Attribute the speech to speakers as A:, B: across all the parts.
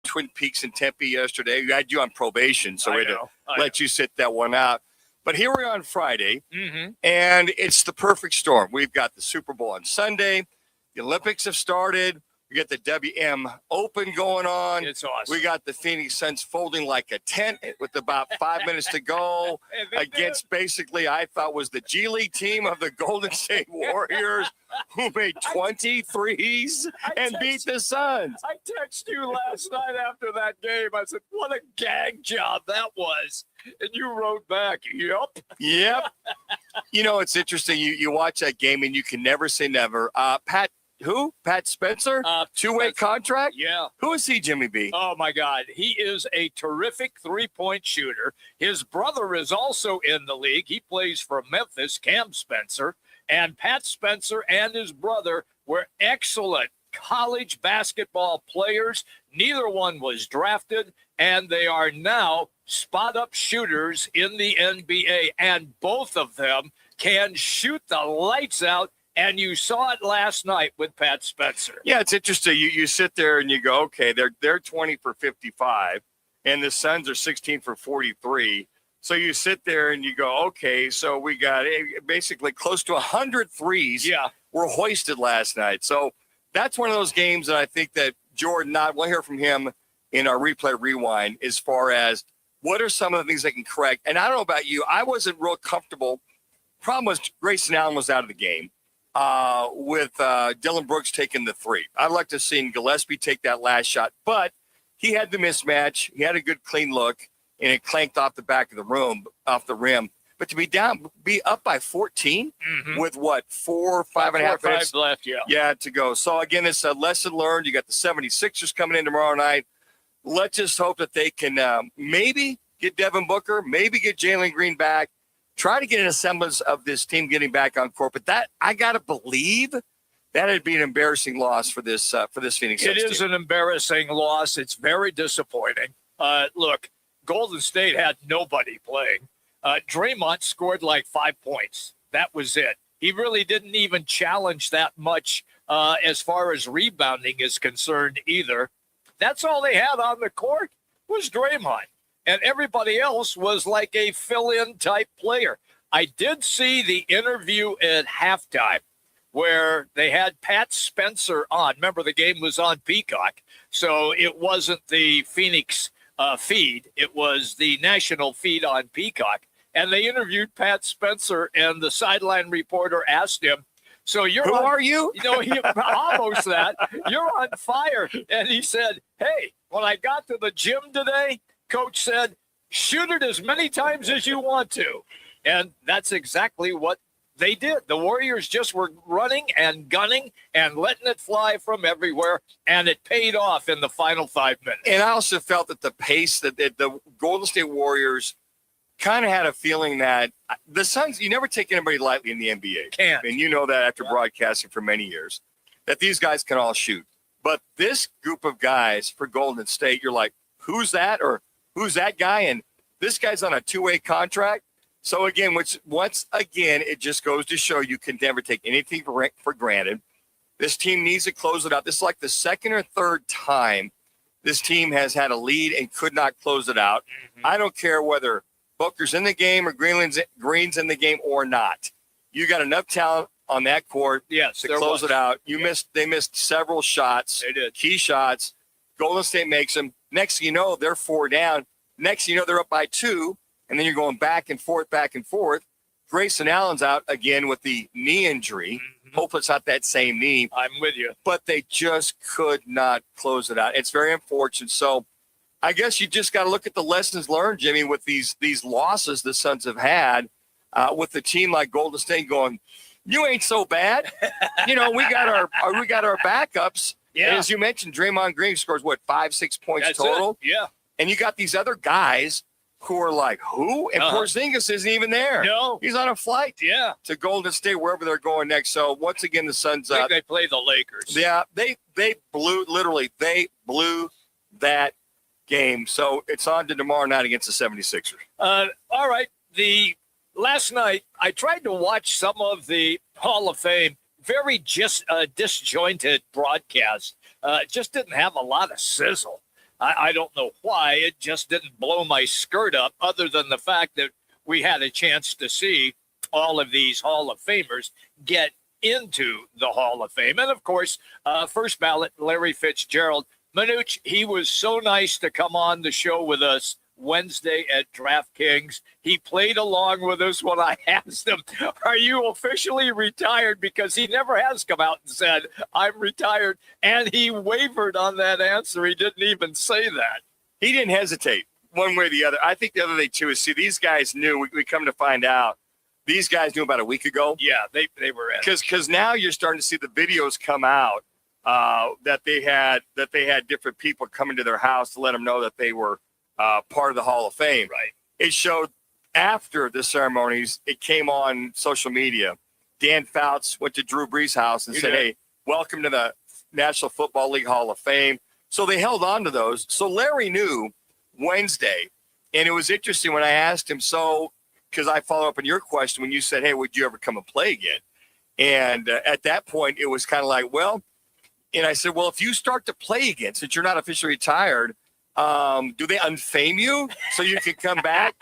A: Twin Peaks in Tempe yesterday. We had you on probation, so we had to
B: I
A: let you sit that one out. But here we are on Friday,
B: Mm-hmm.
A: and it's the perfect storm. We've got the Super Bowl on Sunday. The Olympics have started. We got the WM Open going on.
B: It's awesome.
A: We got the Phoenix Suns folding like a tent with about 5 minutes to go against basically I thought was the G League team of the Golden State Warriors who made 23s and beat the Suns.
B: I texted you last night after that game. I said, what a gag job that was. And you wrote back, yep.
A: Yep. You know, it's interesting. You watch that game and you can never say never. Pat Spencer? Two-way contract?
B: Yeah.
A: Who is he, Jimmy B?
B: Oh, my God. He is a terrific three-point shooter. His brother is also in the league. He plays for Memphis, Cam Spencer. And Pat Spencer and his brother were excellent college basketball players. Neither one was drafted, and they are now spot-up shooters in the NBA. And both of them can shoot the lights out. And you saw it last night with Pat Spencer.
A: Yeah, it's interesting. You sit there and you go, okay, they're 20 for 55, and the Suns are 16 for 43. So you sit there and you go, okay, so we got basically close to 100 threes were hoisted last night. So that's one of those games that I think that Jordan, we'll hear from him in our replay rewind as far as what are some of the things they can correct. And I don't know about you, I wasn't real comfortable. Problem was Grayson Allen was out of the game. With Dylan Brooks taking the three. I'd like to have seen Gillespie take that last shot, but he had the mismatch. He had a good, clean look, and it clanked off the back of the rim. But to be up by 14 with what, 5.5 minutes
B: left,
A: to go. So again, it's a lesson learned. You got the 76ers coming in tomorrow night. Let's just hope that they can maybe get Devin Booker, maybe get Jalen Green back. Try to get an semblance of this team getting back on court, but that I gotta believe that'd be an embarrassing loss for this Phoenix Suns
B: team. It is an embarrassing loss. It's very disappointing. Look, Golden State had nobody playing. Draymond scored like 5 points. That was it. He really didn't even challenge that much as far as rebounding is concerned either. That's all they had on the court was Draymond. And everybody else was like a fill-in type player. I did see the interview at halftime where they had Pat Spencer on. Remember, the game was on Peacock, so it wasn't the Phoenix feed. It was the national feed on Peacock. And they interviewed Pat Spencer, and the sideline reporter asked him, so
A: who are you?
B: You know, he almost that. You're on fire. And he said, hey, when I got to the gym today, Coach said, shoot it as many times as you want to. And that's exactly what they did. The Warriors just were running and gunning and letting it fly from everywhere, and it paid off in the final 5 minutes.
A: And I also felt that the pace that the Golden State Warriors kind of had a feeling that the Suns, you never take anybody lightly in the NBA.
B: Can't.
A: And you know that after broadcasting for many years, that these guys can all shoot. But this group of guys for Golden State, you're like, who's that? Or who's that guy? And this guy's on a two-way contract. So, again, once again, it just goes to show you can never take anything for granted. This team needs to close it out. This is like the second or third time this team has had a lead and could not close it out. I don't care whether Booker's in the game or Green's in the game or not. You got enough talent on that court to close it out. They missed several shots.
B: They did.
A: Key shots. Golden State makes them. Next thing you know, they're 4 down. Next thing you know, they're up by 2, and then you're going back and forth. Grayson Allen's out again with the knee injury. Hopefully it's not that same knee.
B: I'm with you.
A: But they just could not close it out. It's very unfortunate. So I guess you just got to look at the lessons learned, Jimmy, with these losses the Suns have had with the team like Golden State going, you ain't so bad. We got our backups. Yeah. And as you mentioned, Draymond Green scores, 5-6 points total?
B: Yeah.
A: And you got these other guys who are like, who? And Porzingis isn't even there.
B: No.
A: He's on a flight to Golden State, wherever they're going next. So, once again, the Suns.
B: I think they play the Lakers.
A: Yeah, they blew that game. So, it's on to tomorrow night against the 76ers.
B: All right. Last night, I tried to watch some of the Hall of Fame, very disjointed broadcast. Just didn't have a lot of sizzle. I don't know why. It just didn't blow my skirt up, other than the fact that we had a chance to see all of these Hall of Famers get into the Hall of Fame. And, of course, first ballot, Larry Fitzgerald. Manuch, he was so nice to come on the show with us Wednesday at DraftKings. He played along with us when I asked him, are you officially retired? Because he never has come out and said, I'm retired. And he wavered on that answer. He didn't even say that.
A: He didn't hesitate one way or the other. I think the other thing, too, is, see, these guys knew, we come to find out, these guys knew about a week ago.
B: Yeah, they were in.
A: Because now you're starting to see the videos come out that they had different people coming to their house to let them know that they were part of the Hall of Fame.
B: Right.
A: It showed after the ceremonies, it came on social media. Dan Fouts went to Drew Brees' house and said, hey, welcome to the National Football League Hall of Fame. So they held on to those. So Larry knew Wednesday. And it was interesting when I asked him, because I follow up on your question when you said, hey, would you ever come and play again? And at that point, it was kind of like, well, and I said, well, if you start to play again, since you're not officially retired, do they unfame you so you can come back?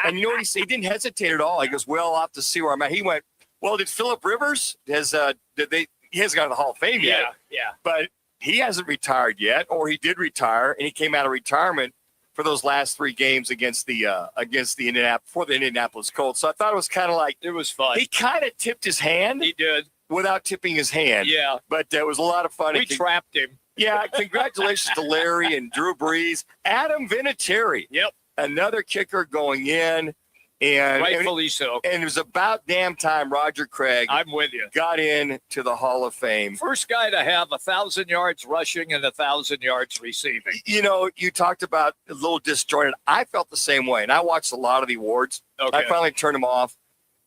A: And you know what he said? He didn't hesitate at all. He goes, well, I'll have to see where I'm at. He went, well, did Phillip Rivers, he hasn't got to the Hall of Fame yet.
B: Yeah.
A: But he hasn't retired yet, or he did retire, and he came out of retirement for those last 3 games against the Indianapolis Colts. So I thought it was kind of like,
B: it was fun.
A: He kind of tipped his hand.
B: He did.
A: Without tipping his hand.
B: Yeah.
A: But it was a lot of fun.
B: We trapped him.
A: Yeah, congratulations to Larry and Drew Brees. Adam Vinatieri.
B: Yep.
A: Another kicker going in. And
B: rightfully so.
A: And it was about damn time Roger Craig
B: I'm with you.
A: got into the Hall of Fame.
B: First guy to have 1,000 yards rushing and 1,000 yards receiving.
A: You know, you talked about a little disjointed. I felt the same way, and I watched a lot of the awards.
B: Okay.
A: I finally turned them off.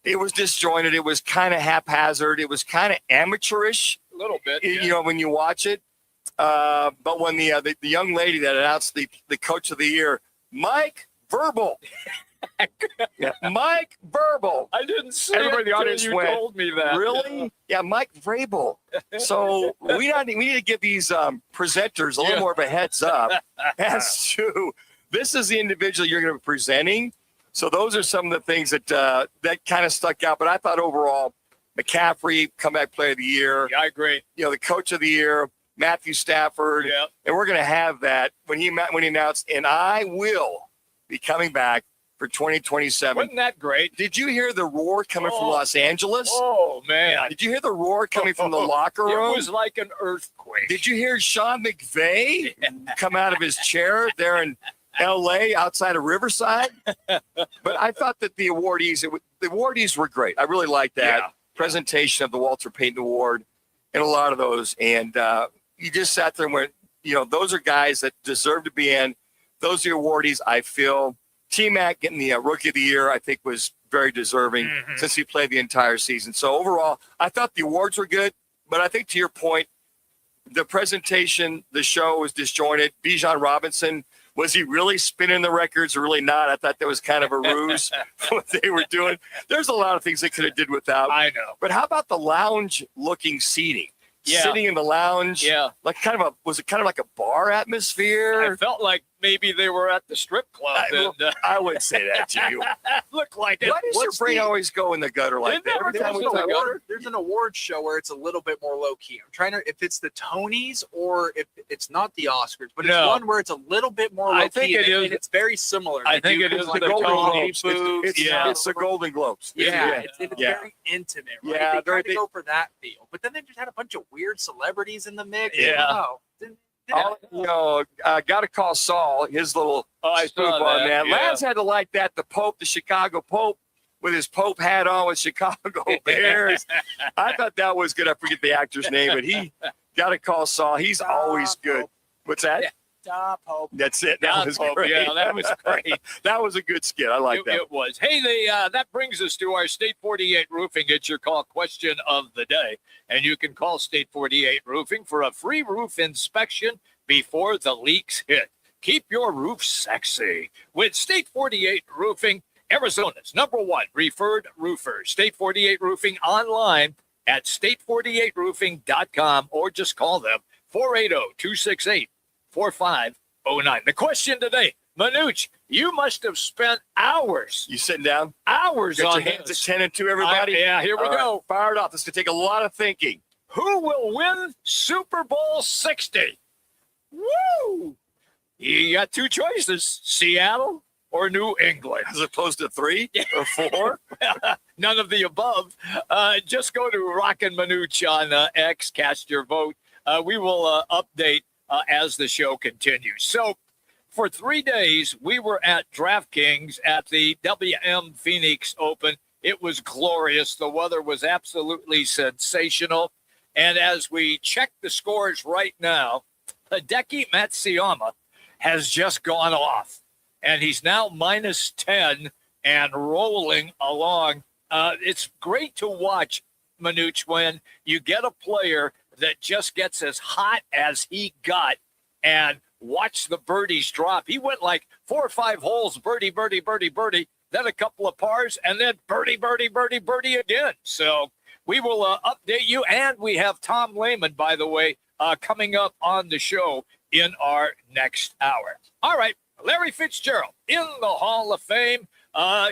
A: It was disjointed. It was kind of haphazard. It was kind of amateurish.
B: A little bit.
A: You know, when you watch it. But when the young lady that announced the coach of the year, Mike Verbal. Yeah, Mike Verbal.
B: I didn't see
A: Everybody in
B: it
A: the audience
B: till you
A: went,
B: told me that.
A: Really? Yeah, Mike Vrabel. So we need to give these presenters a little more of a heads up as to this is the individual you're going to be presenting. So those are some of the things that kind of stuck out. But I thought overall, McCaffrey, comeback player of the year.
B: Yeah, I agree.
A: You know, the coach of the year, Matthew Stafford.
B: Yeah.
A: And we're going to have that when he announced, and I will be coming back for 2027.
B: Wasn't that great?
A: Did you hear the roar coming from Los Angeles?
B: Oh, man.
A: Did you hear the roar coming from the locker room?
B: It was like an earthquake.
A: Did you hear Sean McVay come out of his chair there in L.A. outside of Riverside? But I thought that the awardees were great. I really liked that presentation of the Walter Payton Award and a lot of those. And you just sat there and went, you know, those are guys that deserve to be in. Those are the awardees. I feel T-Mac getting the Rookie of the Year, I think, was very deserving since he played the entire season. So overall, I thought the awards were good. But I think to your point, the presentation, the show was disjointed. Bijan Robinson, was he really spinning the records or really not? I thought that was kind of a ruse what they were doing. There's a lot of things they could have did without.
B: I know.
A: But how about the lounge-looking seating?
B: Yeah.
A: Sitting in the lounge.
B: Yeah.
A: Like was it kind of like a bar atmosphere?
B: I felt like maybe they were at the strip club.
A: I wouldn't say that to you.
B: Looked like it.
A: Why does your brain always go in the gutter like that? Every time we talk about
C: There's an award show where it's a little bit more low key. I'm trying to, if it's the Tonys or if it's not the Oscars, but it's one where it's a little bit more low key.
B: I think it is.
C: And it's very similar.
B: I think it is
A: the
B: the
A: Golden
B: Tony
A: Globes. It's the Golden Globes.
C: It's very intimate, right?
A: Yeah,
C: they try to go for that feel. But then they just had a bunch of weird celebrities in the mix.
B: Yeah.
A: Got to call Saul, his little scoop on that.
B: Yeah.
A: Lads had to like that. The Pope, the Chicago Pope, with his Pope hat on with Chicago Bears. I thought that was good. I forget the actor's name, but he got to call Saul. He's always good.
C: Pope.
A: What's that?
C: Yeah. Pope.
A: That's it. That was great.
B: Yeah, that was great.
A: That was a good skit. I like that.
B: It was. Hey, that brings us to our State 48 Roofing. It's your call question of the day. And you can call State 48 Roofing for a free roof inspection before the leaks hit. Keep your roof sexy with State 48 Roofing, Arizona's #1 referred roofer. State 48 Roofing online at state48roofing.com or just call them 480-268-45 09. The question today, Manuch, you must have spent hours.
A: You sitting down?
B: Hours
A: Get
B: on
A: your hands
B: this.
A: at 10 and 2, everybody.
B: Yeah, here we
A: All right,
B: go.
A: fire it up. This is going to take a lot of thinking.
B: Who will win Super Bowl 60? Woo! You got two choices, Seattle or New England.
A: As opposed to 3 or 4.
B: None of the above. Just go to Roc and Manuch on X, cast your vote. We will update as the show continues. So for 3 days, we were at DraftKings at the WM Phoenix Open. It was glorious. The weather was absolutely sensational. And as we check the scores right now, Hideki Matsuyama has just gone off. And he's now minus 10 and rolling along. It's great to watch, Manuch, when you get a player that just gets as hot as he got and watch the birdies drop. He went like 4 or 5 holes, birdie, birdie, birdie, birdie, then a couple of pars, and then birdie, birdie, birdie, birdie again. So we will update you. And we have Tom Lehman, by the way, coming up on the show in our next hour. All right, Larry Fitzgerald in the Hall of Fame.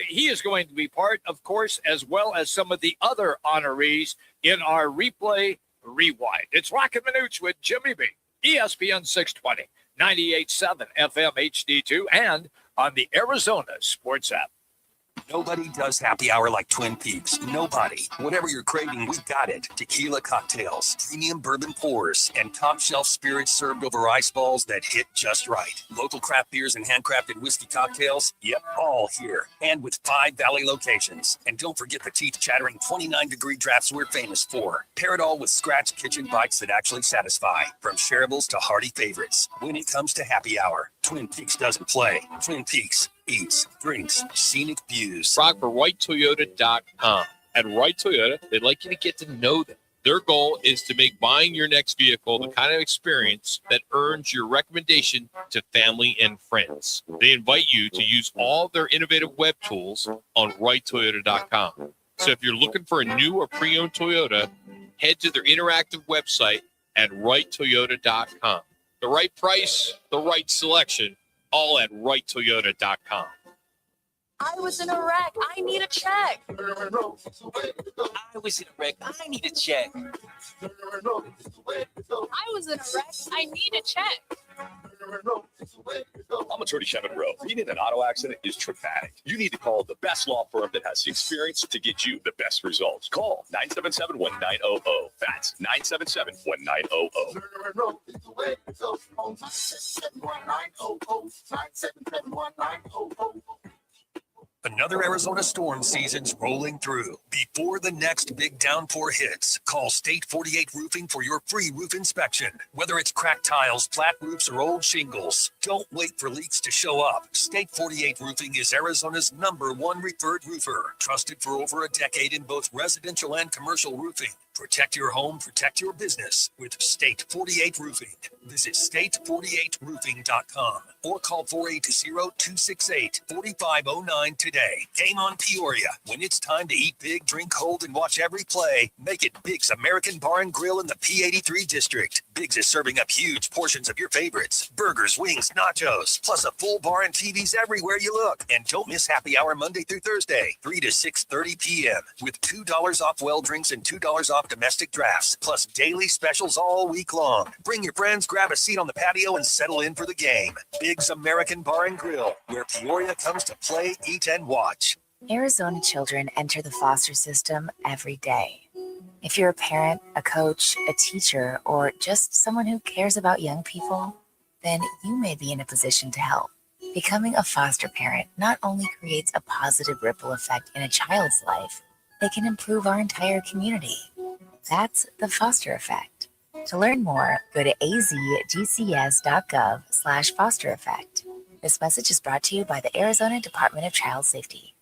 B: He is going to be part, of course, as well as some of the other honorees in our Replay Rewind. It's Roc and Manuch with Jimmy B, ESPN 620, 98.7 FM HD2, and on the Arizona Sports app.
D: Nobody does happy hour like Twin Peaks. Nobody. Whatever you're craving, we got it. Tequila cocktails, premium bourbon pours, and top shelf spirits served over ice balls that hit just right. Local craft beers and handcrafted whiskey cocktails, yep, all here. And with 5 Valley locations. And don't forget the teeth-chattering 29-degree drafts we're famous for. Pair it all with scratch kitchen bites that actually satisfy. From shareables to hearty favorites. When it comes to happy hour, Twin Peaks doesn't play. Twin Peaks eats, drinks, scenic views.
E: Rock for WhiteToyota.com. At Wright Toyota, they'd like you to get to know them. Their goal is to make buying your next vehicle the kind of experience that earns your recommendation to family and friends. They invite you to use all their innovative web tools on WrightToyota.com. So if you're looking for a new or pre-owned Toyota, head to their interactive website at WrightToyota.com. The right price, the right selection, all at WrightToyota.com.
F: I was in a wreck. I need a check.
G: I was in a wreck. I need a check.
F: I was in a wreck. I need a check.
H: I'm attorney Kevin Rowe. Being in an auto accident is traumatic. You need to call the best law firm that has the experience to get you the best results. Call 977-1900. That's 977-1900.
D: Another Arizona storm season's rolling through. Before the next big downpour hits, call State 48 Roofing for your free roof inspection. Whether it's cracked tiles, flat roofs, or old shingles, don't wait for leaks to show up. State 48 Roofing is Arizona's #1 referred roofer. Trusted for over a decade in both residential and commercial roofing. Protect your home, protect your business with State 48 Roofing. Visit state48roofing.com or call 480-268-4509 today. Game on Peoria. When it's time to eat big, drink cold, and watch every play, make it Big's American Bar and Grill in the P83 district. Big's is serving up huge portions of your favorites. Burgers, wings, nachos, plus a full bar and TVs everywhere you look. And don't miss happy hour Monday through Thursday, 3 to 6:30 p.m. with $2 off well drinks and $2 off domestic drafts, plus daily specials all week long. Bring your friends, grab a seat on the patio, and settle in for the game. Big's American Bar and Grill, where Peoria comes to play, eat, and watch.
I: Arizona children enter the foster system every day. If you're a parent, a coach, a teacher, or just someone who cares about young people, then you may be in a position to help. Becoming a foster parent not only creates a positive ripple effect in a child's life, it can improve our entire community. That's the foster effect. To learn more, go to azgcs.gov/foster effect. This message is brought to you by the Arizona Department of Child Safety.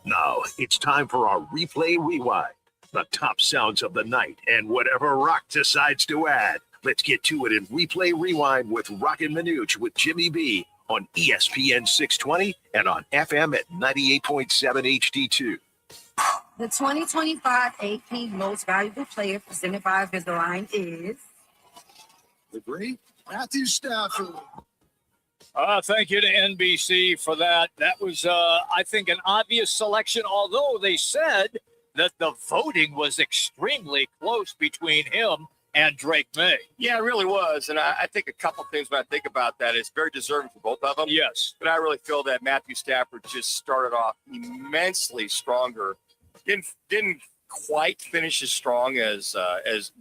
H: Now it's time for our Replay Rewind. The top sounds of the night and whatever Rock decides to add. Let's get to it in Replay Rewind with Roc and Manuch with Jimmy B
D: on ESPN 620 and on FM at 98.7 HD-2.
J: The 2025 AP Most Valuable Player presented by Invisalign is
K: the great Matthew Stafford.
B: Thank you to NBC for that. That was, I think, an obvious selection, although they said that the voting was extremely close between him and Drake May.
A: Yeah, it really was. And I think a couple things when I think about that is very deserving for both of them.
B: Yes.
A: But I really feel that Matthew Stafford just started off immensely stronger. Didn't quite finish as strong as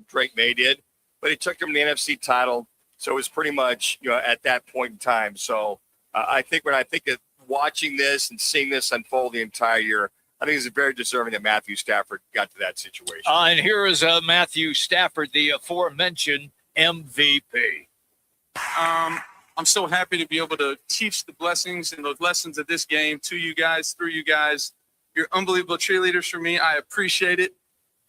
A: Drake May did, but he took him to the NFC title. So it was pretty much, at that point in time. So I think when I think of watching this and seeing this unfold the entire year, I think it's very deserving that Matthew Stafford got to that situation.
B: And here is Matthew Stafford, the aforementioned MVP.
L: I'm so happy to be able to teach the blessings and those lessons of this game to you guys, through you guys. You're unbelievable cheerleaders for me. I appreciate it.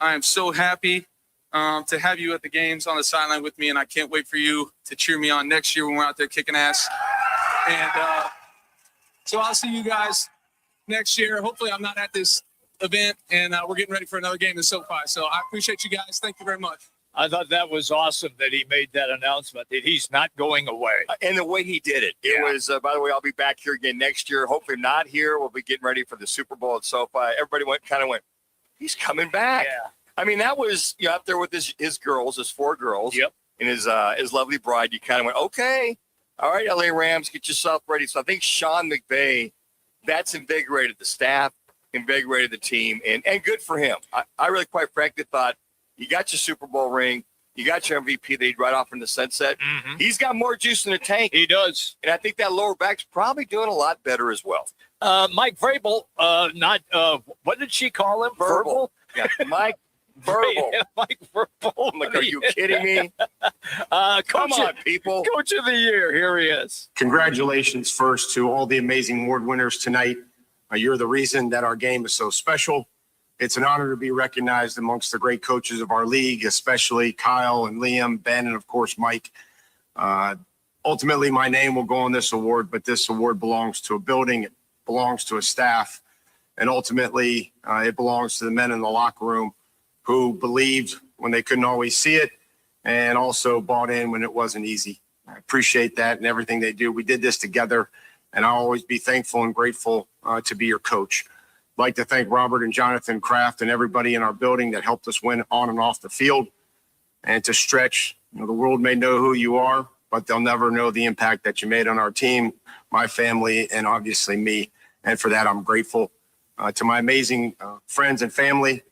L: I am so happy to have you at the games on the sideline with me, and I can't wait for you to cheer me on next year when we're out there kicking ass. And so I'll see you guys next year. Hopefully I'm not at this event, and we're getting ready for another game in SoFi. So I appreciate you guys. Thank you very much.
B: I thought that was awesome that he made that announcement, that he's not going away.
A: And the way he did it, it was, by the way, I'll be back here again next year. Hopefully not here. We'll be getting ready for the Super Bowl at SoFi. Everybody went, he's coming back.
B: Yeah.
A: I mean, that was up there with his girls, his 4 girls.
B: Yep.
A: And his lovely bride. You kind of went, okay, all right, LA Rams, get yourself ready. So I think Sean McVay, that's invigorated the staff, invigorated the team, and good for him. I really, quite frankly, thought you got your Super Bowl ring, you got your MVP that he'd right off in the sunset.
B: Mm-hmm.
A: He's got more juice in the tank.
B: He does.
A: And I think that lower back's probably doing a lot better as well.
B: Mike Vrabel, what did she call him?
A: Verbal. Yeah, Mike Verbal.
B: Mike Verbal.
A: I'm like, are you kidding me? Come on, people.
B: Coach of the Year, here he is.
M: Congratulations first to all the amazing award winners tonight. You're the reason that our game is so special. It's an honor to be recognized amongst the great coaches of our league, especially Kyle and Liam, Ben, and of course, Mike. Ultimately, my name will go on this award, but this award belongs to a building. It belongs to a staff. And ultimately, it belongs to the men in the locker room who believed when they couldn't always see it and also bought in when it wasn't easy. I appreciate that and everything they do. We did this together, and I'll always be thankful and grateful to be your coach. I'd like to thank Robert and Jonathan Kraft and everybody in our building that helped us win on and off the field. And to stretch, the world may know who you are, but they'll never know the impact that you made on our team, my family, and obviously me. And for that, I'm grateful. To my amazing friends and family,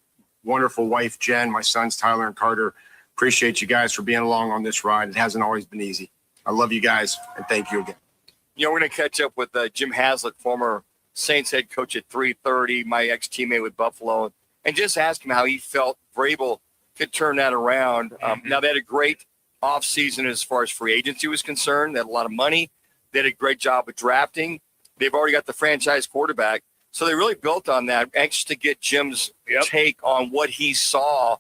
M: wonderful wife, Jen, my sons, Tyler and Carter. Appreciate you guys for being along on this ride. It hasn't always been easy. I love you guys, and thank you again.
A: We're going to catch up with Jim Haslett, former Saints head coach at 3:30, my ex-teammate with Buffalo, and just ask him how he felt Vrabel could turn that around. Now, they had a great offseason as far as free agency was concerned. They had a lot of money. They did a great job with drafting. They've already got the franchise quarterback. So they really built on that, anxious to get Jim's take on what he saw,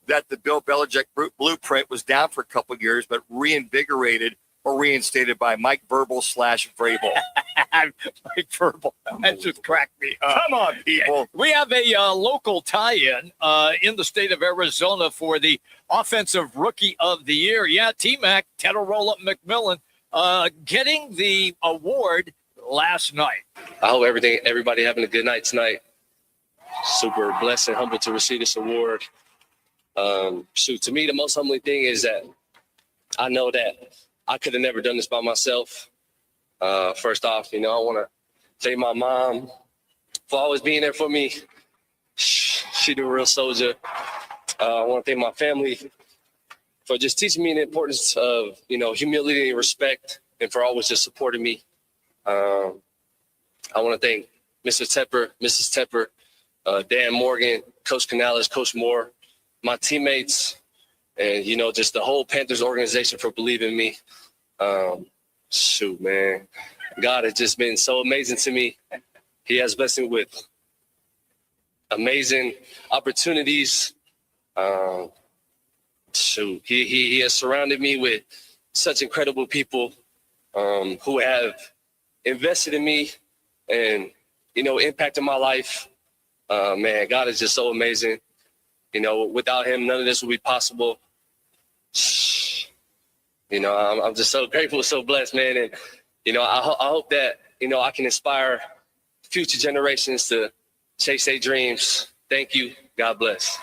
A: that the Bill Belichick blueprint was down for a couple of years, but reinvigorated or reinstated by Mike Verbal / Vrabel.
B: Mike Verbal. That just cracked me up.
A: Come on, people.
B: We have a local tie-in in the state of Arizona for the Offensive Rookie of the Year. Yeah, T-Mac, Tetarola McMillan, getting the award last night.
N: I hope everybody having a good night tonight. Super blessed and humbled to receive this award. To me, the most humbling thing is that I know that I could have never done this by myself. First off, I want to thank my mom for always being there for me. She the real soldier. I want to thank my family for just teaching me the importance of, humility and respect, and for always just supporting me. I want to thank Mr. Tepper, Mrs. Tepper, Dan Morgan, Coach Canales, Coach Moore, my teammates, and, just the whole Panthers organization for believing in me. Man. God has just been so amazing to me. He has blessed me with amazing opportunities. He has surrounded me with such incredible people who have invested in me and, impacted my life. Man, God is just so amazing. Without him, none of this would be possible. I'm just so grateful, so blessed, man. And, I hope that, I can inspire future generations to chase their dreams. Thank you. God bless.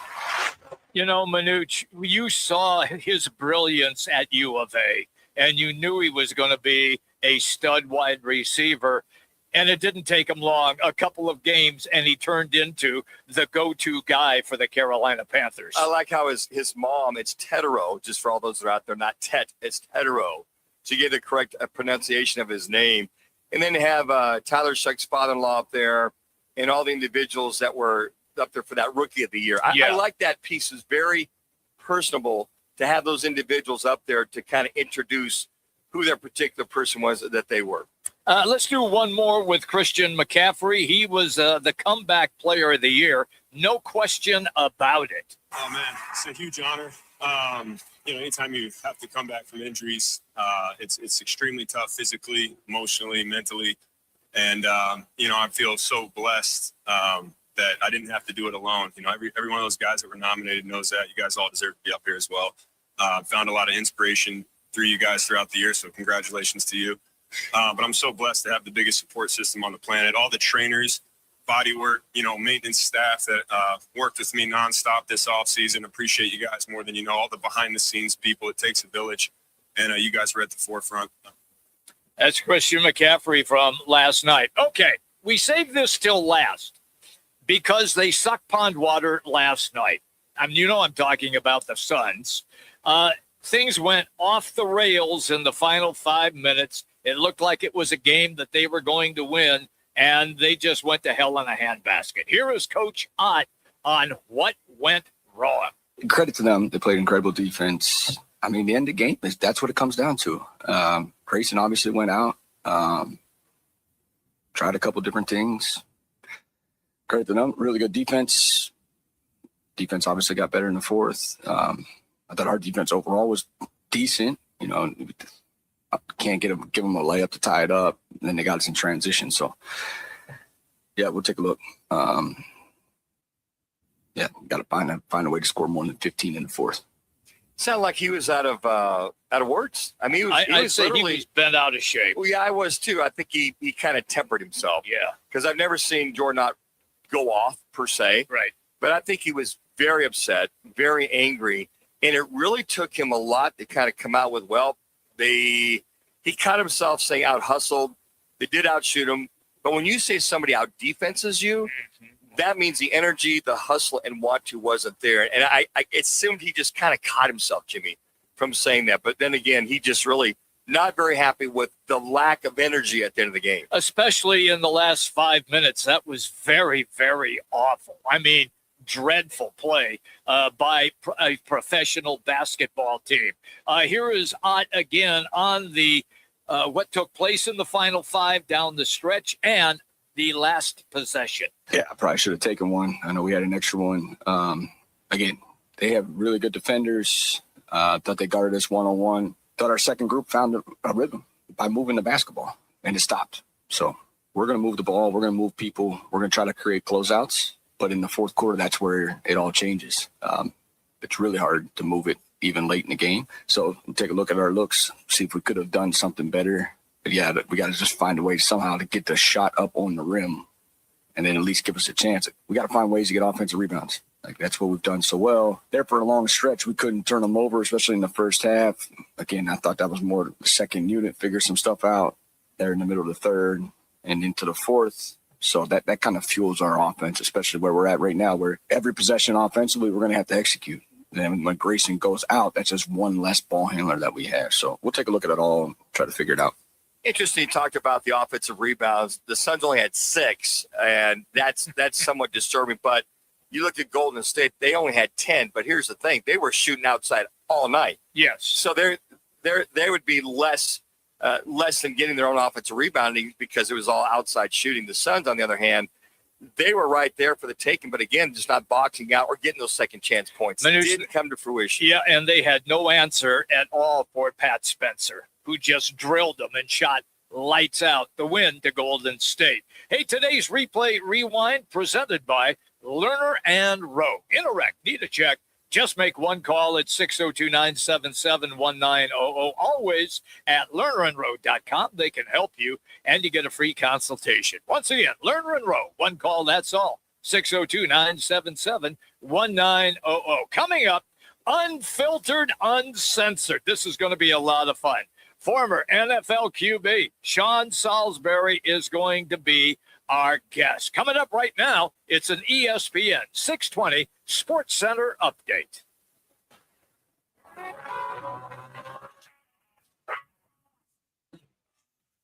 B: Manuch, you saw his brilliance at U of A, and you knew he was going to be a stud wide receiver. And it didn't take him long, a couple of games, and he turned into the go-to guy for the Carolina Panthers.
A: I like how his mom, it's Tetero, just for all those that are out there, not Tet, it's Tetero. So you get the correct pronunciation of his name. And then have Tyler Shuck's father-in-law up there and all the individuals that were up there for that Rookie of the Year. I like that piece. It's very personable to have those individuals up there to kind of introduce who their particular person was that they were.
B: Let's do one more with Christian McCaffrey. He was the comeback player of the year. No question about it.
O: Oh, man, it's a huge honor. Anytime you have to come back from injuries, it's extremely tough physically, emotionally, mentally. And, I feel so blessed that I didn't have to do it alone. Every one of those guys that were nominated knows that. You guys all deserve to be up here as well. Found a lot of inspiration through you guys throughout the year, so congratulations to you. But I'm so blessed to have the biggest support system on the planet. All the trainers, body work, maintenance staff that worked with me nonstop this offseason. Appreciate you guys more than you know. All the behind-the-scenes people. It takes a village, and you guys were at the forefront.
B: That's Christian McCaffrey from last night. Okay, we saved this till last because they sucked pond water last night. I'm talking about the Suns. Things went off the rails in the final 5 minutes. It looked like it was a game that they were going to win, and they just went to hell in a handbasket. Here is Coach Ott on what went wrong.
P: Credit to them. They played incredible defense. The end of the game, that's what it comes down to. Grayson obviously went out, tried a couple different things. Credit to them. Really good defense. Defense obviously got better in the fourth. I thought our defense overall was decent. Can't give them a layup to tie it up. And then they got us in transition. So, yeah, we'll take a look. Got to find a way to score more than 15 in the fourth.
A: Sounded like he was out of words. He
B: was bent out of shape.
A: Well, yeah, I was too. I think he kind of tempered himself.
B: Yeah,
A: because I've never seen Jordan not go off per se.
B: Right.
A: But I think he was very upset, very angry, and it really took him a lot to kind of come out with, he caught himself saying out hustled. They did outshoot him. But when you say somebody out defenses you, that means the energy, the hustle, and want to wasn't there. And I assumed he just kind of caught himself, Jimmy, from saying that. But then again, he just really not very happy with the lack of energy at the end of the game.
B: Especially in the last 5 minutes. That was very, very awful. Dreadful play by a professional basketball team. Here is Ott again on the what took place in the final 5 down the stretch and the last possession.
P: Yeah, I probably should have taken one. I know we had an extra one. Again, they have really good defenders. Thought they guarded us one-on-one. Thought our second group found a rhythm by moving the basketball, and it stopped. So we're going to move the ball. We're going to move people. We're going to try to create closeouts. But in the fourth quarter, that's where it all changes. It's really hard to move it even late in the game. So take a look at our looks, see if we could have done something better. But yeah, we got to just find a way somehow to get the shot up on the rim and then at least give us a chance. We got to find ways to get offensive rebounds. That's what we've done so well. There for a long stretch, we couldn't turn them over, especially in the first half. Again, I thought that was more the second unit, figure some stuff out there in the middle of the third and into the fourth. So that kind of fuels our offense, especially where we're at right now, where every possession offensively, we're going to have to execute. Then when Grayson goes out, that's just one less ball handler that we have. So we'll take a look at it all and try to figure it out.
A: Interesting. You talked about the offensive rebounds. The Suns only had 6, and that's somewhat disturbing. But you look at Golden State, they only had 10. But here's the thing. They were shooting outside all night.
B: Yes.
A: So they would be less than getting their own offensive rebounding because it was all outside shooting. The Suns, on the other hand, they were right there for the taking, but again, just not boxing out or getting those second chance points. It didn't come to fruition.
B: Yeah, and they had no answer at all for Pat Spencer, who just drilled them and shot lights out the win to Golden State. Hey, today's Replay Rewind presented by Lerner and Rowe. In a wreck, need a check. Just make one call at 602-977-1900. Always at lernerandrowe.com. They can help you, and you get a free consultation. Once again, Lerner and Rowe. One call, that's all. 602-977-1900. Coming up, Unfiltered, Uncensored. This is going to be a lot of fun. Former NFL QB Sean Salisbury is going to be our guest. Coming up right now, it's an ESPN 620 Sports Center update.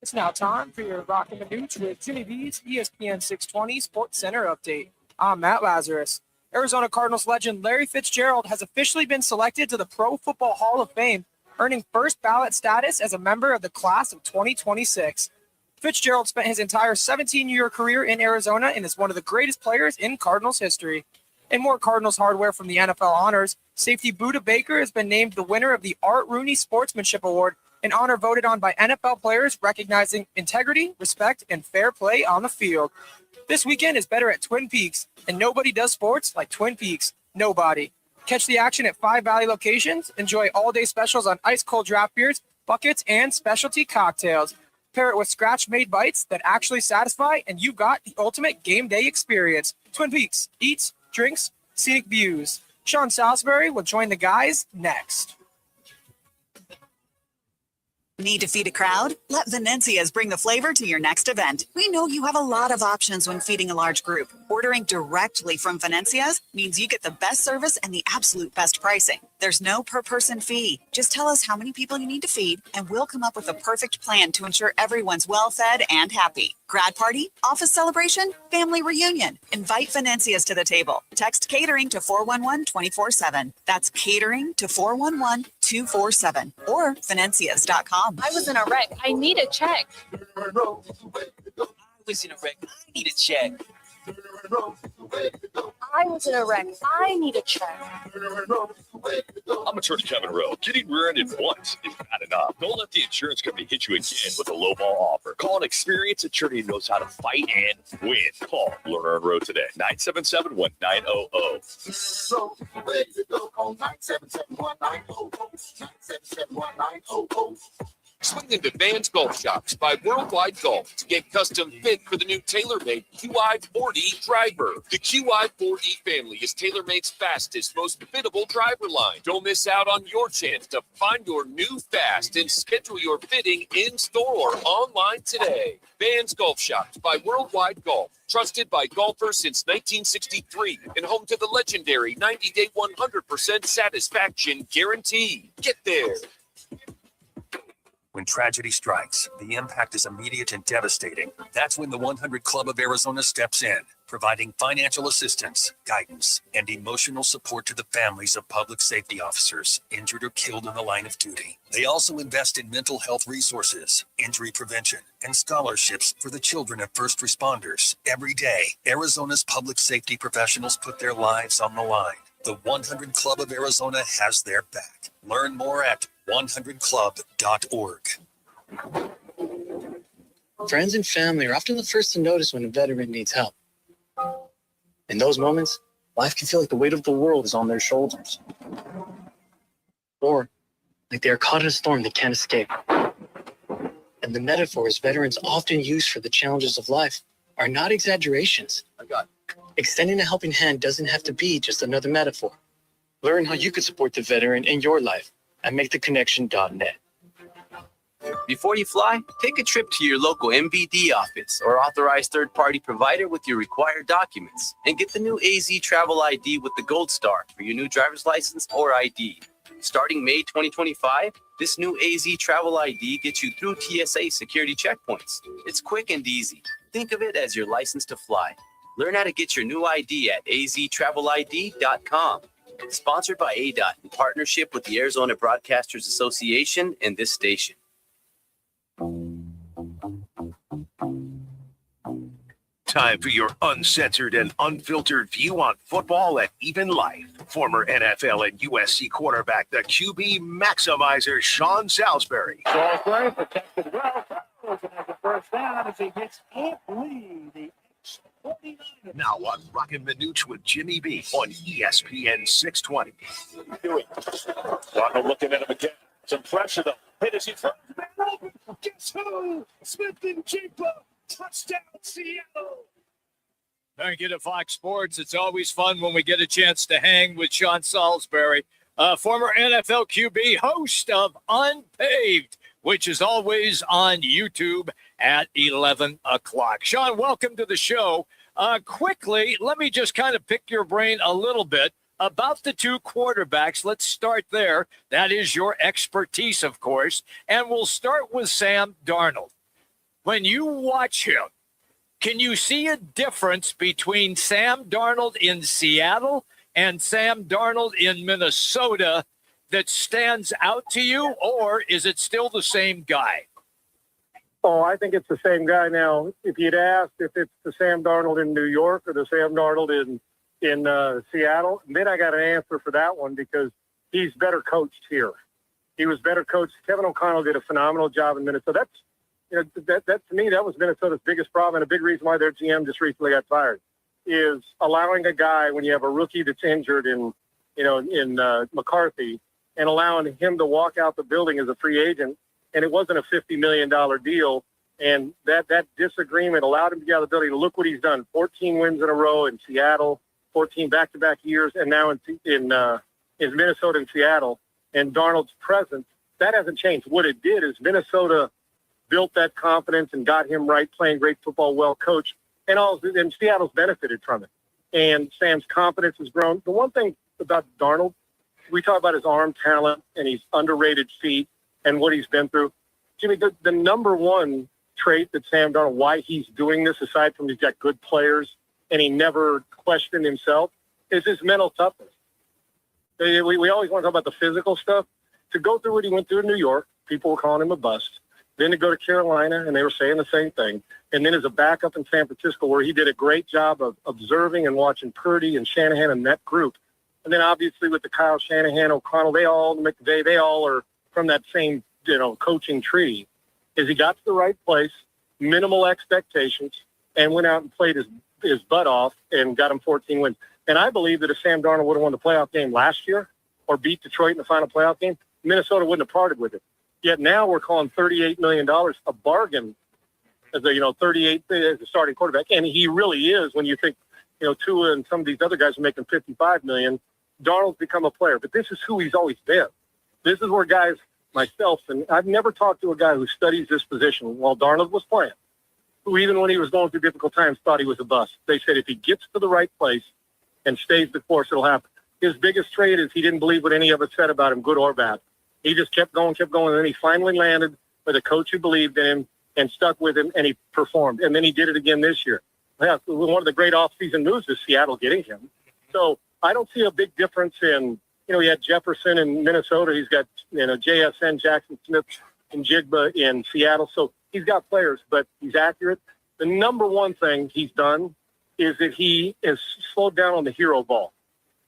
Q: It's now time for your Roc and Manuch with Jimmy B's ESPN 620 Sports Center update. I'm Matt Lazarus. Arizona Cardinals legend Larry Fitzgerald has officially been selected to the Pro Football Hall of Fame, earning first ballot status as a member of the class of 2026. Fitzgerald spent his entire 17-year career in Arizona and is one of the greatest players in Cardinals history. In more Cardinals hardware from the NFL honors, safety Budda Baker has been named the winner of the Art Rooney Sportsmanship Award, an honor voted on by NFL players recognizing integrity, respect, and fair play on the field. This weekend is better at Twin Peaks, and nobody does sports like Twin Peaks. Nobody. Catch the action at 5 Valley locations. Enjoy all-day specials on ice-cold draft beers, buckets, and specialty cocktails. Pair it with scratch-made bites that actually satisfy, and you've got the ultimate game day experience. Twin Peaks. Eats, drinks, scenic views. Sean Salisbury will join the guys next.
R: Need to feed a crowd? Let Venencia's bring the flavor to your next event. We know you have a lot of options when feeding a large group. Ordering directly from Venencia's means you get the best service and the absolute best pricing. There's no per-person fee. Just tell us how many people you need to feed, and we'll come up with a perfect plan to ensure everyone's well-fed and happy. Grad party, office celebration, family reunion. Invite Venencia's to the table. Text catering to 411-24/7. That's catering to 411-247 or Venencias.com.
F: I was in a wreck. I need a check.
G: I was in a wreck. I need a check.
F: I was in a wreck. I need a check.
H: I'm Attorney Kevin Rowe. Getting rear-ended once is not enough. Don't let the insurance company hit you again with a lowball offer. Call an experienced attorney who knows how to fight and win. Call Lerner and Rowe today. 977-1900.
E: Swing into Van's Golf Shops by Worldwide Golf to get custom fit for the new tailor-made QI4D driver. The QI4D family is TaylorMade's fastest, most fittable driver line. Don't miss out on your chance to find your new fast and schedule your fitting in-store or online today. Van's Golf Shops by Worldwide Golf. Trusted by golfers since 1963 and home to the legendary 90-day 100% satisfaction guarantee. Get there.
D: When tragedy strikes, the impact is immediate and devastating. That's when the 100 Club of Arizona steps in, providing financial assistance, guidance, and emotional support to the families of public safety officers injured or killed in the line of duty. They also invest in mental health resources, injury prevention, and scholarships for the children of first responders. Every day, Arizona's public safety professionals put their lives on the line. The 100 Club of Arizona has their back. Learn more at 100club.org.
S: Friends and family are often the first to notice when a veteran needs help. In those moments, life can feel like the weight of the world is on their shoulders. Or like they are caught in a storm they can't escape. And the metaphors veterans often use for the challenges of life are not exaggerations. Extending a helping hand doesn't have to be just another metaphor. Learn how you can support the veteran in your life at maketheconnection.net.
T: Before you fly, take a trip to your local MVD office or authorized third-party provider with your required documents and get the new AZ Travel ID with the Gold Star for your new driver's license or ID. Starting May 2025, this new AZ Travel ID gets you through TSA security checkpoints. It's quick and easy. Think of it as your license to fly. Learn how to get your new ID at aztravelid.com. Sponsored by ADOT in partnership with the Arizona Broadcasters Association and this station.
U: Time for your uncensored and unfiltered view on football and even life. Former NFL and USC quarterback, the QB maximizer, Sean Salisbury.
V: Salisbury protected well.
C: tackles and has a first down as he hits Aunt Lee, the ex-49er.
U: Now on Roc and Manuch with Jimmy B on ESPN 620.
C: Darnold looking at him again. Some pressure though. Hit as he throws man open. Guess who? Smith and Jigba. Touchdown Seattle.
B: Thank you to Fox Sports. It's always fun when we get a chance to hang with Sean Salisbury, former NFL QB, host of Unpaved, which is always on YouTube at 11 o'clock. Sean, welcome to the show. Quickly, let me just kind of pick your brain a little bit about the two quarterbacks. Let's start there. That is your expertise, of course. And we'll start with Sam Darnold. When you watch him, can you see a difference between Sam Darnold in Seattle and Sam Darnold in Minnesota that stands out to you, or is it still the same guy?
V: Oh, I think it's the same guy now. If you'd asked if it's the Sam Darnold in New York or the Sam Darnold in Seattle, then I got an answer for that one because he's better coached here. He was better coached. Kevin O'Connell did a phenomenal job in Minnesota. That to me, that was Minnesota's biggest problem, and a big reason why their GM just recently got fired, is allowing a guy when you have a rookie that's injured in McCarthy, and allowing him to walk out the building as a free agent, and it wasn't a $50 million deal, and that disagreement allowed him to get out of the building. Look what he's done: 14 wins in a row in Seattle, 14 back-to-back years, and now in Minnesota and Seattle. And Darnold's presence, that hasn't changed. What it did is Minnesota built that confidence and got him right, playing great football, well coached, and Seattle's benefited from it. And Sam's confidence has grown. The one thing about Darnold, we talk about his arm talent and his underrated feet and what he's been through. Jimmy, the number one trait that Sam Darnold, why he's doing this, aside from he's got good players and he never questioned himself, is his mental toughness. We always want to talk about the physical stuff. To go through what he went through in New York, people were calling him a bust. Then to go to Carolina, and they were saying the same thing. And then as a backup in San Francisco, where he did a great job of observing and watching Purdy and Shanahan and that group. And then obviously with the Kyle Shanahan, O'Connell, McVay, they all are from that same, coaching tree. Is he got to the right place, minimal expectations, and went out and played his butt off and got him 14 wins. And I believe that if Sam Darnold would have won the playoff game last year or beat Detroit in the final playoff game, Minnesota wouldn't have parted with it. Yet now we're calling $38 million a bargain as 38 as a starting quarterback. And he really is when you think, Tua and some of these other guys are making $55 million. Darnold's become a player, but this is who he's always been. This is where guys, myself, and I've never talked to a guy who studies this position while Darnold was playing, who even when he was going through difficult times thought he was a bust. They said if he gets to the right place and stays the course, it'll happen. His biggest trait is he didn't believe what any of us said about him, good or bad. He just kept going, and then he finally landed with a coach who believed in him and stuck with him, and he performed. And then he did it again this year. Yeah, one of the great offseason moves is Seattle getting him. So I don't see a big difference in, he had Jefferson in Minnesota. He's got, JSN, Jackson Smith, and Jigba in Seattle. So he's got players, but he's accurate. The number one thing he's done is that he has slowed down on the hero ball.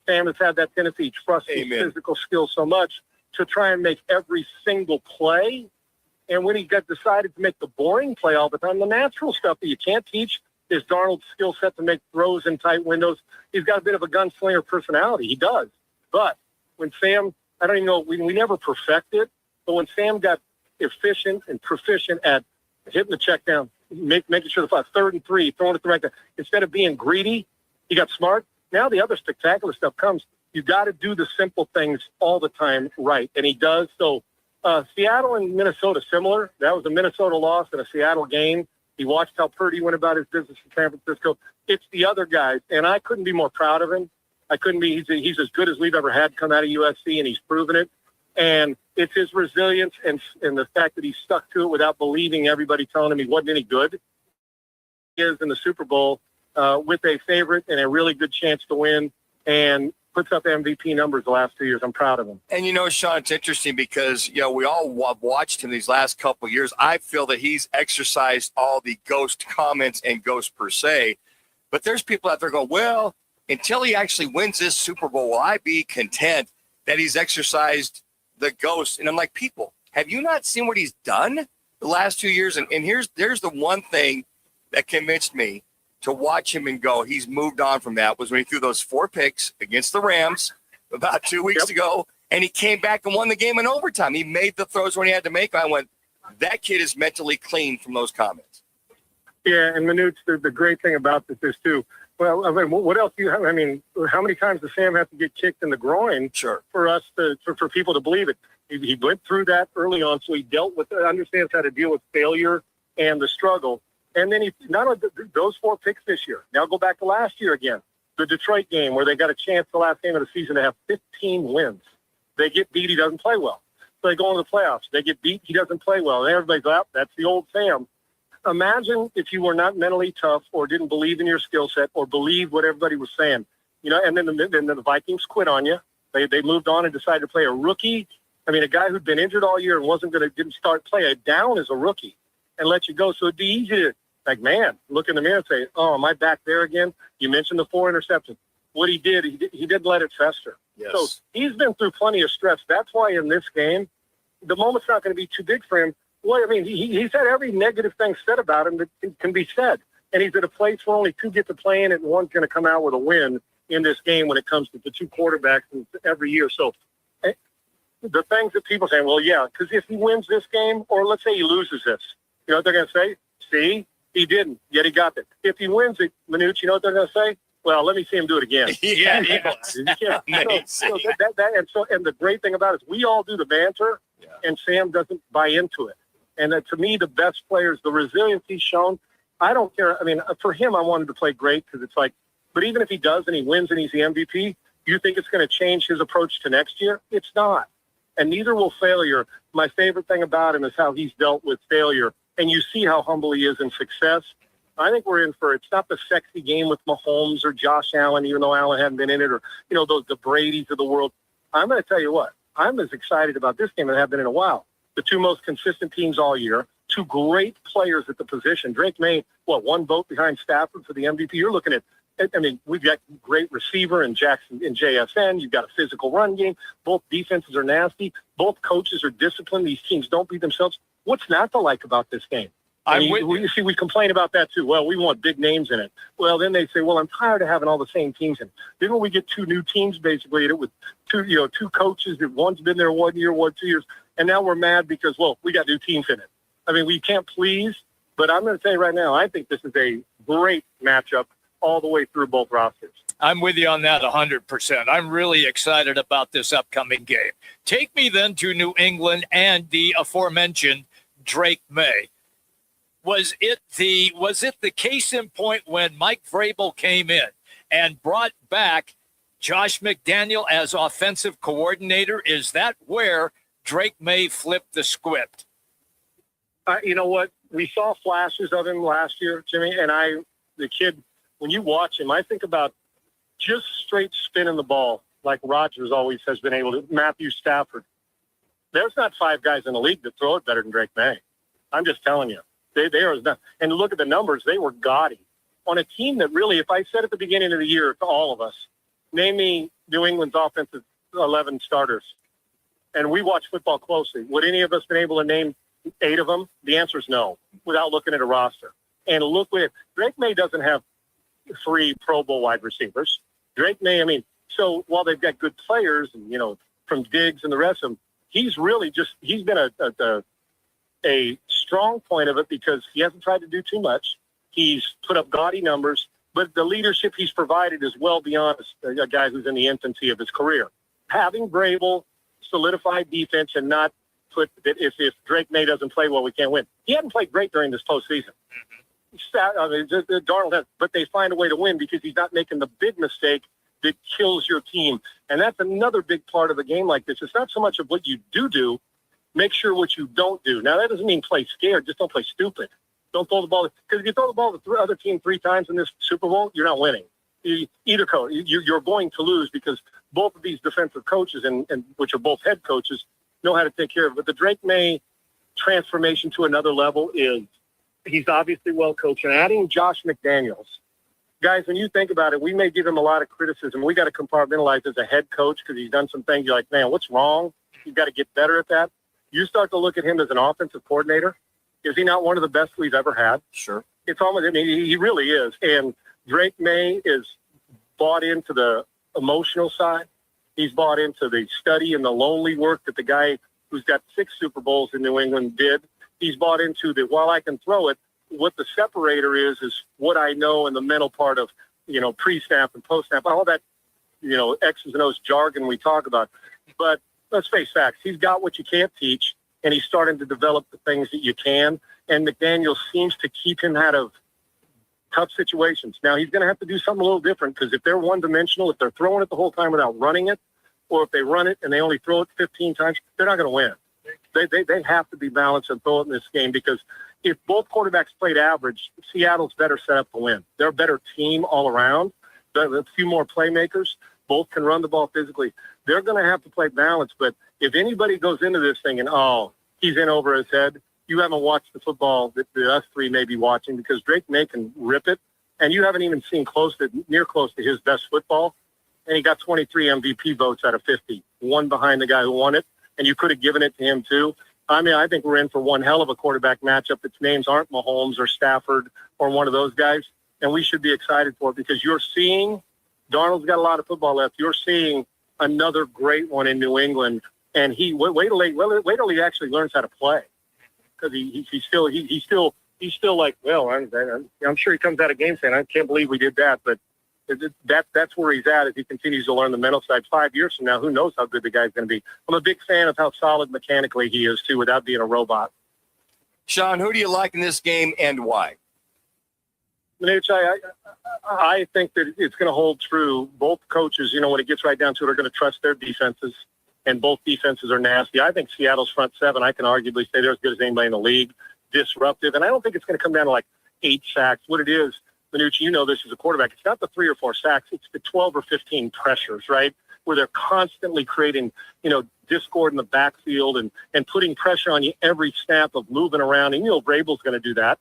V: Sam has had that tendency to trust his physical skills so much to try and make every single play. And when he decided to make the boring play all the time, the natural stuff that you can't teach is Darnold's skill set to make throws in tight windows. He's got a bit of a gunslinger personality. He does. But when Sam, I don't even know, we never perfect it, but when Sam got efficient and proficient at hitting the check down, making sure the 3rd and 3, throwing it the right guy, instead of being greedy, he got smart. Now the other spectacular stuff comes. You got to do the simple things all the time right, and he does. So Seattle and Minnesota similar. That was a Minnesota loss and a Seattle game. He watched how Purdy went about his business in San Francisco. It's the other guys, and I couldn't be more proud of him. I couldn't be. He's as good as we've ever had come out of USC, and he's proven it. And it's his resilience and the fact that he stuck to it without believing everybody telling him he wasn't any good. He is in the Super Bowl with a favorite and a really good chance to win, and puts up MVP numbers the last 2 years. I'm proud of him.
A: And, Sean, it's interesting because, we all watched him these last couple of years. I feel that he's exercised all the ghost comments and ghost per se. But there's people out there going, well, until he actually wins this Super Bowl, will I be content that he's exercised the ghost? And I'm like, people, have you not seen what he's done? the last 2 years. And there's the one thing that convinced me to watch him and go, he's moved on from that, was when he threw those 4 picks against the Rams about 2 weeks ago. And he came back and won the game in overtime. He made the throws when he had to make. I went, that kid is mentally clean from those comments.
V: Yeah, and Manuch, the great thing about this is, too, well, I mean, what else do you have? I mean, how many times does Sam have to get kicked in the groin for us for people to believe it? He went through that early on, so he dealt with it, understands how to deal with failure and the struggle. And then he not only those 4 picks this year. Now go back to last year again, the Detroit game where they got a chance the last game of the season to have 15 wins. They get beat, he doesn't play well. So they go into the playoffs. They get beat, he doesn't play well. And everybody's like, that's the old Sam. Imagine if you were not mentally tough or didn't believe in your skill set or believe what everybody was saying. You know, and then the Vikings quit on you. They moved on and decided to play a rookie. I mean, a guy who'd been injured all year and didn't start play down as a rookie and let you go. So it'd be easy to, like, man, look in the mirror and say, oh, am I back there again? You mentioned the 4 interceptions. What he did, he didn't let it fester.
A: Yes.
V: So he's been through plenty of stress. That's why in this game, the moment's not going to be too big for him. Well, I mean, he's had every negative thing said about him that can be said. And he's at a place where only 2 get to play in it, and one's going to come out with a win in this game when it comes to the 2 quarterbacks every year. So the things that people say, well, yeah, because if he wins this game, or let's say he loses this, you know what they're going to say? See, he didn't, yet he got it. If he wins it, Manuch, you know what they're going to say? Well, let me see him do it again.
A: Yeah.
V: And the great thing about it is we all do the banter, and Sam doesn't buy into it. And to me, the best players, the resilience he's shown, I don't care. I mean, for him, I wanted to play great because it's like, but even if he does and he wins and he's the MVP, you think it's going to change his approach to next year? It's not. And neither will failure. My favorite thing about him is how he's dealt with failure. And you see how humble he is in success. I think we're in for, it's not the sexy game with Mahomes or Josh Allen, even though Allen hadn't been in it, or, you know, the Bradys of the world. I'm going to tell you what, I'm as excited about this game as I have been in a while. The 2 most consistent teams all year, 2 great players at the position. Drake May, 1 vote behind Stafford for the MVP. You're looking at, I mean, we've got great receiver in Jackson, in JSN. You've got a physical run game. Both defenses are nasty. Both coaches are disciplined. These teams don't beat themselves. What's not to like about this game? We complain about that too. Well, we want big names in it. Well, then they say, well, I'm tired of having all the same teams in. Then when we get 2 new teams, basically, it with 2 coaches, that one's been there 1 year, 2 years, and now we're mad because, well, we got new teams in it. I mean, we can't please, but I'm going to tell you right now, I think this is a great matchup all the way through both rosters.
B: I'm with you on that 100%. I'm really excited about this upcoming game. Take me then to New England and the aforementioned Drake May. Was it the case in point when Mike Vrabel came in and brought back Josh McDaniel as offensive coordinator? Is that where Drake May flipped the script?
V: You know what? We saw flashes of him last year, Jimmy, and the kid, when you watch him, I think about just straight spinning the ball like Rodgers always has been able to, Matthew Stafford. There's not 5 guys in the league that throw it better than Drake May. I'm just telling you. They are not. And look at the numbers. They were gaudy. On a team that really, if I said at the beginning of the year to all of us, name me New England's offensive 11 starters, and we watch football closely, would any of us been able to name 8 of them? The answer is no, without looking at a roster. And look, Drake May doesn't have 3 Pro Bowl wide receivers. Drake May, I mean, so while they've got good players, and, you know, from Diggs and the rest of them, he's been a strong point of it because he hasn't tried to do too much. He's put up gaudy numbers, but the leadership he's provided is well beyond a guy who's in the infancy of his career. Having Vrabel solidify defense and not put that if Drake May doesn't play well, we can't win. He hadn't played great during this postseason. Darnold has, but they find a way to win because he's not making the big mistake that kills your team. And that's another big part of a game like this. It's not so much of what you do. Make sure what you don't do. Now, that doesn't mean play scared. Just don't play stupid. Don't throw the ball. Because if you throw the ball to the other team 3 times in this Super Bowl, you're not winning. Either coach, you're going to lose because both of these defensive coaches, and which are both head coaches, know how to take care of it. But the Drake May transformation to another level is he's obviously well coached. And adding Josh McDaniels, guys, when you think about it, we may give him a lot of criticism. We got to compartmentalize as a head coach because he's done some things. You're like, man, what's wrong? You've got to get better at that. You start to look at him as an offensive coordinator, Is he not one of the best we've ever had?
A: Sure.
V: It's almost, I mean, he really is. And Drake May is bought into the emotional side. He's bought into the study and the lonely work that the guy who's got 6 Super Bowls in New England did. He's bought into the, while I can throw it, what the separator is what I know in the mental part of, pre-snap and post-snap, all that, X's and O's jargon we talk about. But let's face facts. He's got what you can't teach, and he's starting to develop the things that you can. And McDaniel seems to keep him out of tough situations. Now, he's going to have to do something a little different, because if they're one-dimensional, if they're throwing it the whole time without running it, or if they run it and they only throw it 15 times, they're not going to win. They have to be balanced and throw it in this game, because if both quarterbacks played average, Seattle's better set up to win. They're a better team all around. They're a few more playmakers. Both can run the ball physically. They're going to have to play balance. But if anybody goes into this thing and, he's in over his head, you haven't watched the football that us three may be watching, because Drake May can rip it, and you haven't even seen near close to his best football. And he got 23 MVP votes out of 50, one behind the guy who won it, and you could have given it to him too. I mean, I think we're in for one hell of a quarterback matchup. Its names aren't Mahomes or Stafford or one of those guys, and we should be excited for it, because you're seeing Darnold's got a lot of football left. You're seeing another great one in New England, and wait till he actually learns how to play, because he's still like, well, I'm sure he comes out of game saying, I can't believe we did that, but that's where he's at as he continues to learn the mental side. 5 years from now, who knows how good the guy's going to be. I'm a big fan of how solid mechanically he is, too, without being a robot.
A: Sean, who do you like in this game and why?
V: Manuch, I think that it's going to hold true. Both coaches, when it gets right down to it, are going to trust their defenses, and both defenses are nasty. I think Seattle's front seven, I can arguably say they're as good as anybody in the league, disruptive, and I don't think it's going to come down to like 8 sacks. What it is, Manucci, you know this as a quarterback, it's not the 3 or 4 sacks, it's the 12 or 15 pressures, right? Where they're constantly creating, discord in the backfield and putting pressure on you every snap of moving around. And Vrabel's going to do that.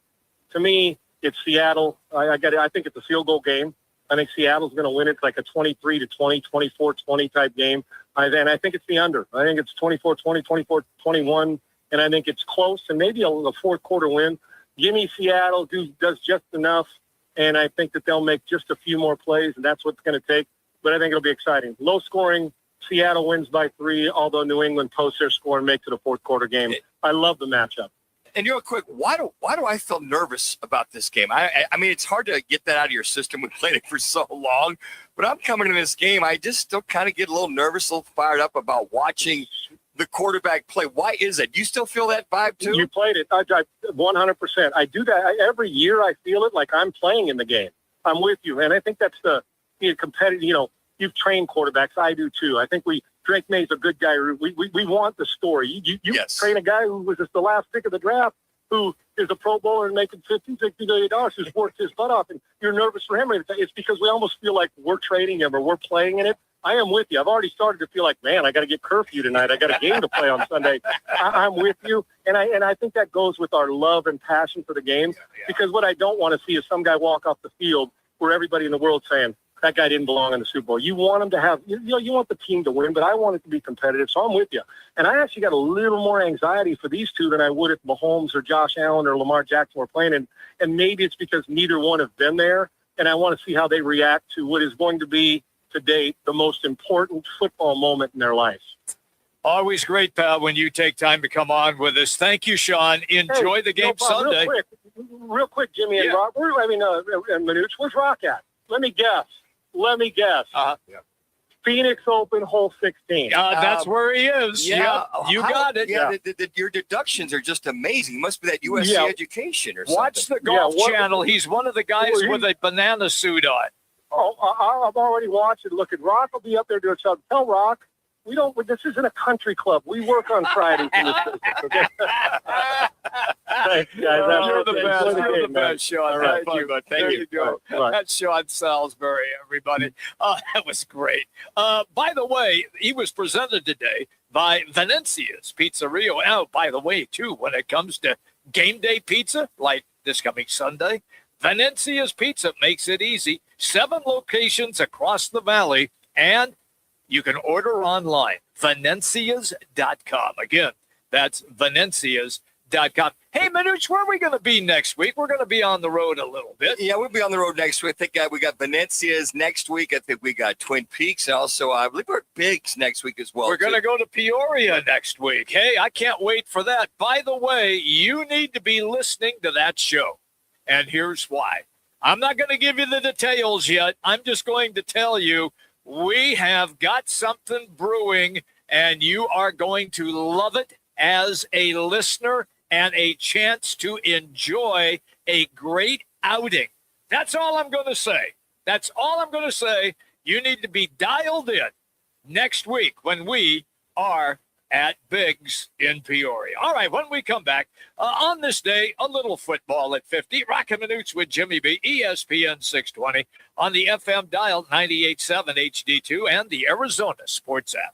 V: To me, it's Seattle. I think it's a field goal game. I think Seattle's going to win it like a 23-20, 24-20 type game. And I think it's the under. I think it's 24-20, 24-21, and I think it's close and maybe a fourth quarter win. Give me Seattle, does just enough. And I think that they'll make just a few more plays, and that's what it's going to take. But I think it'll be exciting. Low scoring, Seattle wins by 3, although New England posts their score and makes it a fourth quarter game. I love the matchup.
A: And real quick, why do I feel nervous about this game? I mean, it's hard to get that out of your system. We played it for so long. But I'm coming to this game, I just still kind of get a little nervous, a little fired up about watching the quarterback play. Why is it? You still feel that vibe too?
V: You played it. I 100%. I do that every year. I feel it like I'm playing in the game. I'm with you, and I think that's the competitive. You've trained quarterbacks. I do too. I think Drake May's a good guy. We want the story. You yes. train a guy who was just the last pick of the draft, who is a Pro Bowler and making $50-60 million, who's worked his butt off, and you're nervous for him. It's because we almost feel like we're trading him or we're playing in it. I am with you. I've already started to feel like, man, I got to get curfew tonight. I got a game to play on Sunday. I'm with you. And I think that goes with our love and passion for the game, because what I don't want to see is some guy walk off the field where everybody in the world saying, that guy didn't belong in the Super Bowl. You want him to have, you want the team to win, but I want it to be competitive. So I'm with you. And I actually got a little more anxiety for these two than I would if Mahomes or Josh Allen or Lamar Jackson were playing. And maybe it's because neither one have been there. And I want to see how they react to what is going to be, to date, the most important football moment in their life.
B: Always great, pal, when you take time to come on with us. Thank you, Sean. Enjoy the game Sunday.
V: Real quick, Jimmy and Rock. And Manuch, where's Rock at? Let me guess. Phoenix Open, hole 16.
B: That's where he is.
A: Yeah,
B: you got it.
A: Yeah, your deductions are just amazing. It must be that USC education or something.
B: Watch the Golf Channel. He's one of the guys with a banana suit on.
V: Oh, I've already watched it. Look, Rock will be up there doing something. Tell Rock, this isn't a country club. We work on Fridays in this business, okay? Thanks, guys.
B: You're the best. You're the best, Sean.
V: Right.
B: Thank you. There you go.
V: Right.
B: That's Sean Salisbury, everybody. That was great. By the way, he was presented today by Venezia's Pizzeria. Oh, by the way, too, when it comes to game day pizza, like this coming Sunday, Venezia's Pizza makes it easy. 7 locations across the valley, and you can order online, venezias.com. Again, that's venezias.com. HD-2.com. Hey, Manuch, where are we going to be next week? We're going to be on the road a little bit.
A: Yeah, we'll be on the road next week. I think we got Venezia's next week. I think we got Twin Peaks. Also, I believe we're at Biggs next week as well.
B: We're going to go to Peoria next week. Hey, I can't wait for that. By the way, you need to be listening to that show. And here's why. I'm not going to give you the details yet. I'm just going to tell you we have got something brewing, and you are going to love it as a listener and a chance to enjoy a great outing. That's all I'm going to say. That's all I'm going to say. You need to be dialed in next week when we are at Biggs in Peoria. All right, when we come back, on this day, a little football at 50. Roc and Manuch with Jimmy B, ESPN 620 on the FM dial 98.7 HD2 and the Arizona Sports app.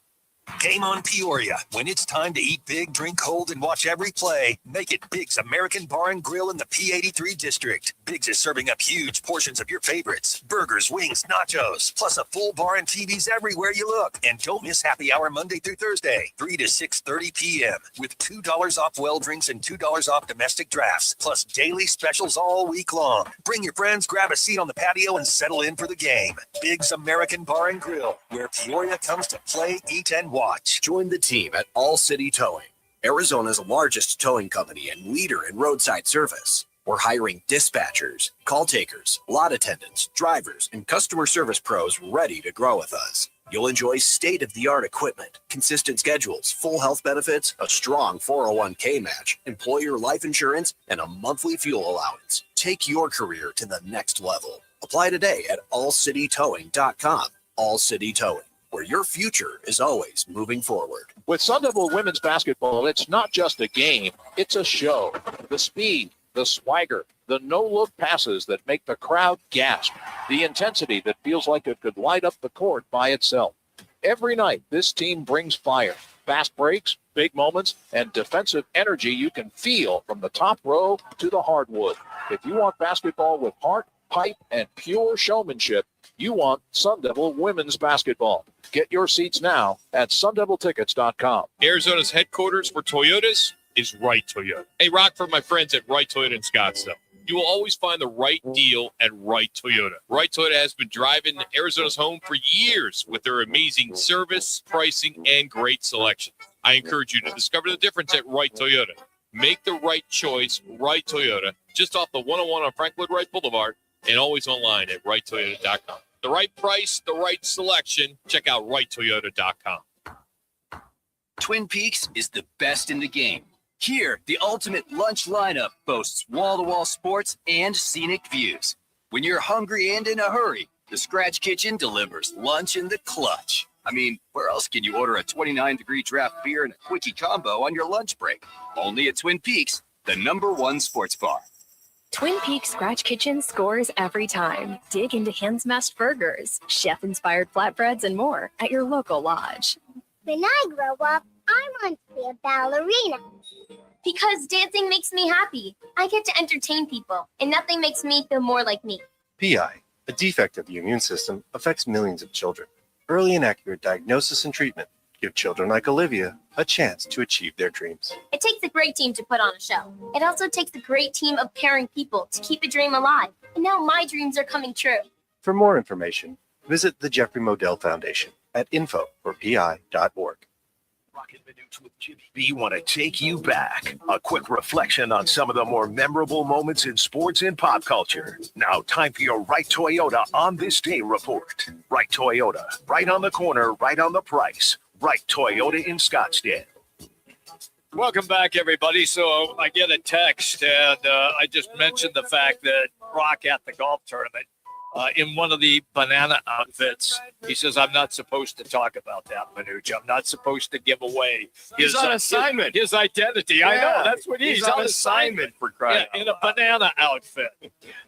D: Game on Peoria. When it's time to eat big, drink cold, and watch every play, make it Biggs American Bar and Grill in the P83 district. Biggs is serving up huge portions of your favorites. Burgers, wings, nachos, plus a full bar and TVs everywhere you look. And don't miss happy hour Monday through Thursday, 3 to 6:30 p.m. with $2 off well drinks and $2 off domestic drafts, plus daily specials all week long. Bring your friends, grab a seat on the patio, and settle in for the game. Biggs American Bar and Grill, where Peoria comes to play, eat, and watch.
I: Join the team at All City Towing, Arizona's largest towing company and leader in roadside service. We're hiring dispatchers, call takers, lot attendants, drivers, and customer service pros ready to grow with us. You'll enjoy state-of-the-art equipment, consistent schedules, full health benefits, a strong 401k match, employer life insurance, and a monthly fuel allowance. Take your career to the next level. Apply today at allcitytowing.com. All City Towing, where your future is always moving forward.
J: With Sun Devil women's basketball, it's not just a game, it's a show. The speed, the swagger, the no-look passes that make the crowd gasp, the intensity that feels like it could light up the court by itself. Every night, this team brings fire, fast breaks, big moments, and defensive energy you can feel from the top row to the hardwood. If you want basketball with heart, pipe, and pure showmanship, you want Sun Devil women's basketball. Get your seats now at sundeviltickets.com.
E: Arizona's headquarters for Toyotas is Wright Toyota. Hey, Rock, for my friends at Wright Toyota in Scottsdale. You will always find the right deal at Wright Toyota. Wright Toyota has been driving Arizona's home for years with their amazing service, pricing, and great selection. I encourage you to discover the difference at Wright Toyota. Make the right choice, Wright Toyota, just off the 101 on Frank Lloyd Wright Boulevard, and always online at wrighttoyota.com. The right price, the right selection. Check out wrighttoyota.com.
W: Twin Peaks is the best in the game. Here, the ultimate lunch lineup boasts wall-to-wall sports and scenic views. When you're hungry and in a hurry, the Scratch Kitchen delivers lunch in the clutch. I mean, where else can you order a 29-degree draft beer and a quickie combo on your lunch break? Only at Twin Peaks, the #1 sports bar.
X: Twin Peaks Scratch Kitchen scores every time. Dig into hand-smashed burgers, chef-inspired flatbreads, and more at your local lodge.
Y: When I grow up, I want to be a ballerina.
F: Because dancing makes me happy. I get to entertain people, and nothing makes me feel more like me.
Z: PI, a defect of the immune system, affects millions of children. Early and accurate diagnosis and treatment give children like Olivia a chance to achieve their dreams.
F: It takes a great team to put on a show. It also takes a great team of caring people to keep a dream alive. And now my dreams are coming true.
Z: For more information, visit the Jeffrey Modell Foundation at info.pi.org.
U: Roc and Manuch with Jimmy B want to take you back. A quick reflection on some of the more memorable moments in sports and pop culture. Now, time for your Wright Toyota on this day report. Wright Toyota, right on the corner, right on the price. Wright Toyota in Scottsdale.
B: Welcome back, everybody. So I get a text, and I just mentioned the fact that Rock at the golf tournament in one of the banana outfits. He says, I'm not supposed to talk about that, Manuch. I'm not supposed to give away
A: He's on assignment.
B: His identity.
A: Yeah,
B: I know. That's what
A: he's on assignment for crying
B: in a banana outfit.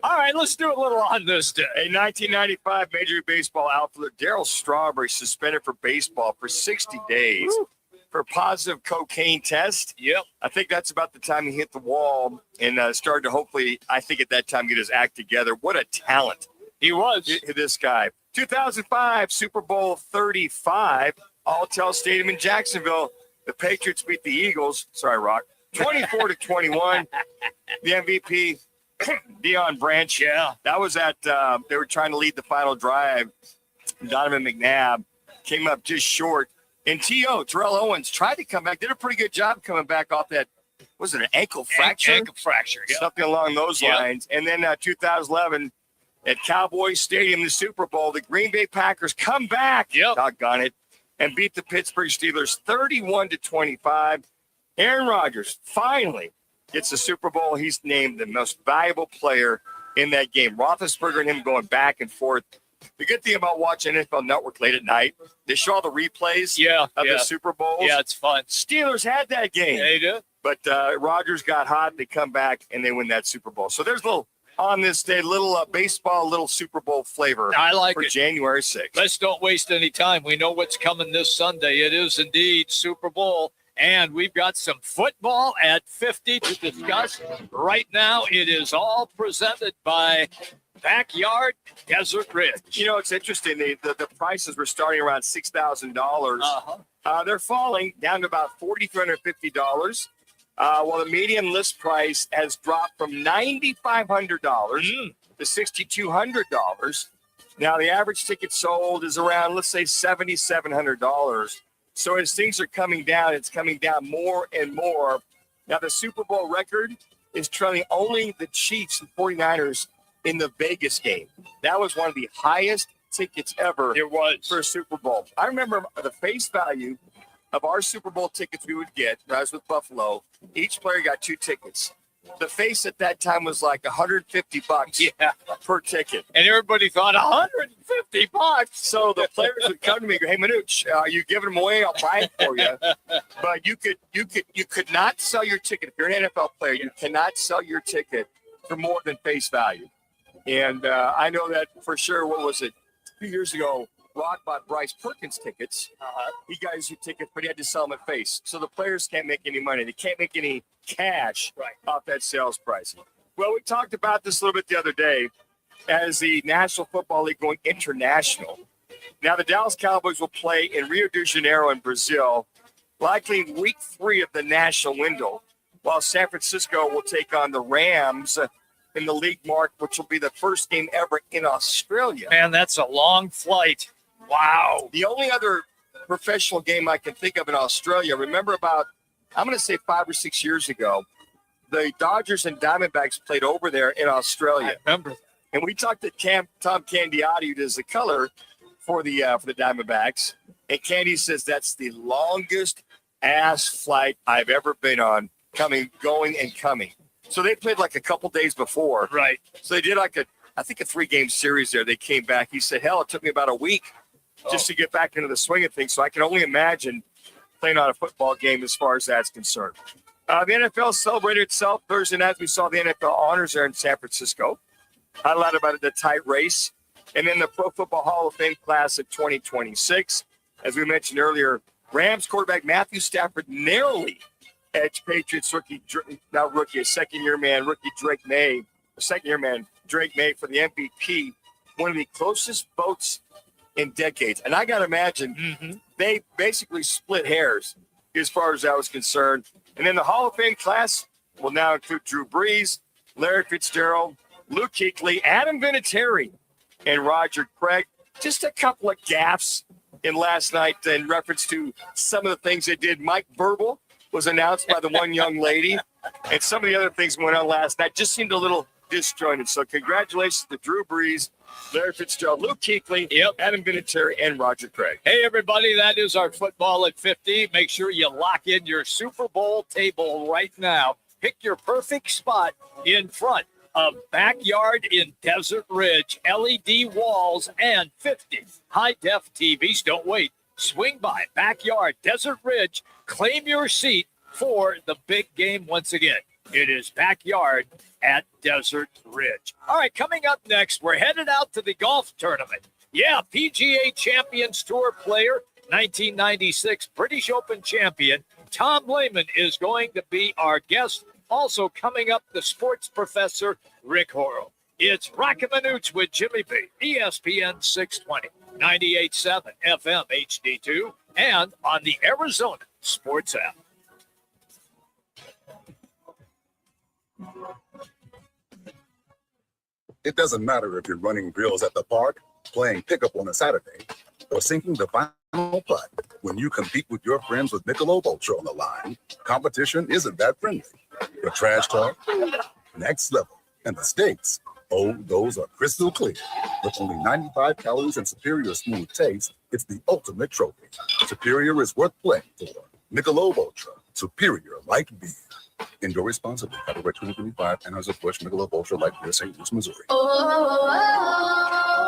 B: All right, let's do a little on this day.
A: A 1995 Major League Baseball outfielder, Darryl Strawberry, suspended for baseball for 60 days.
B: Woo.
A: For a positive cocaine test.
B: Yep.
A: I think that's about the time he hit the wall and started to hopefully, I think at that time, get his act together. What a talent.
B: He was.
A: This guy. 2005 Super Bowl 35, Alltel Stadium in Jacksonville. The Patriots beat the Eagles. Sorry, Rock. 24-21. The MVP, Deion Branch.
B: Yeah.
A: That was at, they were trying to lead the final drive. Donovan McNabb came up just short. And Terrell Owens, tried to come back, did a pretty good job coming back off that, was it an ankle fracture?
B: Ankle fracture, yeah.
A: Something along those
B: Yep.
A: lines. And then 2011 at Cowboys Stadium, the Super Bowl, the Green Bay Packers come back, doggone it, and beat the Pittsburgh Steelers 31-25. Aaron Rodgers finally gets the Super Bowl. He's named the most valuable player in that game. Roethlisberger and him going back and forth. The good thing about watching NFL Network late at night, they show all the replays of the Super Bowls.
B: Yeah, it's fun.
A: Steelers had that game.
B: They do.
A: But Rodgers got hot. They come back, and they win that Super Bowl. So there's a little, on this day, little baseball, little Super Bowl flavor
B: I like
A: for
B: it.
A: January 6th.
B: Let's don't waste any time. We know what's coming this Sunday. It is indeed Super Bowl. And we've got some football at 50 to discuss. Right now, it is all presented by Backyard Desert Ridge.
A: You know, it's interesting. The prices were starting around $6,000. They're falling down to about $4,350. While the median list price has dropped from $9,500 to $6,200. Now, the average ticket sold is around, let's say, $7,700. So as things are coming down, it's coming down more and more. Now, the Super Bowl record is trailing only the Chiefs and 49ers in the Vegas game. That was one of the highest tickets ever for a Super Bowl. I remember the face value of our Super Bowl tickets we would get, when I was with Buffalo, each player got 2 tickets. The face at that time was like $150 per ticket.
B: And everybody thought $150.
A: So the players would come to me and go, "Hey, Manuch, you giving them away? I'll buy it for you." But you could not sell your ticket. If you're an NFL player, you cannot sell your ticket for more than face value. And I know that for sure. What was it? A few years ago, Rock bought Bryce Perkins tickets. He got his tickets, but he had to sell them at face. So the players can't make any money. They can't make any cash off that sales price. Well, we talked about this a little bit the other day as the National Football League going international. Now, the Dallas Cowboys will play in Rio de Janeiro in Brazil, likely week 3 of the national window, while San Francisco will take on the Rams in the league mark, which will be the first game ever in Australia.
B: Man, that's a long flight. Wow.
A: The only other professional game I can think of in Australia, remember about, I'm going to say 5 or 6 years ago, the Dodgers and Diamondbacks played over there in Australia.
B: I remember that.
A: And we talked to Tom Candiotti, who does the color for the Diamondbacks. And Candy says that's the longest ass flight I've ever been on, going and coming. So they played like a couple days before.
B: Right.
A: So they did like a 3-game series there. They came back. He said, hell, it took me about a week just to get back into the swing of things. So I can only imagine playing on a football game as far as that's concerned. The NFL celebrated itself Thursday night. We saw the NFL honors there in San Francisco. Highlighted by the tight race. And then the Pro Football Hall of Fame class of 2026. As we mentioned earlier, Rams quarterback Matthew Stafford narrowly edged Patriots second-year man Drake May for the MVP. One of the closest votes in decades. And I got to imagine they basically split hairs as far as that was concerned. And then the Hall of Fame class will now include Drew Brees, Larry Fitzgerald, Luke Kuechly, Adam Vinatieri, and Roger Craig. Just a couple of gaffes in last night in reference to some of the things they did. Mike Verbal was announced by the one young lady, and some of the other things went on last night just seemed a little disjointed. So congratulations to Drew Brees, Larry Fitzgerald, Luke Kuechly, Adam Vinatieri, and Roger Craig.
B: Hey, everybody, that is our football at 50. Make sure you lock in your Super Bowl table right now. Pick your perfect spot in front of Backyard in Desert Ridge, LED walls, and 50 high-def TVs. Don't wait. Swing by Backyard, Desert Ridge. Claim your seat for the big game once again. It is Backyard at Desert Ridge. All right, coming up next, we're headed out to the golf tournament. Yeah, PGA Champions Tour player, 1996 British Open champion, Tom Lehman is going to be our guest. Also coming up, the sports professor, Rick Horrell. It's Roc and Manuch with Jimmy B, ESPN 620, 98.7 FM HD2, and on the Arizona Sports app.
K: It doesn't matter if you're running drills at the park, playing pickup on a Saturday, or sinking the final putt. When you compete with your friends with Michelob Ultra on the line, competition isn't that friendly. The trash talk, next level. And the stakes, oh, those are crystal clear. With only 95 calories and superior smooth taste, it's the ultimate trophy. Superior is worth playing for. Michelob Ultra, superior like beer. Enjoy responsibly. Copyright 2025, Anheuser-Busch Michelob Ultra Light Beer, St. Louis, Missouri.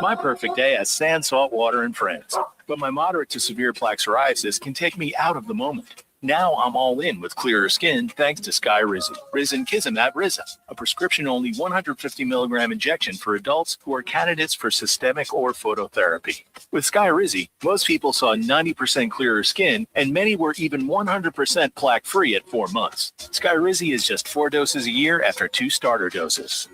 L: My perfect day has sand, salt water, and friends. But my moderate to severe plaque psoriasis can take me out of the moment. Now I'm all in with clearer skin thanks to Skyrizi. Risankizumab Riza, a prescription-only 150 milligram injection for adults who are candidates for systemic or phototherapy. With Skyrizi, most people saw 90% clearer skin, and many were even 100% plaque-free at 4 months. Skyrizi is just 4 doses a year after 2 starter doses.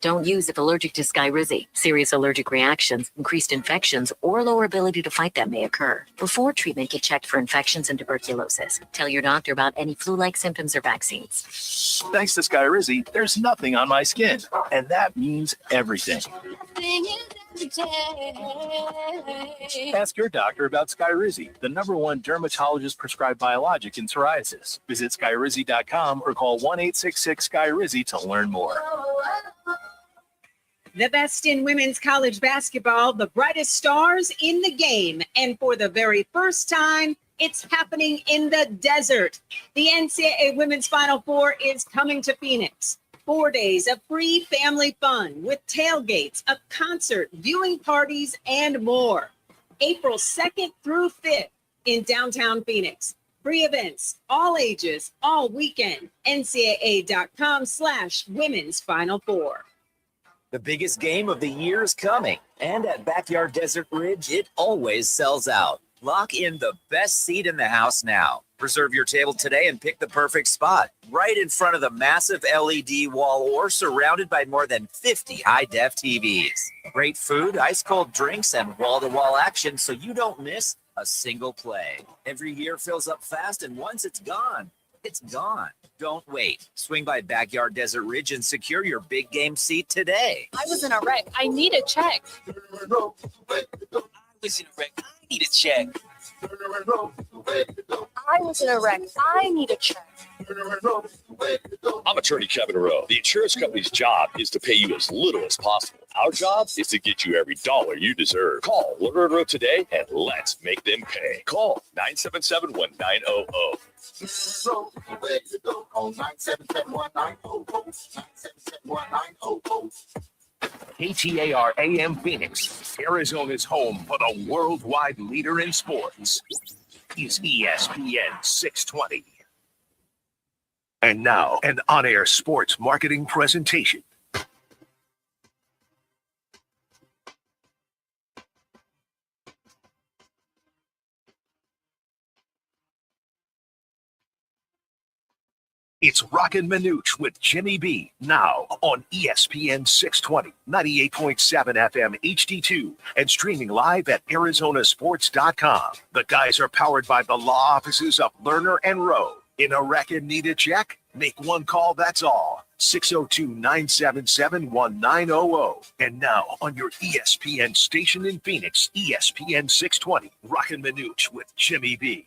M: Don't use if allergic to Skyrizi. Serious allergic reactions, increased infections, or lower ability to fight them may occur. Before treatment, get checked for infections and tuberculosis. Tell your doctor about any flu-like symptoms or vaccines.
L: Thanks to Skyrizi, there's nothing on my skin, and that means everything. Ask your doctor about Skyrizi, the #1 dermatologist-prescribed biologic in psoriasis. Visit Skyrizi.com or call 1-866-SKYRIZI to learn more.
N: The best in women's college basketball, the brightest stars in the game. And for the very first time, it's happening in the desert. The NCAA Women's Final Four is coming to Phoenix. 4 days of free family fun with tailgates, a concert, viewing parties, and more. April 2nd through 5th in downtown Phoenix. Free events, all ages, all weekend. NCAA.com/Women's Final Four.
O: The biggest game of the year is coming, and at Backyard Desert Ridge, it always sells out. Lock in the best seat in the house now. Reserve your table today and pick the perfect spot, right in front of the massive LED wall or surrounded by more than 50 high-def TVs. Great food, ice-cold drinks, and wall-to-wall action so you don't miss a single play. Every year fills up fast, and once it's gone, it's gone. Don't wait. Swing by Backyard Desert Ridge and secure your big game seat today.
P: I was in a wreck. I need a check.
G: I was in a wreck. I need a check.
P: I was in a wreck. I need a check.
H: I'm attorney Kevin Rowe. The insurance company's job is to pay you as little as possible. Our job is to get you every dollar you deserve. Call Rowe and Rowe today and let's make them pay. Call 977-1900.
U: KTAR AM Phoenix, Arizona's home for the worldwide leader in sports, is ESPN 620. And now, an on-air sports marketing presentation. It's Roc and Manuch with Jimmy B, now on ESPN 620, 98.7 FM HD-2, and streaming live at arizonasports.com. The guys are powered by the law offices of Lerner and Rowe. In a wreck and need a check? Make one call, that's all. 602-977-1900. And now on your ESPN station in Phoenix, ESPN 620, Roc and Manuch with Jimmy B.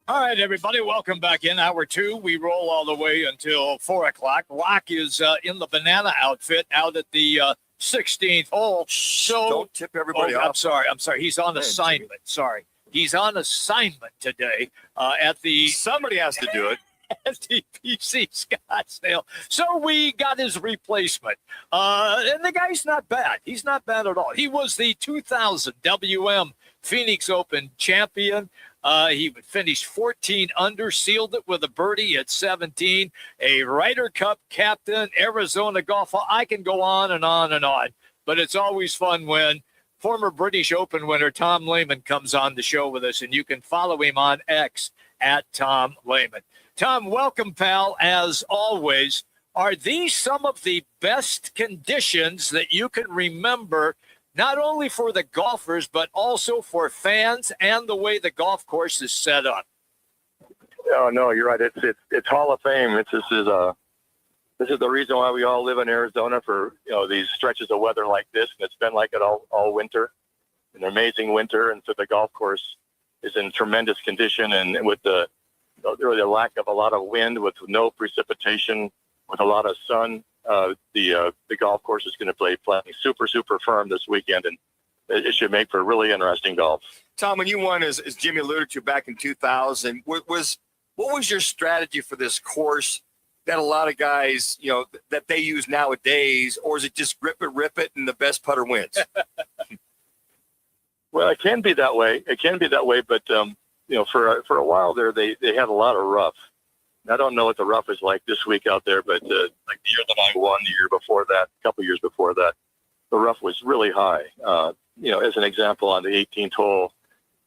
B: All right, everybody, welcome back in Hour 2. We roll all the way until 4 o'clock. Rock is in the banana outfit out at the 16th hole. So
A: don't tip everybody off.
B: I'm sorry. He's on assignment. Sorry. He's on assignment today at the...
A: Somebody has to do it.
B: At the PC Scottsdale. So we got his replacement. And the guy's not bad. He's not bad at all. He was the 2000 WM Phoenix Open champion. He finished 14 under, sealed it with a birdie at 17, a Ryder Cup captain, Arizona golfer. I can go on and on and on, but it's always fun when former British Open winner Tom Lehman comes on the show with us, and you can follow him on X at Tom Lehman. Tom, welcome, pal, as always. Are these some of the best conditions that you can remember, not only for the golfers, but also for fans and the way the golf course is set up?
V: Oh, no, you're right. It's Hall of Fame. This is This is the reason why we all live in Arizona for, these stretches of weather like this. And it's been like it all winter, an amazing winter. And so the golf course is in tremendous condition. And with the lack of a lot of wind, with no precipitation, with a lot of sun, the golf course is going to play super, super firm this weekend. And it should make for really interesting golf.
A: Tom, when you won, as Jimmy alluded to back in 2000, what was your strategy for this course that a lot of guys, that they use nowadays, or is it just rip it, and the best putter wins?
V: Well, it can be that way. But for a while there, they had a lot of rough. I don't know what the rough is like this week out there, but like the year that I won, the year before that, a couple years before that, the rough was really high. As an example, on the 18th hole,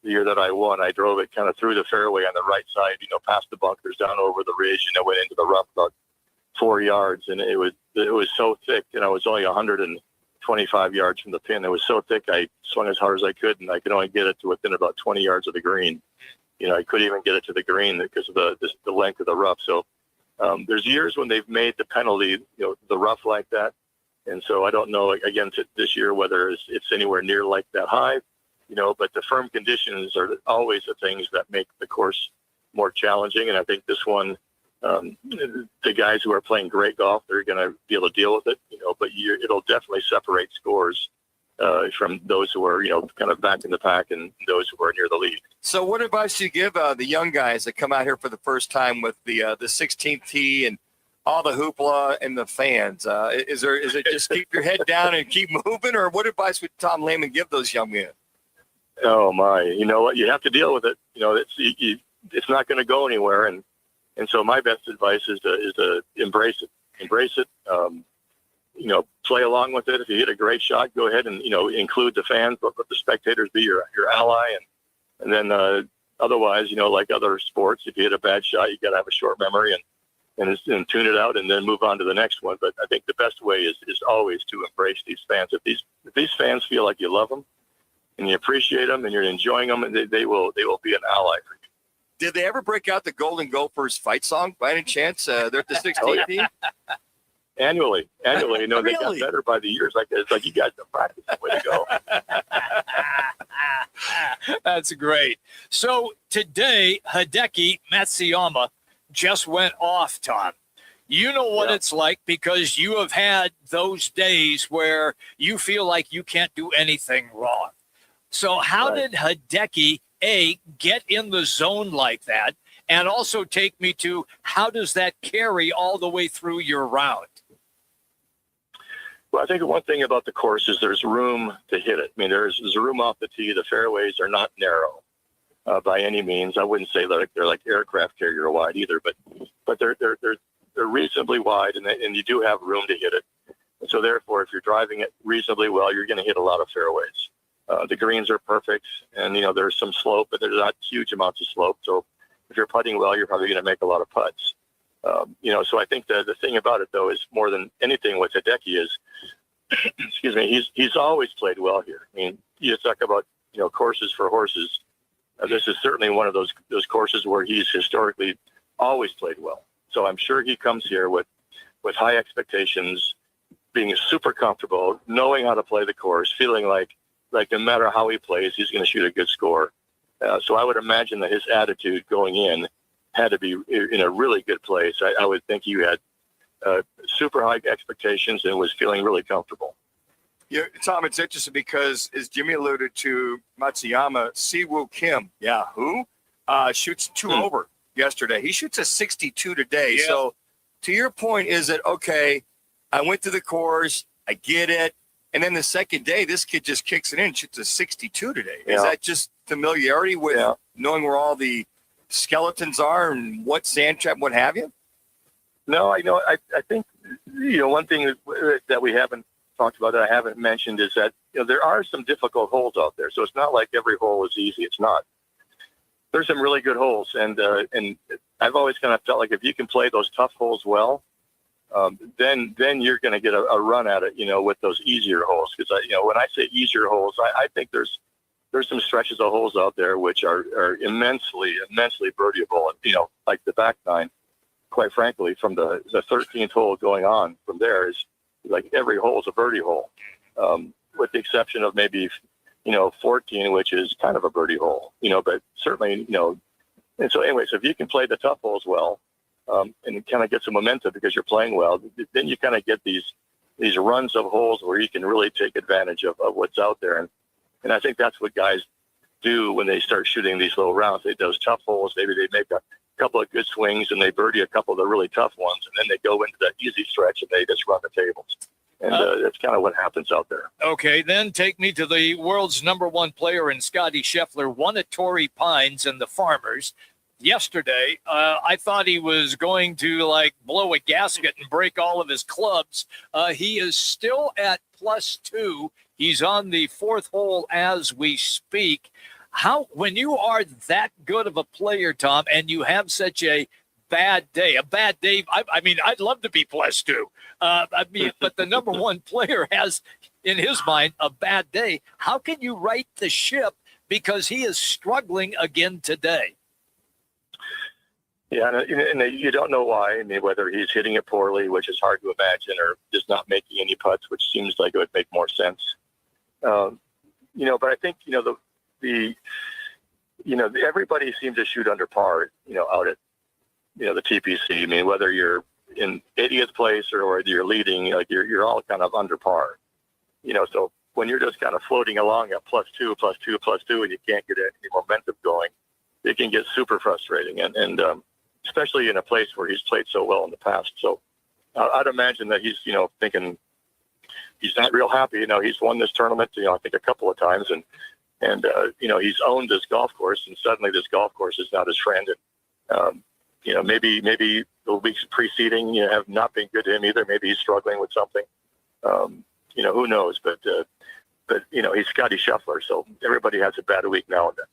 V: the year that I won, I drove it kind of through the fairway on the right side, past the bunkers, down over the ridge, and it went into the rough about 4 yards, and it was so thick, and I was only 125 yards from the pin. It was so thick, I swung as hard as I could, and I could only get it to within about 20 yards of the green. I couldn't even get it to the green because of the length of the rough. So there's years when they've made the penalty, the rough like that. And so I don't know, again, this year, whether it's anywhere near like that high, but the firm conditions are always the things that make the course more challenging. And I think this one, the guys who are playing great golf, they're going to be able to deal with it, but it'll definitely separate scores from those who are, kind of back in the pack and those who are near the lead.
A: So what advice do you give the young guys that come out here for the first time with the 16th tee and all the hoopla and the fans? Is it just keep your head down and keep moving, or what advice would Tom Lehman give those young men?
V: Oh my, you know what? You have to deal with it. It's not going to go anywhere. And so my best advice is to embrace it. Play along with it. If you hit a great shot, go ahead and, include the fans, but let the spectators be your ally. And then otherwise, like other sports, if you hit a bad shot, you got to have a short memory and tune it out and then move on to the next one. But I think the best way is always to embrace these fans. If these fans feel like you love them and you appreciate them and you're enjoying them, they will be an ally for you.
A: Did they ever break out the Golden Gophers fight song by any chance? They're at the 16th team?
V: Annually,
A: Really?
V: They got better by the years. It's like you guys have practiced. Way to go.
B: That's great. So today, Hideki Matsuyama just went off, Tom. You know what it's like because you have had those days where you feel like you can't do anything wrong. So how did Hideki, get in the zone like that? And also take me to how does that carry all the way through your round?
V: Well, I think one thing about the course is there's room to hit it. I mean, there's room off the tee. The fairways are not narrow by any means. I wouldn't say that they're like aircraft carrier wide either, but they're reasonably wide, and you do have room to hit it. And so therefore, if you're driving it reasonably well, you're going to hit a lot of fairways. The greens are perfect, and there's some slope, but there's not huge amounts of slope. So if you're putting well, you're probably going to make a lot of putts. So I think the thing about it, though, is more than anything with Hideki is, excuse me, he's always played well here. I mean, you talk about, courses for horses. This is certainly one of those courses where he's historically always played well. So I'm sure he comes here with high expectations, being super comfortable, knowing how to play the course, feeling like no matter how he plays, he's going to shoot a good score. So I would imagine that his attitude going in had to be in a really good place. I would think he had super high expectations and was feeling really comfortable.
A: Yeah, Tom, it's interesting because, as Jimmy alluded to, Matsuyama, Siwoo Kim, shoots 2 over yesterday. He shoots a 62 today.
B: Yeah.
A: So to your point, is it, okay, I went to the course, I get it, and then the second day, this kid just kicks it in, shoots a 62 today.
V: Yeah.
A: Is that just familiarity with knowing where all the skeletons are and what sand trap, what have you?
V: No, I think, one thing that we haven't talked about that I haven't mentioned is that, there are some difficult holes out there. So it's not like every hole is easy. It's not. There's some really good holes. And I've always kind of felt like if you can play those tough holes well, then you're going to get a run at it, with those easier holes. Because, when I say easier holes, I think there's some stretches of holes out there which are immensely birdieable, like the back nine. quite frankly, from the 13th hole going on from there is like every hole is a birdie hole, with the exception of maybe, 14, which is kind of a birdie hole, but certainly, and so anyway, so if you can play the tough holes well, and kind of get some momentum because you're playing well, then you kind of get these runs of holes where you can really take advantage of what's out there. And I think that's what guys do when they start shooting these little rounds. Those tough holes, maybe they make a couple of good swings and they birdie a couple of the really tough ones, and then they go into that easy stretch and they just run the tables. And that's kind of what happens out there.
B: Okay, then take me to the world's number one player in Scotty Scheffler, won at Torrey Pines and the Farmers. Yesterday, I thought he was going to blow a gasket and break all of his clubs. He is still at +2. He's on the 4th hole as we speak. When you are that good of a player, Tom, and you have such a bad day, I mean, I'd love to be +2. But the number one player has, in his mind, a bad day. How can you right the ship? Because he is struggling again today.
V: Yeah, and you don't know why. I mean, whether he's hitting it poorly, which is hard to imagine, or just not making any putts, which seems like it would make more sense. But I think everybody seems to shoot under par. Out at the TPC. I mean, whether you're in 80th place or whether you're leading, you're all kind of under par. So when you're just kind of floating along at +2, and you can't get any momentum going, it can get super frustrating. And especially in a place where he's played so well in the past. So I'd imagine that he's, thinking he's not real happy. He's won this tournament, I think a couple of times, and he's owned this golf course, and suddenly this golf course is not his friend. And, maybe the weeks preceding, have not been good to him either. Maybe he's struggling with something. Who knows? But he's Scotty Scheffler, so everybody has a bad week now and then.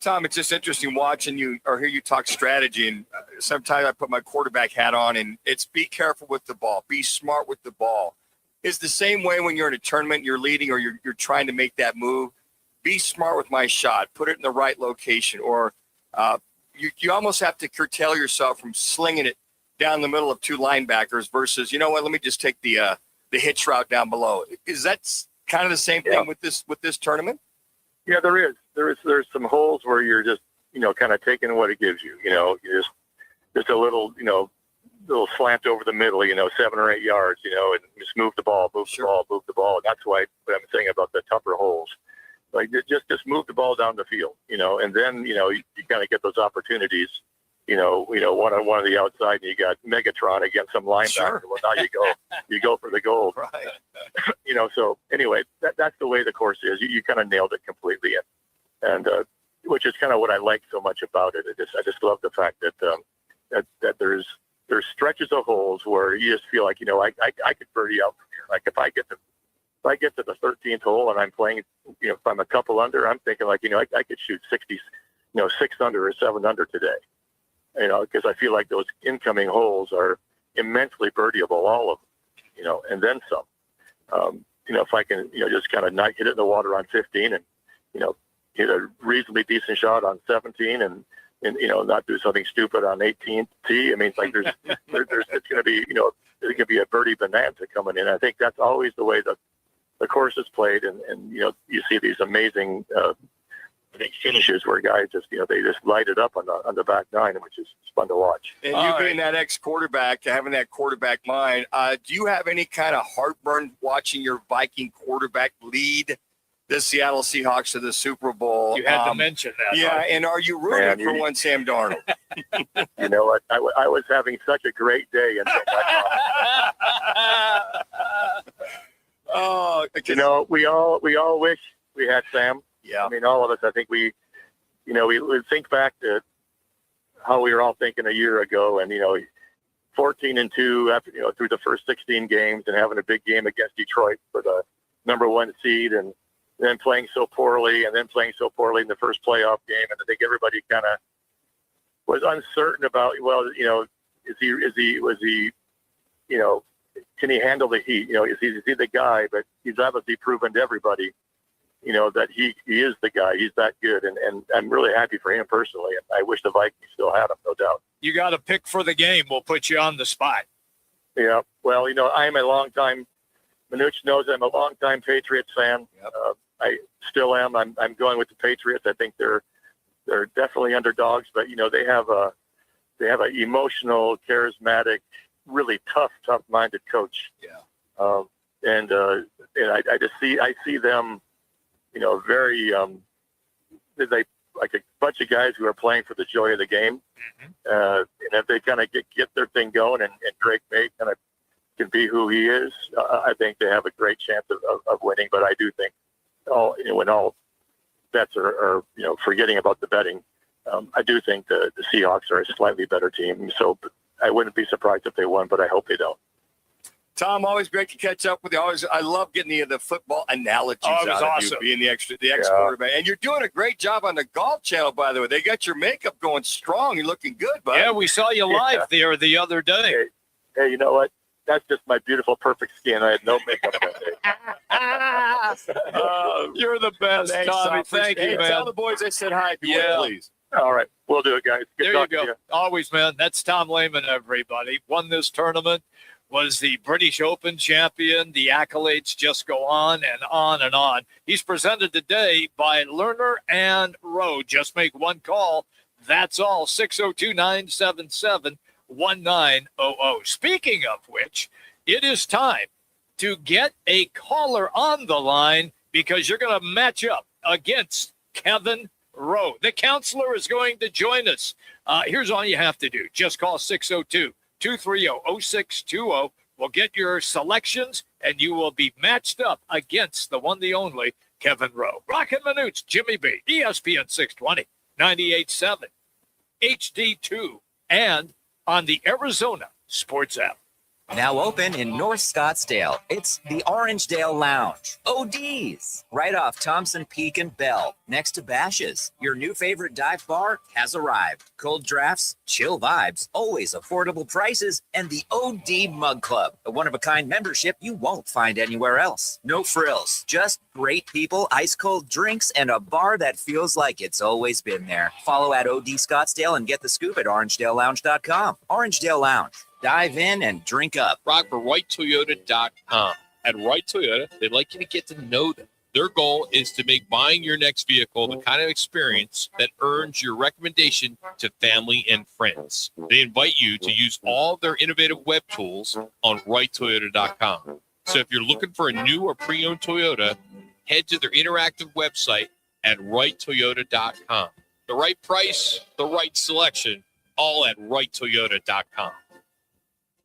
A: Tom, it's just interesting watching you or hear you talk strategy. And sometimes I put my quarterback hat on, and it's be careful with the ball, be smart with the ball. It's the same way when you're in a tournament, you're leading, or you're trying to make that move. Be smart with my shot, put it in the right location, or you almost have to curtail yourself from slinging it down the middle of two linebackers versus, let me just take the hitch route down below. Is that kind of the same thing with this tournament?
V: Yeah, there is. There's some holes where you're just, kind of taking what it gives you. You just a little, little slant over the middle, 7 or 8 yards, and just move the ball. And that's why what I'm saying about the tougher holes. Like just move the ball down the field, and then you kind of get those opportunities. One on one of the outside, and you got Megatron against some linebacker. Sure. Well, now you go for the gold.
A: Right.
V: So anyway, that's the way the course is. You kind of nailed it completely, and which is kind of what I like so much about it. I just love the fact that that there's stretches of holes where you just feel like I could birdie out from here. Like if I get to the 13th hole and I'm playing, if I'm a couple under, I'm thinking like I could shoot 60, 6 under or 7 under today. Because I feel like those incoming holes are immensely birdieable, all of them, and then some. If I can, just kind of not hit it in the water on 15 and, hit a reasonably decent shot on 17 and not do something stupid on 18th tee. I mean, it's like there's it's going to be, there's going to be a birdie bonanza coming in. I think that's always the way the course is played. And you see these amazing, finishes where guys just, they just light it up on the back nine, which is fun to watch.
A: And you being that ex-quarterback, having that quarterback mind, do you have any kind of heartburn watching your Viking quarterback lead the Seattle Seahawks to the Super Bowl?
B: You had to mention that.
A: Yeah, and are you rooting for one Sam Darnold?
V: You know what? I was having such a great day until we all wish we had Sam.
A: Yeah.
V: I mean, all of us, I think we think back to how we were all thinking a year ago and, 14-2 after, through the first 16 games and having a big game against Detroit for the number 1 seed and then playing so poorly in the first playoff game. And I think everybody kind of was uncertain about, was he, can he handle the heat? Is he the guy? But he's obviously proven to everybody, that he is the guy. He's that good, and I'm really happy for him personally. And I wish the Vikings still had him, no doubt.
B: You got to pick for the game. We'll put you on the spot.
V: Yeah. Well, I'm a long-time. Manuch knows I'm a long-time Patriots fan.
O: Yep.
V: I still am. I'm going with the Patriots. I think they're definitely underdogs, but they have an emotional, charismatic, really tough-minded coach.
O: Yeah.
V: And I see them, very they like a bunch of guys who are playing for the joy of the game. And if they kind of get their thing going, and Drake May kind of can be who he is, I think they have a great chance of winning. But I do think when all bets are forgetting about the betting, I do think the Seahawks are a slightly better team. So I wouldn't be surprised if they won, but I hope they don't.
A: Tom, always great to catch up with you. I love getting the football analogies
B: it was
A: out
B: awesome.
A: of you, being the ex-quarterback. And you're doing a great job on the Golf Channel, by the way. They got your makeup going strong. You're looking good, bud.
B: Yeah, we saw you live there the other day.
V: Hey, you know what? That's just my beautiful, perfect skin. I had no makeup that day.
B: You're the best,
A: Thanks,
B: Tommy.
A: Tom.
B: Thank you, man.
A: Tell the boys I said hi if you would, please.
V: All right. We'll do it, guys. Good
B: There you
V: talking
B: go.
V: to you.
B: Always, man. That's Tom Lehman, everybody. Won this tournament, was the British Open champion. The accolades just go on and on and on. He's presented today by Lerner and Rowe. Just make one call. That's all. 602-977-1900. Speaking of which, it is time to get a caller on the line because you're going to match up against Kevin Rowe. The counselor is going to join us. Here's all you have to do. Just call 602-230-0620. We'll get your selections, and you will be matched up against the one, the only, Kevin Rowe. Roc and Manuch, Jimmy B, ESPN 620, 98.7, HD-2, and on the Arizona Sports app.
O: Now open in North Scottsdale. It's the Orangedale Lounge. OD's. Right off Thompson Peak and Bell. Next to Bash's. Your new favorite dive bar has arrived. Cold drafts, chill vibes, always affordable prices, and the OD Mug Club. A one-of-a-kind membership you won't find anywhere else. No frills. Just great people, ice-cold drinks, and a bar that feels like it's always been there. Follow at OD Scottsdale and get the scoop at orangedalelounge.com. Orangedale Lounge. Dive in and drink up.
E: Rock for WrightToyota.com. At Wright Toyota, they'd like you to get to know them. Their goal is to make buying your next vehicle the kind of experience that earns your recommendation to family and friends. They invite you to use all their innovative web tools on WrightToyota.com. So if you're looking for a new or pre-owned Toyota, head to their interactive website at WrightToyota.com. The right price, the right selection, all at WrightToyota.com.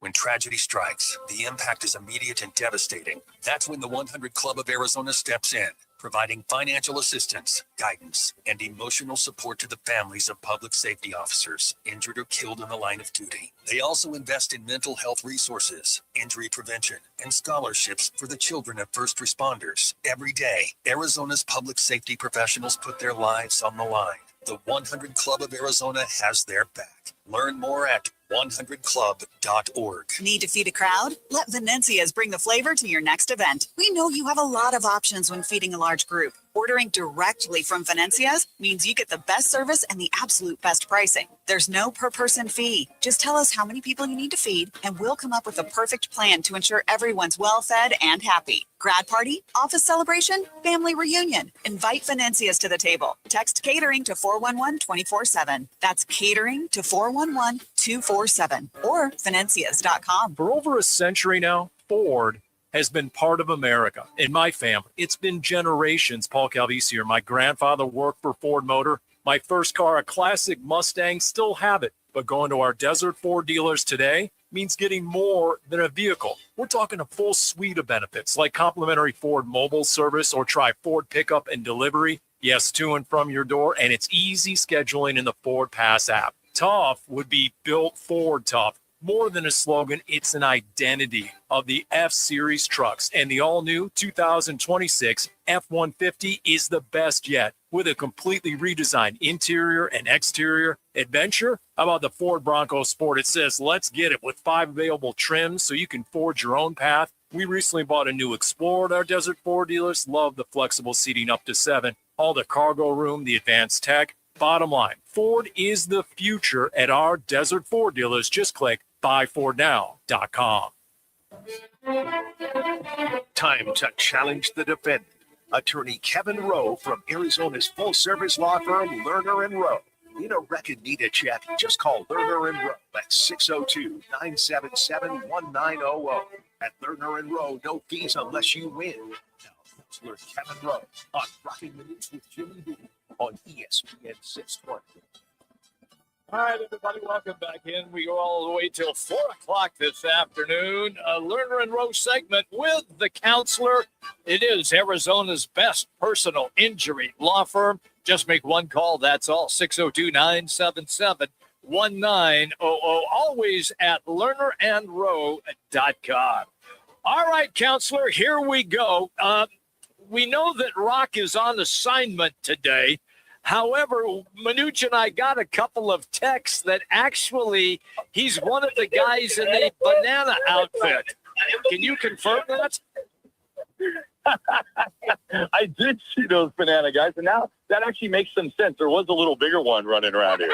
C: When tragedy strikes, the impact is immediate and devastating. That's when the 100 Club of Arizona steps in, providing financial assistance, guidance, and emotional support to the families of public safety officers injured or killed in the line of duty. They also invest in mental health resources, injury prevention, and scholarships for the children of first responders. Every day, Arizona's public safety professionals put their lives on the line. The 100 Club of Arizona has their back. Learn more at 100club.org.
D: Need to feed a crowd? Let Venencia's bring the flavor to your next event. We know you have a lot of options when feeding a large group. Ordering directly from Venencia's means you get the best service and the absolute best pricing. There's no per person fee. Just tell us how many people you need to feed, and we'll come up with a perfect plan to ensure everyone's well fed and happy. Grad party, office celebration, family reunion. Invite Venencia's to the table. Text catering to 411 24/7. That's catering to 411 247 or Venencias.com.
L: For over a century now, Ford has been part of America. In my family, it's been generations. Paul Calvisi here. My grandfather worked for Ford Motor. My first car, a classic Mustang, still have it. But going to our Desert Ford dealers today means getting more than a vehicle. We're talking a full suite of benefits like complimentary Ford mobile service or try Ford pickup and delivery. Yes, to and from your door, and it's easy scheduling in the Ford Pass app. Tough would be built Ford tough. More than a slogan, it's an identity of the F-Series trucks. And the all-new 2026 F-150 is the best yet, with a completely redesigned interior and exterior. Adventure? How about the Ford Bronco Sport? It says, let's get it, with 5 available trims so you can forge your own path.
I: We recently bought a new Explorer at our Desert Ford dealers. Love the flexible seating up to 7, all the cargo room, the advanced tech. Bottom line, Ford is the future at our Desert Ford dealers. Just click buyfordnow.com.
U: Time to challenge the defendant. Attorney Kevin Rowe from Arizona's full-service law firm Lerner and Rowe. Need a wreck and need a check? Just call Lerner and Rowe at 602-977-1900. At Lerner and Rowe, no fees unless you win. Now, Counselor Kevin Rowe on Roc and Manuch with Jimmy B on ESPN 620.
B: All right, everybody, welcome back in. We go all the way till 4 o'clock this afternoon. A Lerner and Rowe segment with the counselor. It is Arizona's best personal injury law firm. Just make one call, that's all. 602-977-1900. Always at lernerandrowe.com. All right, counselor, here we go. We know that Roc is on assignment today. However, Manuch and I got a couple of texts that actually he's one of the guys in a banana outfit. Can you confirm that?
J: I did see those banana guys, and now that actually makes some sense. There was a little bigger one running around here.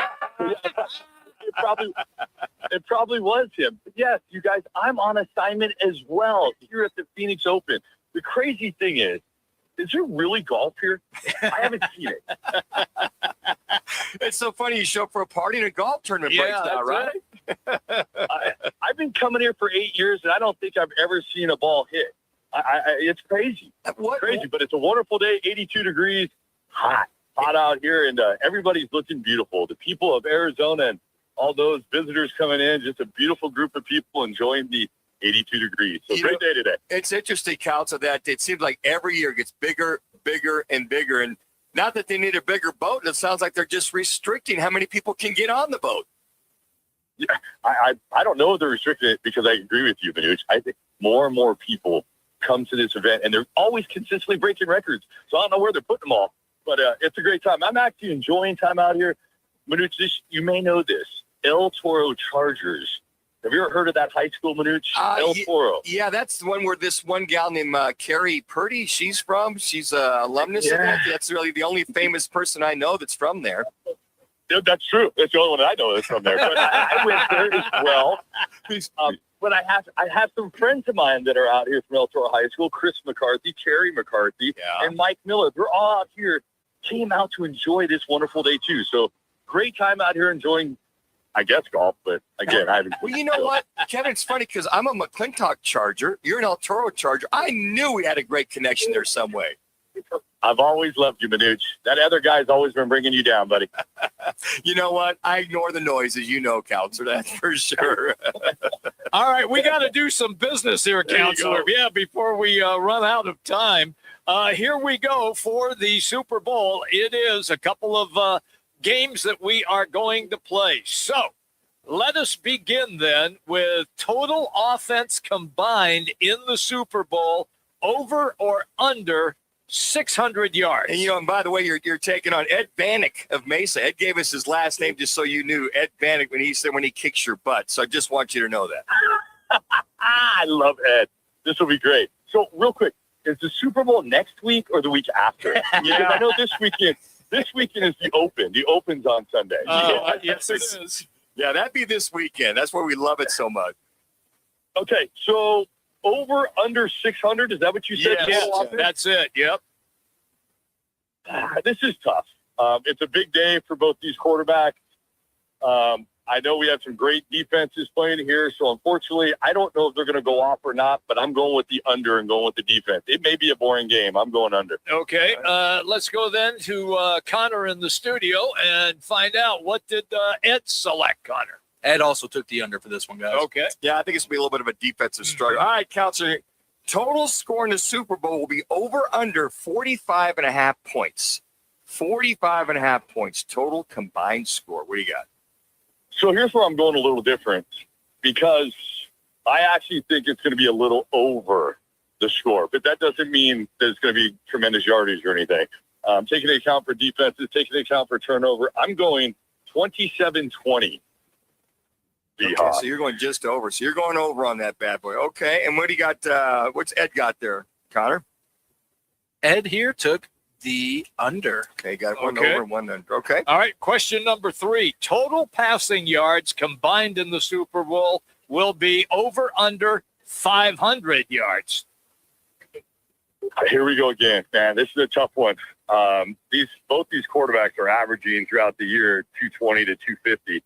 J: It probably was him. But yes, you guys, I'm on assignment as well here at the Phoenix Open. The crazy thing is there really golf here? I haven't seen it.
A: It's so funny you show up for a party and a golf tournament breaks down, right?
J: I've been coming here for 8 years, and I don't think I've ever seen a ball hit. It's crazy. Crazy, but it's a wonderful day, 82 degrees, hot out here, and everybody's looking beautiful. The people of Arizona and all those visitors coming in, just a beautiful group of people enjoying the 82 degrees. So great day today.
A: It's interesting, Council, that it seems like every year gets bigger, and bigger. And not that they need a bigger boat. It sounds like they're just restricting how many people can get on the boat.
J: Yeah, I don't know if they're restricting it because I agree with you, Manuch. I think more and more people come to this event, and they're always consistently breaking records. So I don't know where they're putting them all, but it's a great time. I'm actually enjoying time out here. Manuch, you may know this. El Toro Chargers. Have you ever heard of that high school, Manuch? El Toro.
A: Yeah, that's the one where this one gal named Carrie Purdy, she's from. She's an alumnus of that. That's really the only famous person I know that's from there.
J: Yeah, that's true. That's the only one I know that's from there. But I went there as well. But I have some friends of mine that are out here from El Toro High School, Chris McCarthy, Terry McCarthy, and Mike Miller. They're all out here, came out to enjoy this wonderful day, too. So great time out here enjoying, I guess, golf. But, again, I haven't.
A: Well, you know what, Kevin, it's funny because I'm a McClintock Charger. You're an El Toro Charger. I knew we had a great connection there some way.
J: I've always loved you, Manuch. That other guy's always been bringing you down, buddy.
A: You know what? I ignore the noise, as you know, Counselor. That's for sure.
B: All right, we got to do some business here, Counselor. Yeah, before we run out of time. Here we go for the Super Bowl. It is a couple of games that we are going to play. So let us begin then with total offense combined in the Super Bowl, over or under 600 yards.
A: And, and by the way, you're taking on Ed Bannock of Mesa. Ed gave us his last name just so you knew. Ed Bannock, when he said when he kicks your butt. So I just want you to know that.
J: I love Ed. This will be great. So real quick, is the Super Bowl next week or the week after? Because I know this weekend is the Open. The Open's on Sunday.
B: Yes, it is.
A: Yeah, that'd be this weekend. That's why we love it so much.
J: Okay, so over, under 600, is that what you said?
B: Yes, that's it. Yep.
J: This is tough. It's a big day for both these quarterbacks. I know we have some great defenses playing here, so unfortunately, I don't know if they're going to go off or not, but I'm going with the under and going with the defense. It may be a boring game. I'm going under.
B: Okay, let's go then to Connor in the studio and find out what did Ed select, Connor.
Q: Ed also took the under for this one, guys.
B: Okay.
A: Yeah, I think it's going to be a little bit of a defensive struggle. All right, Counselor. Total score in the Super Bowl will be over under 45.5 points. 45.5 points total combined score. What do you got?
J: So here's where I'm going a little different because I actually think it's going to be a little over the score, but that doesn't mean that it's going to be tremendous yardage or anything. Taking into account for defenses, taking into account for turnover, I'm going 27-20.
A: Okay, so you're going just over. So you're going over on that bad boy. Okay, and what do you got? What's Ed got there, Connor?
Q: Ed here took the under.
A: Okay, got one
B: Okay.
A: over and one under. Okay.
B: All right, question number 3. Total passing yards combined in the Super Bowl will be over under 500 yards.
J: Here we go again, man. This is a tough one. Both these quarterbacks are averaging throughout the year 220 to 250.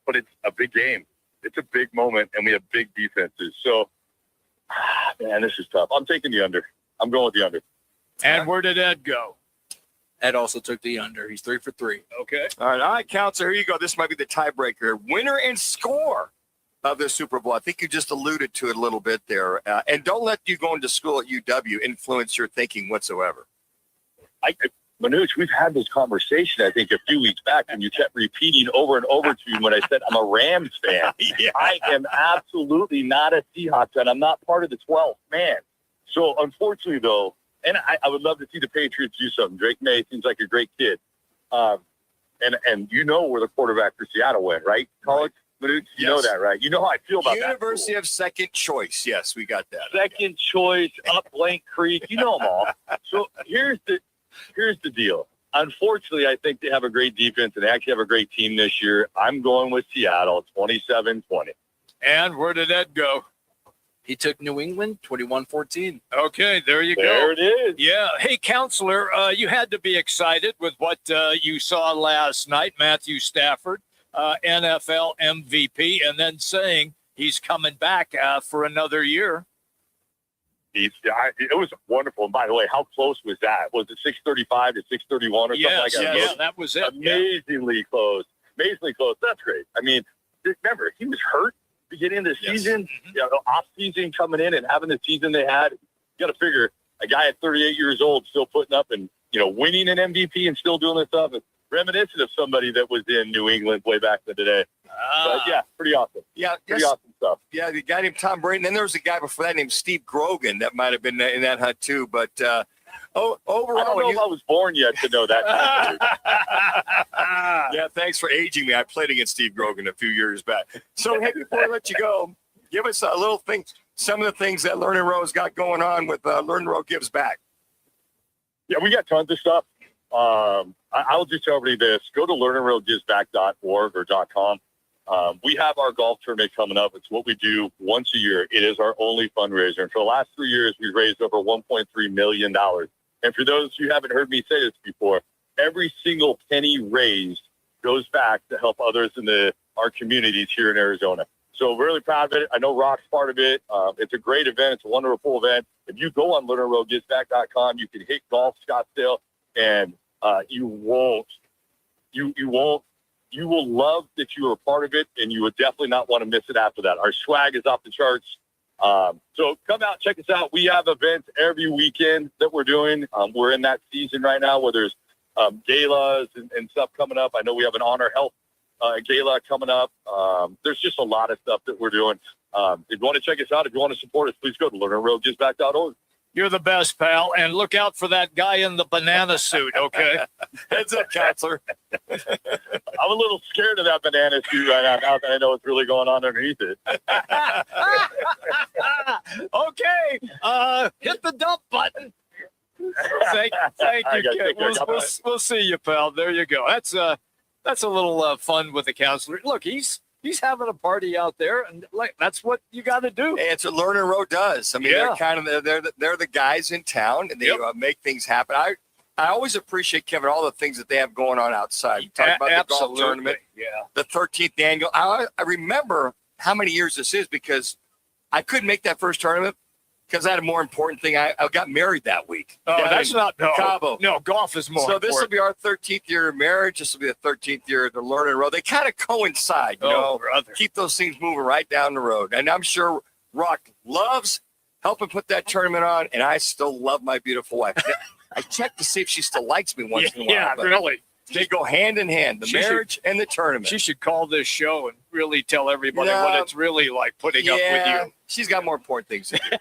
J: But it's a big game. It's a big moment, and we have big defenses. So, man, this is tough. I'm taking the under. I'm going with the under.
B: And where did Ed go?
Q: Ed also took the under. He's 3 for 3.
B: Okay.
A: All right, counselor, here you go. This might be the tiebreaker. Winner and score of the Super Bowl. I think you just alluded to it a little bit there. And don't let you going to school at UW influence your thinking whatsoever.
J: Manuch, we've had this conversation, I think, a few weeks back, and you kept repeating over and over to me when I said I'm a Rams fan.
A: Yeah.
J: I am absolutely not a Seahawks fan. I'm not part of the 12th man. So, unfortunately, though, and I would love to see the Patriots do something. Drake May seems like a great kid. And you know where the quarterback for Seattle went, right? College? Manuch, you know that, right? You know how I feel about that.
A: University of Second Choice. Yes, we got that.
J: Second choice, up Blank Creek. You know them all. So here's the deal. Unfortunately, I think they have a great defense and they actually have a great team this year. I'm going with Seattle, 27-20.
B: And where did Ed go?
Q: He took New England, 21-14.
B: Okay, there you go.
J: There it is.
B: Yeah. Hey, counselor, you had to be excited with what you saw last night. Matthew Stafford, NFL MVP, and then saying he's coming back for another year.
J: It was wonderful. And by the way, how close was that? Was it 635 to 631 or something like that?
B: Yeah, that was it.
J: Amazingly close. Amazingly close. That's great. I mean, remember, he was hurt beginning of the season. You know, off season coming in and having the season they had. You got to figure a guy at 38 years old still putting up and winning an MVP and still doing this stuff. It's reminiscent of somebody that was in New England way back in the day. But yeah, pretty awesome.
A: Yeah,
J: pretty awesome stuff.
A: Yeah, the guy named Tom Brady. And then there was a guy before that named Steve Grogan that might have been in that hunt too. But overall,
J: I don't know if I was born yet to know that.
A: Yeah, thanks for aging me. I played against Steve Grogan a few years back. So hey, before I let you go, give us a little thing. Some of the things that Learning Row's got going on with Learning Row Gives Back.
J: Yeah, we got tons of stuff. I'll just tell everybody this. Go to learningrowgivesback.org or .com. We have our golf tournament coming up. It's what we do once a year. It is our only fundraiser. And for the last 3 years, we've raised over $1.3 million. And for those who haven't heard me say this before, every single penny raised goes back to help others in our communities here in Arizona. So really proud of it. I know Roc's part of it. It's a great event. It's a wonderful event. If you go on learningrowgivesback.com, you can hit Golf Scottsdale, and you will love that you were a part of it, and you would definitely not want to miss it after that. Our swag is off the charts. So come out, check us out. We have events every weekend that we're doing. We're in that season right now where there's galas and stuff coming up. I know we have an Honor Health gala coming up. There's just a lot of stuff that we're doing. If you want to check us out, if you want to support us, please go to learningrowgivesback.org.
B: You're the best, pal. And look out for that guy in the banana suit, okay?
A: Heads up, counselor.
J: I'm a little scared of that banana suit right now that I know what's really going on underneath it.
B: Okay. Hit the dump button. Thank you, kid. We'll see you, pal. There you go. That's a little fun with the counselor. Look, he's having a party out there, and that's what you got to do.
A: Hey, it's what Learning Row does. I mean, they're kind of they're the guys in town, and they make things happen. I always appreciate, Kevin, all the things that they have going on outside. You talk about the golf tournament, the 13th annual. I remember how many years this is because I couldn't make that first tournament because I had a more important thing. I got married that week.
B: Oh, that's not
A: Cabo.
B: No, golf is more.
A: So this will
B: important.
A: be our 13th year of marriage. This will be the 13th year of the Learning Row. They kind of coincide, you know.
B: Brother.
A: Keep those things moving right down the road. And I'm sure Roc loves helping put that tournament on, and I still love my beautiful wife. I check to see if she still likes me once in a while.
B: Yeah,
A: but
B: really.
A: They go hand in hand, the marriage and the tournament.
B: She should call this show and really tell everybody what it's really like putting up with you.
A: She's got more important things to do.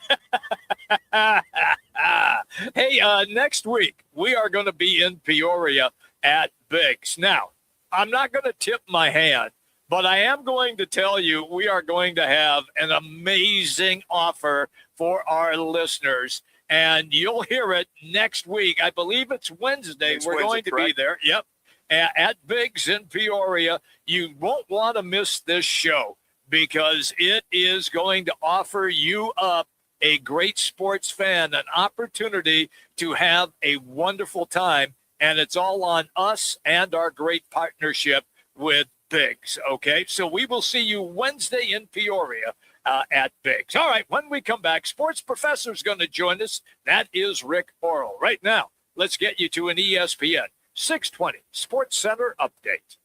B: Hey, next week, we are going to be in Peoria at Biggs. Now, I'm not going to tip my hand, But I am going to tell you, we are going to have an amazing offer for our listeners. And you'll hear it next week. I believe it's Wednesday. We're going to be there. Yep. At Biggs in Peoria. You won't want to miss this show because it is going to offer you up, a great sports fan, an opportunity to have a wonderful time. And it's all on us and our great partnership with Biggs. Okay. So we will see you Wednesday in Peoria. At Biggs. All right, when we come back, sports professor is going to join us. That is Rick Orrell. Right now, let's get you to an ESPN 620 Sports Center update.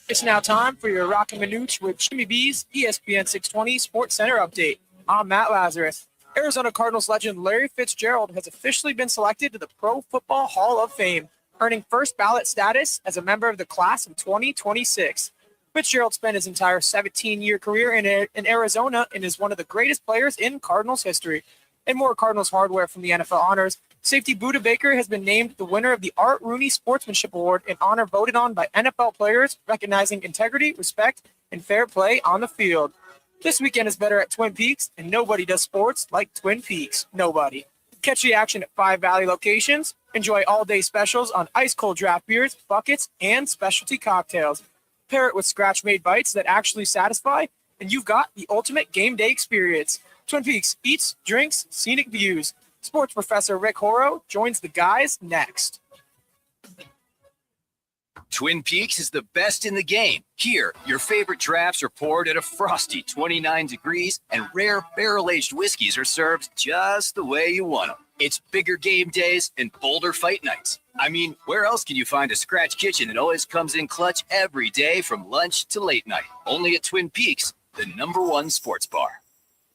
R: It's now time for your Roc and Manuch with Jimmy B's ESPN 620 Sports Center update. I'm Matt Lazarus. Arizona Cardinals legend Larry Fitzgerald has officially been selected to the Pro Football Hall of Fame, earning first ballot status as a member of the class of 2026. Fitzgerald spent his entire 17-year career in Arizona and is one of the greatest players in Cardinals history. And more Cardinals hardware from the NFL honors. Safety Budda Baker has been named the winner of the Art Rooney Sportsmanship Award, an honor voted on by NFL players recognizing integrity, respect, and fair play on the field. This weekend is better at Twin Peaks, and nobody does sports like Twin Peaks. Nobody. Catch the action at 5 Valley locations. Enjoy all-day specials on ice-cold draft beers, buckets, and specialty cocktails. Pair it with scratch-made bites that actually satisfy, and you've got the ultimate game day experience. Twin Peaks eats, drinks, scenic views. Sports professor Rick Horrow joins the guys next.
O: Twin Peaks is the best in the game. Here, your favorite drafts are poured at a frosty 29 degrees, and rare barrel-aged whiskeys are served just the way you want them. It's bigger game days and bolder fight nights. I mean, where else can you find a scratch kitchen that always comes in clutch every day from lunch to late night? Only at Twin Peaks, the #1 sports bar.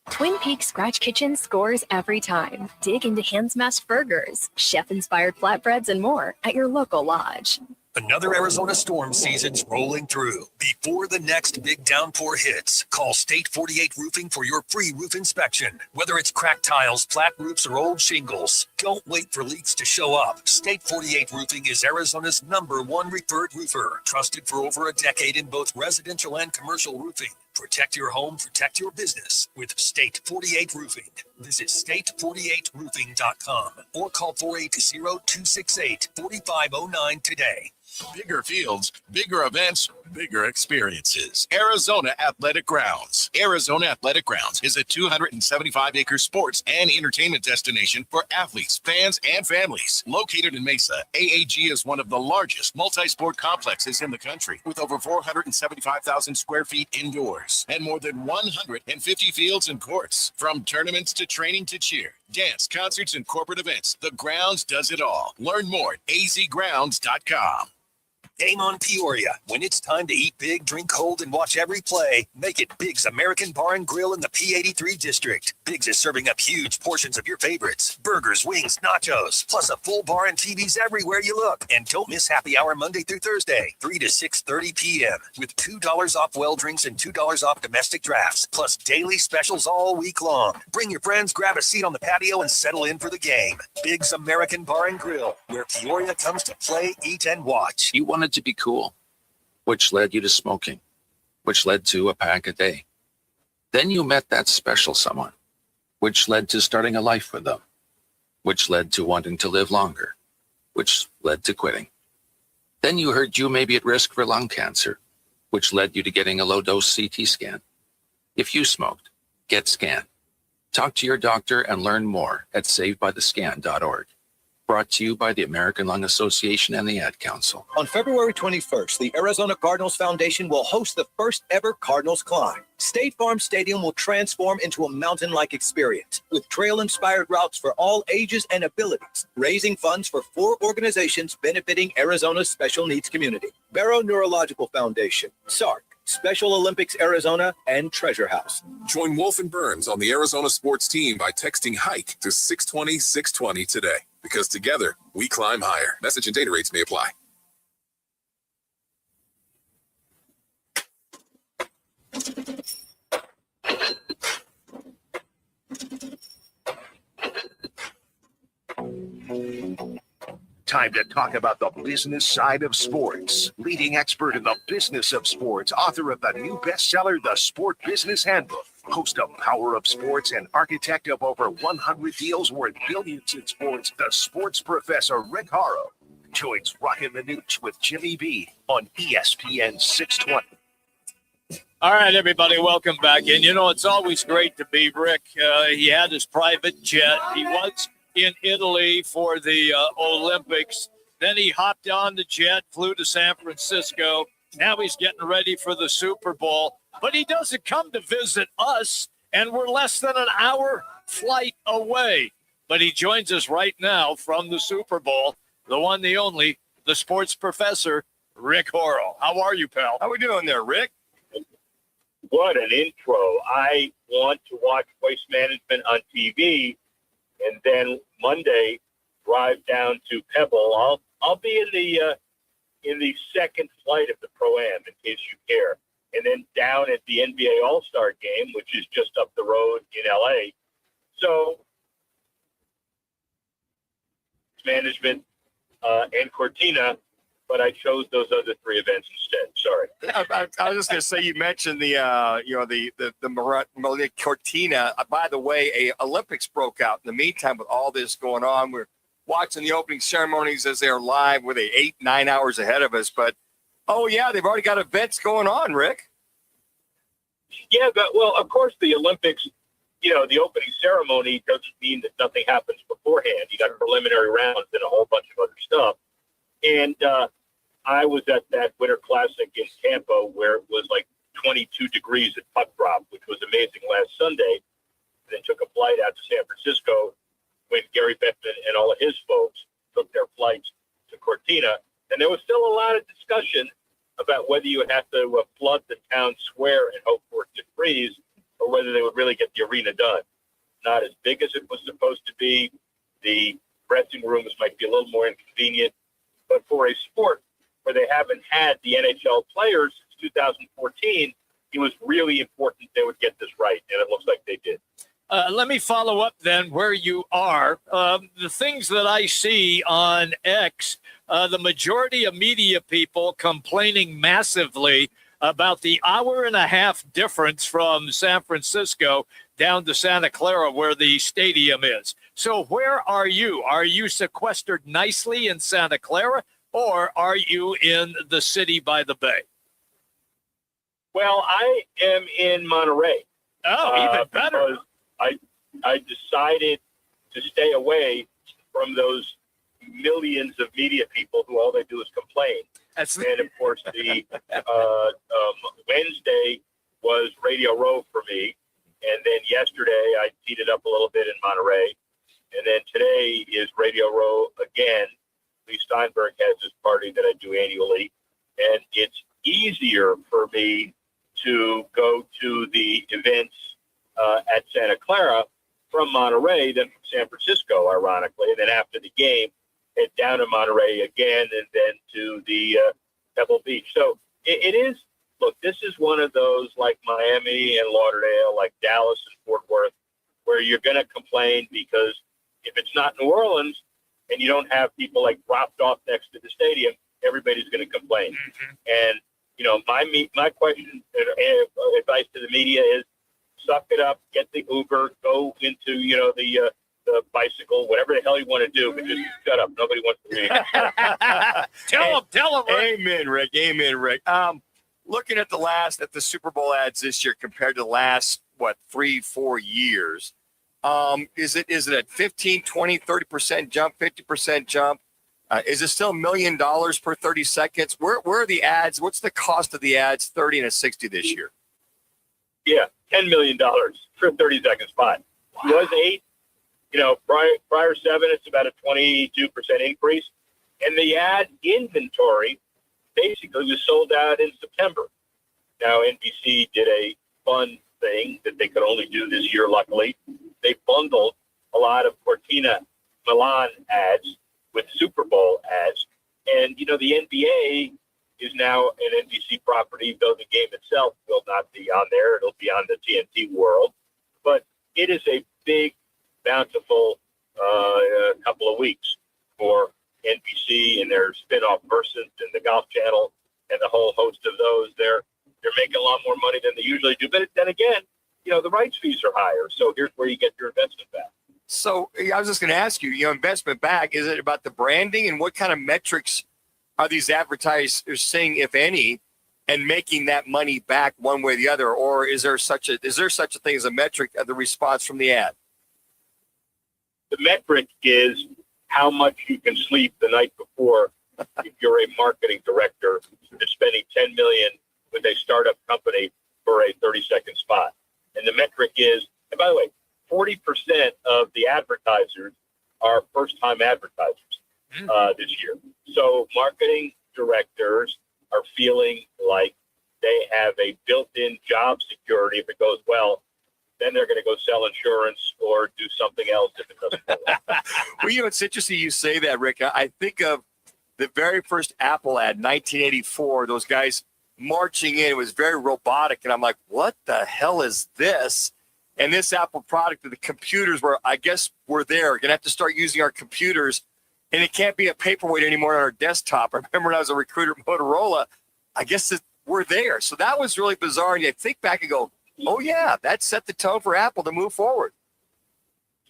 S: Twin Peaks Scratch Kitchen scores every time. Dig into hand-smashed burgers, chef-inspired flatbreads, and more at your local lodge.
C: Another Arizona storm season's rolling through. Before the next big downpour hits, call State 48 Roofing for your free roof inspection. Whether it's cracked tiles, flat roofs, or old shingles, don't wait for leaks to show up. State 48 Roofing is Arizona's #1 referred roofer, trusted for over a decade in both residential and commercial roofing. Protect your home, protect your business with State 48 Roofing. Visit state48roofing.com or call 480-268-4509 today.
T: Bigger fields, bigger events, bigger experiences. Arizona Athletic Grounds. Arizona Athletic Grounds is a 275-acre sports and entertainment destination for athletes, fans, and families. Located in Mesa, AAG is one of the largest multi-sport complexes in the country, with over 475,000 square feet indoors and more than 150 fields and courts. From tournaments to training to cheer, dance, concerts, and corporate events, the Grounds does it all. Learn more at azgrounds.com.
C: Game on Peoria. When it's time to eat big, drink cold, and watch every play, make it Biggs American Bar and Grill in the P83 district. Biggs is serving up huge portions of your favorites. Burgers, wings, nachos, plus a full bar and TVs everywhere you look. And don't miss happy hour Monday through Thursday, 3 to 6:30 p.m. with $2 off well drinks and $2 off domestic drafts, plus daily specials all week long. Bring your friends, grab a seat on the patio, and settle in for the game. Biggs American Bar and Grill, where Peoria comes to play, eat, and watch.
W: You wanted to be cool, which led you to smoking, which led to a pack a day. Then you met that special someone, which led to starting a life with them, which led to wanting to live longer, which led to quitting. Then you heard you may be at risk for lung cancer, which led you to getting a low-dose CT scan. If you smoked, get scanned. Talk to your doctor and learn more at savebythescan.org. Brought to you by the American Lung Association and the Ad Council.
X: On February 21st, the Arizona Cardinals Foundation will host the first ever Cardinals Climb. State Farm Stadium will transform into a mountain-like experience with trail-inspired routes for all ages and abilities, raising funds for 4 organizations benefiting Arizona's special needs community: Barrow Neurological Foundation, SARC, Special Olympics Arizona, and Treasure House.
Y: Join Wolf and Burns on the Arizona sports team by texting HIKE to 620-620 today. Because together, we climb higher. Message and data rates may apply.
U: time to talk about the business side of sports. Leading expert in the business of sports, author of the new bestseller, The Sport Business Handbook, host of Power of Sports, and architect of over 100 deals worth billions in sports, the sports professor Rick Horrow joins Roc and Manuch with Jimmy B on ESPN 620.
B: All right, everybody, welcome back. And, it's always great to be Rick. He had his private jet. He was in Italy for the Olympics. Then he hopped on the jet, flew to San Francisco. Now he's getting ready for the Super Bowl. But he doesn't come to visit us, and we're less than an hour flight away. But he joins us right now from the Super Bowl, the one, the only, the sports professor, Rick Horrow. How are you, pal?
A: How we doing there, Rick?
J: What an intro. I want to watch Waste Management on TV, and then Monday drive down to Pebble. I'll be in the second flight of the Pro-Am, in case you care. And then down at the NBA All-Star Game, which is just up the road in LA. So management and Cortina, but I chose those other three events instead. Sorry.
A: I was just going to say, you mentioned the Cortina. By the way, a Olympics broke out. In the meantime, with all this going on, we're watching the opening ceremonies as they're live. Were they 8-9 hours ahead of us? But oh yeah, they've already got events going on, Rick.
J: Yeah, but well, of course, the Olympics. The opening ceremony doesn't mean that nothing happens beforehand. You got preliminary rounds and a whole bunch of other stuff. And I was at that Winter Classic in Tampa where it was like 22 degrees at puck drop, which was amazing last Sunday. Then took a flight out to San Francisco when Gary Bettman and all of his folks took their flights to Cortina. And there was still a lot of discussion about whether you would have to flood the town square and hope for it to freeze, or whether they would really get the arena done. Not as big as it was supposed to be. The dressing rooms might be a little more inconvenient. But for a sport where they haven't had the NHL players since 2014, it was really important they would get this right, and it looks like they did.
B: Let me follow up then where you are. The things that I see on X, the majority of media people complaining massively about the hour-and-a-half difference from San Francisco down to Santa Clara where the stadium is. So where are you? Are you sequestered nicely in Santa Clara, or are you in the city by the bay?
J: Well, I am in Monterey.
B: Oh, even better.
J: Because I decided to stay away from those millions of media people who all they do is complain. And of course, the Wednesday was Radio Row for me, and then yesterday I teed it up a little bit in Monterey, and then today is Radio Row again. Lee Steinberg has this party that I do annually, and it's easier for me to go to the events at Santa Clara from Monterey than from San Francisco, ironically. And then after the game, head down to Monterey again, and then to the Pebble Beach. So it is, look, this is one of those like Miami and Lauderdale, like Dallas and Fort Worth, where you're going to complain because if it's not New Orleans and you don't have people like dropped off next to the stadium, everybody's going to complain. And, my question and advice to the media is suck it up, get the Uber, go into, the bicycle, whatever the hell you want to do, but just shut up. Nobody wants to read.
B: Tell him, Rick.
A: Amen, Rick. Looking at the Super Bowl ads this year compared to the last, 3-4 years, is it at 15, 20, 30% jump, 50% jump? Is it still $1 million per 30 seconds? Where are the ads? What's the cost of the ads, 30 and a 60 this year?
J: Yeah, $10 million for a 30-second spot. Wow. It was 8. Prior 7, it's about a 22% increase. And the ad inventory basically was sold out in September. Now, NBC did a fun thing that they could only do this year, luckily. They bundled a lot of Cortina Milan ads with Super Bowl ads. And, the NBA is now an NBC property, though the game itself will not be on there. It'll be on the TNT world. But it is a big, bountiful couple of weeks for NBC and their spin-off Versant and the Golf Channel and the whole host of those. They're making a lot more money than they usually do. But then again, the rights fees are higher. So here's where you get your investment back.
A: So I was just going to ask you, investment back, is it about the branding and what kind of metrics are these advertisers seeing, if any, and making that money back one way or the other? Or is there such a thing as a metric of the response from the ad?
J: The metric is how much you can sleep the night before if you're a marketing director and spending $10 million with a startup company for a 30-second spot. And the metric is, and by the way, 40% of the advertisers are first-time advertisers this year. So marketing directors are feeling like they have a built-in job security. If it goes well, then they're going to go sell insurance or do something else if it doesn't go well.
A: Well, it's interesting you say that, Rick. I think of the very first Apple ad, 1984, those guys marching in. It was very robotic. And I'm like, what the hell is this? And this Apple product, the computers were there. We're going to have to start using our computers. And it can't be a paperweight anymore on our desktop. I remember when I was a recruiter at Motorola, we're there. So that was really bizarre. And you think back and go, oh, yeah, that set the tone for Apple to move forward.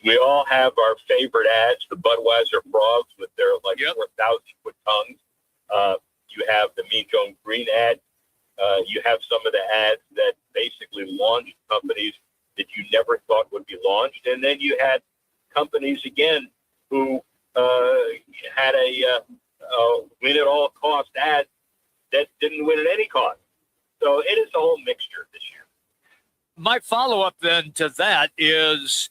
J: We all have our favorite ads, the Budweiser frogs with their 4,000-foot tongues. You have the Mean Joe Green ad. You have some of the ads that basically launched companies that you never thought would be launched. And then you had companies, again, who had a win-at-all-cost ad that didn't win at any cost. So it is a whole mixture this year.
B: My follow-up then to that is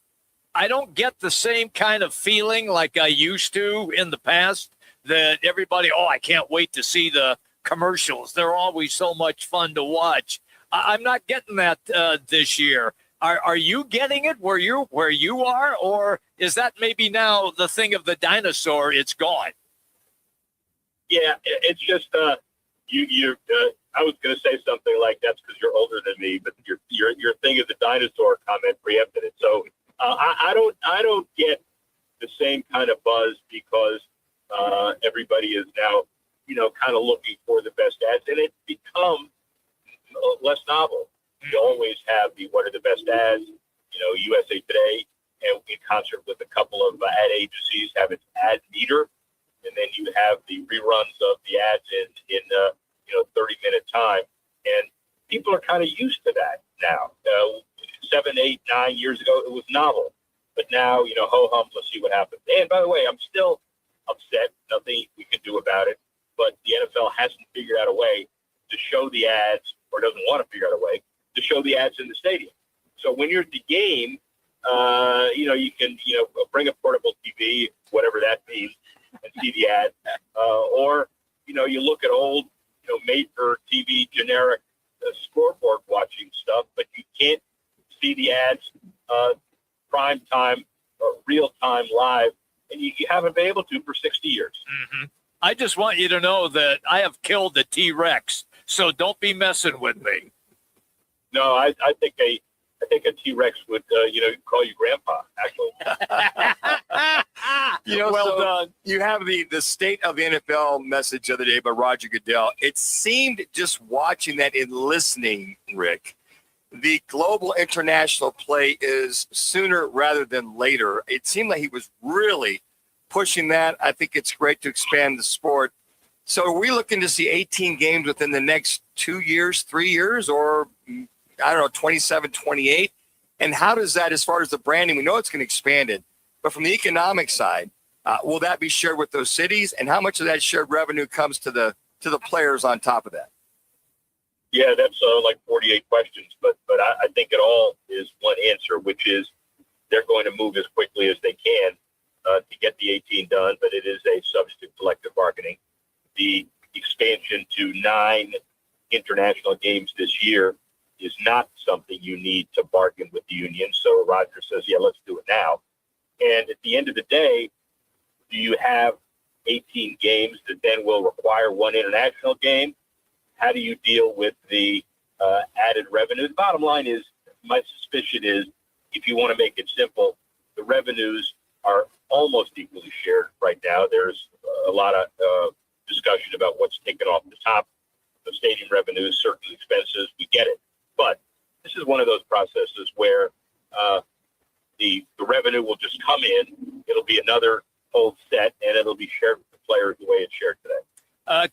B: I don't get the same kind of feeling like I used to in the past that everybody, I can't wait to see the commercials. They're always so much fun to watch. I'm not getting that this year. Are you getting it where you are, or is that maybe now the thing of the dinosaur? It's gone.
J: Yeah, it's just I was going to say something like that's because you're older than me, but your thing of the dinosaur comment preempted it. So I don't get the same kind of buzz because everybody is now kind of looking for the best ads, and it's become less novel. You always have the what are the best ads, USA Today, and in concert with a couple of ad agencies have its ad meter, and then you have the reruns of the ads in 30-minute time, and people are kind of used to that now. 7, 8, 9 years ago, it was novel, but now ho hum, let's see what happens. And by the way, I'm still upset. Nothing we can do about it, but the NFL hasn't figured out a way to show the ads, or doesn't want to figure out a way to show the ads in the stadium. So when you're at the game, you can bring a portable TV, whatever that means, and see the ad, or you look at old made for TV generic scoreboard watching stuff, but you can't see the ads prime time or real time live, and you haven't been able to for 60 years.
B: Mm-hmm. I just want you to know that I have killed the T-Rex, so don't be messing with me.
J: No, I think a T-Rex would call you grandpa, actually.
A: Well done. You have the state of the NFL message the other day by Roger Goodell. It seemed, just watching that and listening, Rick, the global international play is sooner rather than later. It seemed like he was really pushing that. I think it's great to expand the sport. So are we looking to see 18 games within the next 2 years, 3 years, or 27, 28? And how does that, as far as the branding, we know it's going to expand it, but from the economic side, will that be shared with those cities? And how much of that shared revenue comes to the players on top of that?
J: Yeah, that's like 48 questions, but I think it all is one answer, which is they're going to move as quickly as they can to get the 18 done, but it is a subject to collective bargaining. The expansion to 9 international games this year is not something you need to bargain with the union. So Roger says, yeah, let's do it now. And at the end of the day, do you have 18 games that then will require 1 international game? How do you deal with the added revenue? The bottom line is, my suspicion is, if you want to make it simple, the revenues are almost equally shared right now. There's a lot of discussion about what's taken off the top, the stadium revenues, certain expenses. We get it. But this is one of those processes where the revenue will just come in. It'll be another whole set, and it'll be shared with the players the way it's shared today.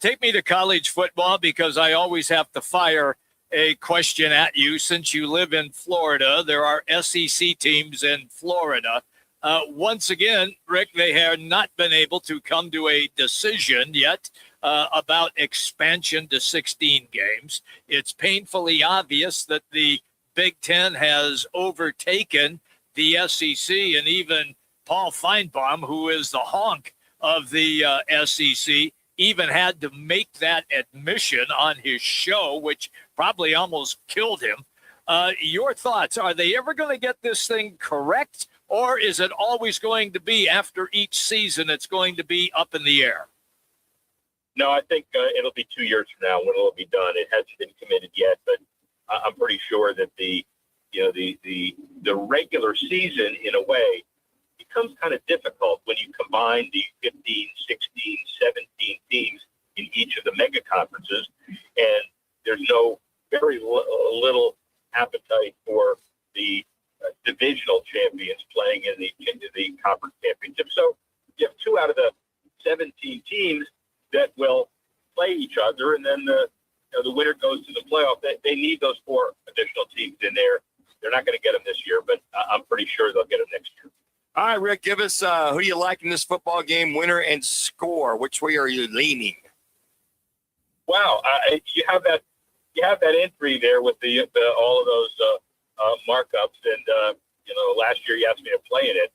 B: Take me to college football, because I always have to fire a question at you. Since you live in Florida, there are SEC teams in Florida. Once again, Rick, they have not been able to come to a decision yet about expansion to 16 games. It's painfully obvious that the Big Ten has overtaken the SEC, and even Paul Feinbaum, who is the honk of the SEC, even had to make that admission on his show, which probably almost killed him. Your thoughts, are they ever going to get this thing correct, or is it always going to be after each season it's going to be up in the air?
J: No, I think it'll be 2 years from now when it'll be done. It hasn't been committed yet, but I'm pretty sure that the regular season, in a way, becomes kind of difficult when you combine the 15, 16, 17 teams in each of the mega conferences, and there's very little appetite for the divisional champions playing in the conference championship. So you have 2 out of the 17 teams that will play each other, and then the winner goes to the playoff. They need those 4 additional teams in there. They're not going to get them this year, but I'm pretty sure they'll get them next year.
A: All right, Rick, give us who you like in this football game, winner and score. Which way are you leaning?
J: Wow, you have that entry there with the all of those markups, and last year you asked me to play in it.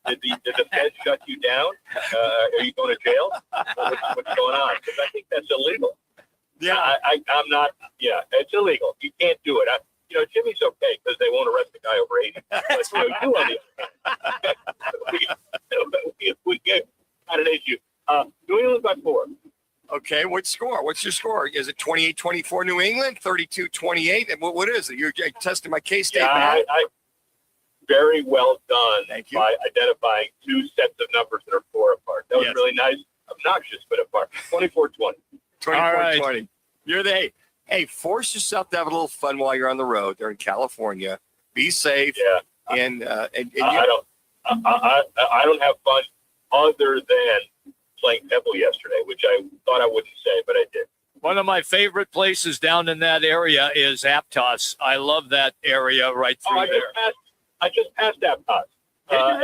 J: Did the Fed shut you down? Are you going to jail? What's going on? Because I think that's illegal.
A: Yeah,
J: I'm not. Yeah, it's illegal. You can't do it. Jimmy's okay because they won't arrest the guy over 80. But you on the we get not an issue. New England by 4.
A: Okay, what score? What's your score? Is it 28-24 New England, 32-28? And what is it? You're testing my K-State, man.
J: I very well done.
A: Thank you.
J: By identifying 2 sets of numbers that are 4 apart. That was really nice. Obnoxious, but apart. 24-20.
A: 24-20. You're the hey, force yourself to have a little fun while you're on the road. They're in California. Be safe.
J: Yeah.
A: And
J: I don't have fun other than playing Pebble yesterday, which I thought I wouldn't say, but I did.
B: One of my favorite places down in that area is Aptos. I love that area right through there.
J: I just passed Aptos. And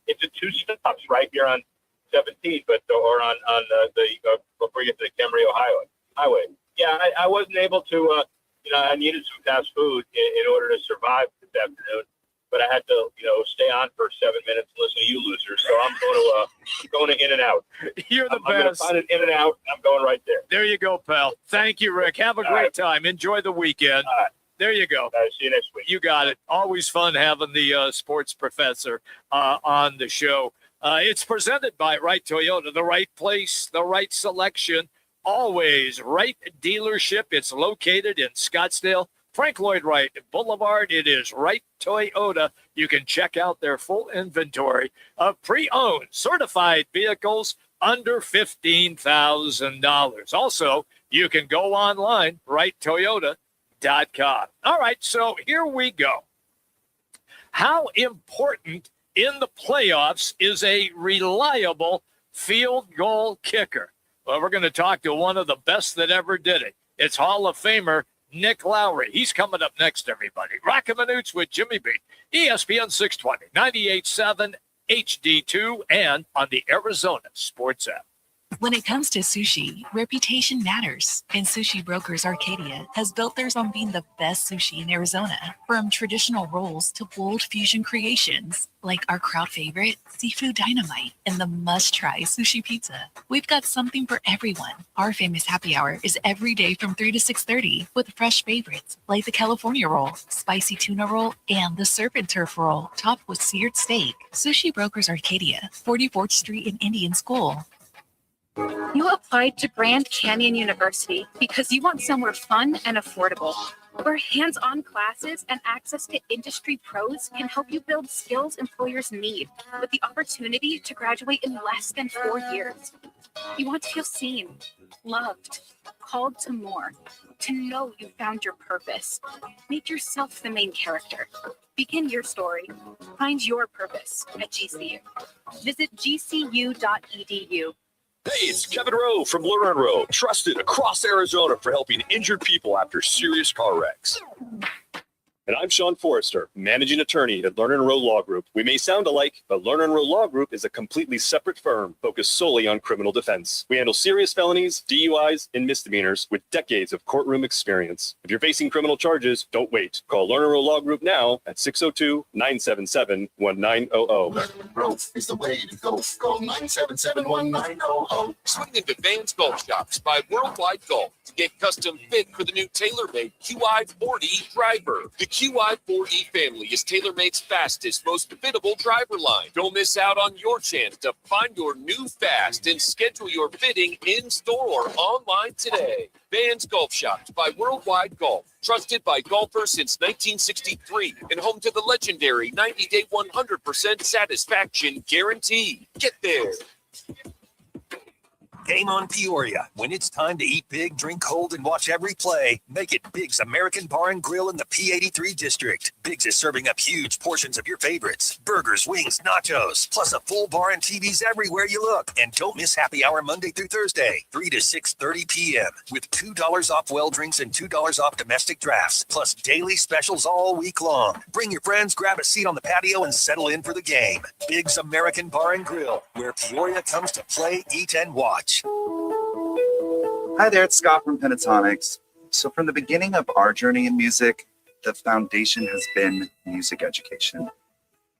J: it's a 2 stops right here on 17, or on the before you get to the Camarillo Highway. Yeah, I wasn't able to. I needed some fast food in order to survive this afternoon, but I had to, stay on for 7 minutes and listen to you losers. So I'm going to In-N-Out.
B: You're the
J: best. I'm going to find an In-N-Out. I'm going right there.
B: There you go, pal. Thank you, Rick. Have a great time. Enjoy the weekend.
J: All right.
B: There you go.
J: All right, see you next week.
B: You got it. Always fun having the sports professor on the show. It's presented by Wright Toyota, the right place, the right selection. Always right dealership. It's located in Scottsdale, Frank Lloyd Wright Boulevard. It is Wright Toyota. You can check out their full inventory of pre-owned certified vehicles under $15,000. Also, you can go online, wrighttoyota.com. All right, so here we go. How important in the playoffs is a reliable field goal kicker? Well, we're going to talk to one of the best that ever did it. It's Hall of Famer Nick Lowry. He's coming up next, everybody. Roc and Manuch with Jimmy B. ESPN 620, 98.7 HD-2, and on the Arizona Sports app.
F: When it comes to sushi, reputation matters, and Sushi Brokers Arcadia has built theirs on being the best sushi in Arizona. From traditional rolls to bold fusion creations, like our crowd favorite, Seafood Dynamite, and the must-try sushi pizza. We've got something for everyone. Our famous happy hour is every day from 3 to 6:30 with fresh favorites like the California roll, spicy tuna roll, and the surf and turf roll, topped with seared steak. Sushi Brokers Arcadia, 44th Street in Indian School.
G: You applied to Grand Canyon University because you want somewhere fun and affordable, where hands-on classes and access to industry pros can help you build skills employers need, with the opportunity to graduate in less than 4 years. You want to feel seen, loved, called to more, to know you found your purpose. Make yourself the main character. Begin your story. Find your purpose at GCU. Visit gcu.edu.
H: Hey, it's Kevin Rowe from Learn and Rowe, trusted across Arizona for helping injured people after serious car wrecks. And I'm Sean Forrester, managing attorney at Learn and Rowe Law Group. We may sound alike, but Learn and Rowe Law Group is a completely separate firm focused solely on criminal defense. We handle serious felonies, DUIs, and misdemeanors with decades of courtroom experience. If you're facing criminal charges, don't wait. Call Learn and Rowe Law Group now at 602-977-1900.
T: Growth is the way to go. Call 977-1900.
E: Swing into Vans Golf Shops by Worldwide Golf to get custom fit for the new tailor-made QI40 driver. The QI40 family is TaylorMade's fastest, most fittable driver line. Don't miss out on your chance to find your new fast and schedule your fitting in-store or online today. Vans Golf Shops by Worldwide Golf. Trusted by golfers since 1963 and home to the legendary 90-day 100% satisfaction guarantee. Get there.
C: Game on Peoria. When it's time to eat big, drink cold, and watch every play, make it Big's American Bar and Grill in the P83 district. Big's is serving up huge portions of your favorites. Burgers, wings, nachos, plus a full bar and TVs everywhere you look. And don't miss happy hour Monday through Thursday, 3 to 6:30 p.m. with $2 off well drinks and $2 off domestic drafts, plus daily specials all week long. Bring your friends, grab a seat on the patio, and settle in for the game. Big's American Bar and Grill, where Peoria comes to play, eat, and watch.
K: Hi there, it's Scott from Pentatonics. So from the beginning of our journey in music, the foundation has been music education.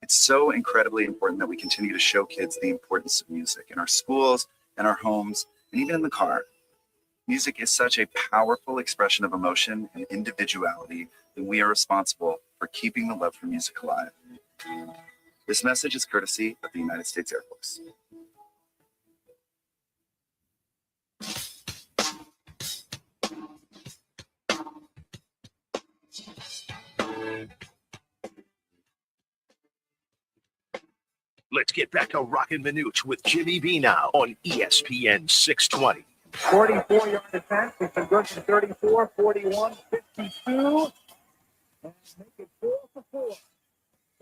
K: It's so incredibly important that we continue to show kids the importance of music in our schools, in our homes, and even in the car. Music is such a powerful expression of emotion and individuality that we are responsible for keeping the love for music alive. This message is courtesy of the United States Air Force.
U: Let's get back to Roc and Manuch with Jimmy B now on ESPN 620.
V: 44-yard defense. It's a good for 34, 41, 52. And make it 4 for 4.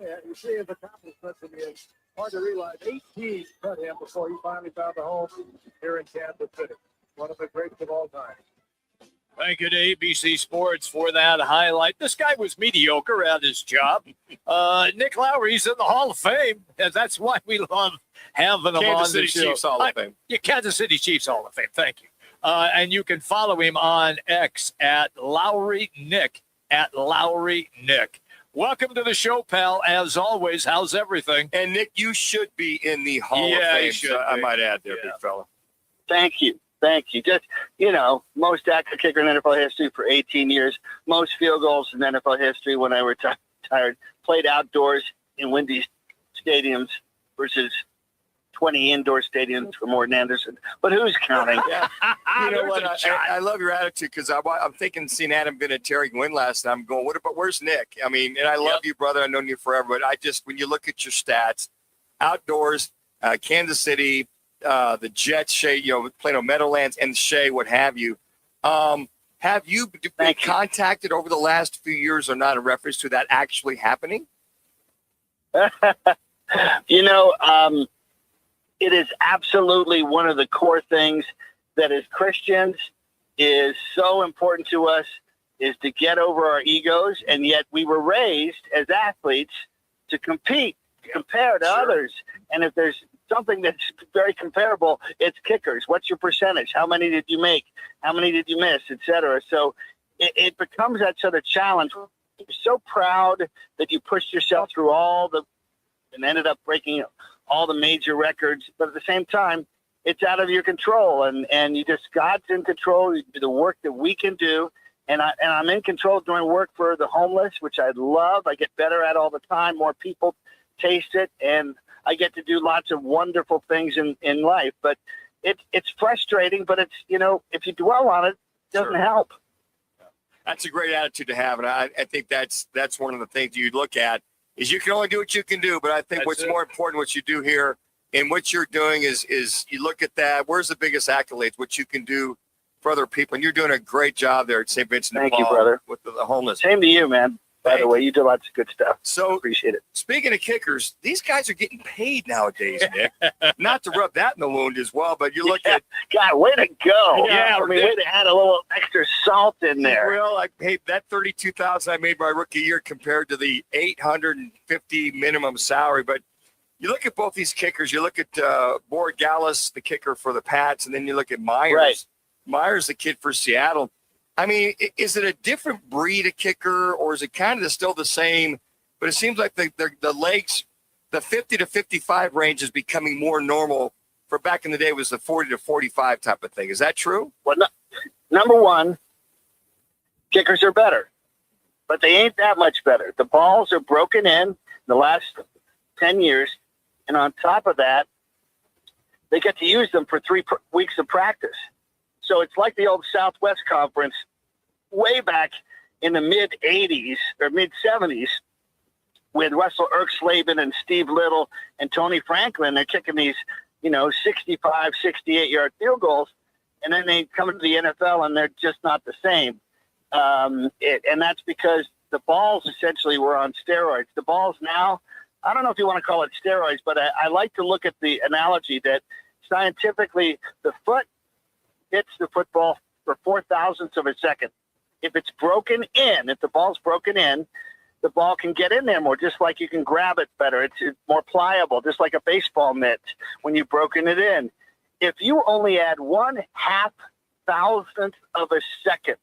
V: Yeah, you see his accomplishments, and it's hard to realize 18 cut him before he finally found the home here in Kansas City. One of the greats of all time.
B: Thank you to ABC Sports for that highlight. This guy was mediocre at his job. Nick Lowry's in the Hall of Fame, and that's why we love having him
A: Kansas
B: on
A: City
B: the show.
A: Chiefs Hall of Fame.
B: Yeah, Kansas City Chiefs Hall of Fame. Thank you. And you can follow him on X at Lowry Nick, Welcome to the show, pal. As always, how's everything?
A: And Nick, you should be in the Hall of Fame. I might add there, big fella.
M: Thank you. Just, most active kicker in NFL history for 18 years, most field goals in NFL history when I retired, played outdoors in windy stadiums versus 20 indoor stadiums for Morton Anderson. But who's counting?
A: Yeah. You know what? I love your attitude because I'm thinking seeing Adam Vinatieri win last night. I'm going, where's Nick? I mean, and I love you, brother. I've known you forever. But when you look at your stats, outdoors, Kansas City, the Jets, Shea, Plano Meadowlands, and Shea, what have you. Have you been contacted over the last few years or not in reference to that actually happening?
M: It is absolutely one of the core things that as Christians is so important to us is to get over our egos. And yet we were raised as athletes to compete, compare to others. And if there's something that's very comparable, it's kickers. What's your percentage? How many did you make? How many did you miss, et cetera? So it becomes that sort of challenge. You're so proud that you pushed yourself through and ended up breaking all the major records. But at the same time, it's out of your control. And God's in control. You do the work that we can do. And I'm in control doing work for the homeless, which I love. I get better at all the time. More people taste it. And I get to do lots of wonderful things in life. But it's frustrating, but it's, if you dwell on it, it doesn't help.
A: That's a great attitude to have, and I think that's one of the things you look at is you can only do what you can do, but I think what's more important, what you do here and what you're doing is you look at that. Where's the biggest accolades? What you can do for other people, and you're doing a great job there at St. Vincent de
M: Thank you,
A: Paul
M: brother.
A: with the homeless.
M: Same to you, man. By the way, you do lots of good stuff.
A: So
M: appreciate it.
A: Speaking of kickers, these guys are getting paid nowadays, Nick. Not to rub that in the wound as well, but you look at
M: God, way to go!
A: Yeah,
M: I mean, way to add a little extra salt in there.
A: Well, I paid that $32,000 I made my rookie year compared to the $850 minimum salary. But you look at both these kickers. You look at Board Gallus, the kicker for the Pats, and then you look at Myers.
M: Right.
A: Myers, the kid for Seattle. I mean, is it a different breed of kicker, or is it kind of still the same? But it seems like the legs, the 50 to 55 range is becoming more normal. For back in the day, it was the 40 to 45 type of thing. Is that true?
M: Well, number one, kickers are better, but they ain't that much better. The balls are broken in the last 10 years, and on top of that, they get to use them for 3 weeks of practice. So it's like the old Southwest Conference way back in the mid-'80s or mid-'70s with Russell Erxleben and Steve Little and Tony Franklin. They're kicking these, 65, 68-yard field goals, and then they come into the NFL and they're just not the same. And that's because the balls essentially were on steroids. The balls now, I don't know if you want to call it steroids, but I like to look at the analogy that scientifically the foot hits the football for 0.004 of a second. If it's broken in, if the ball's broken in, the ball can get in there more, just like you can grab it better. It's more pliable, just like a baseball mitt when you've broken it in. If you only add 0.005 of a second,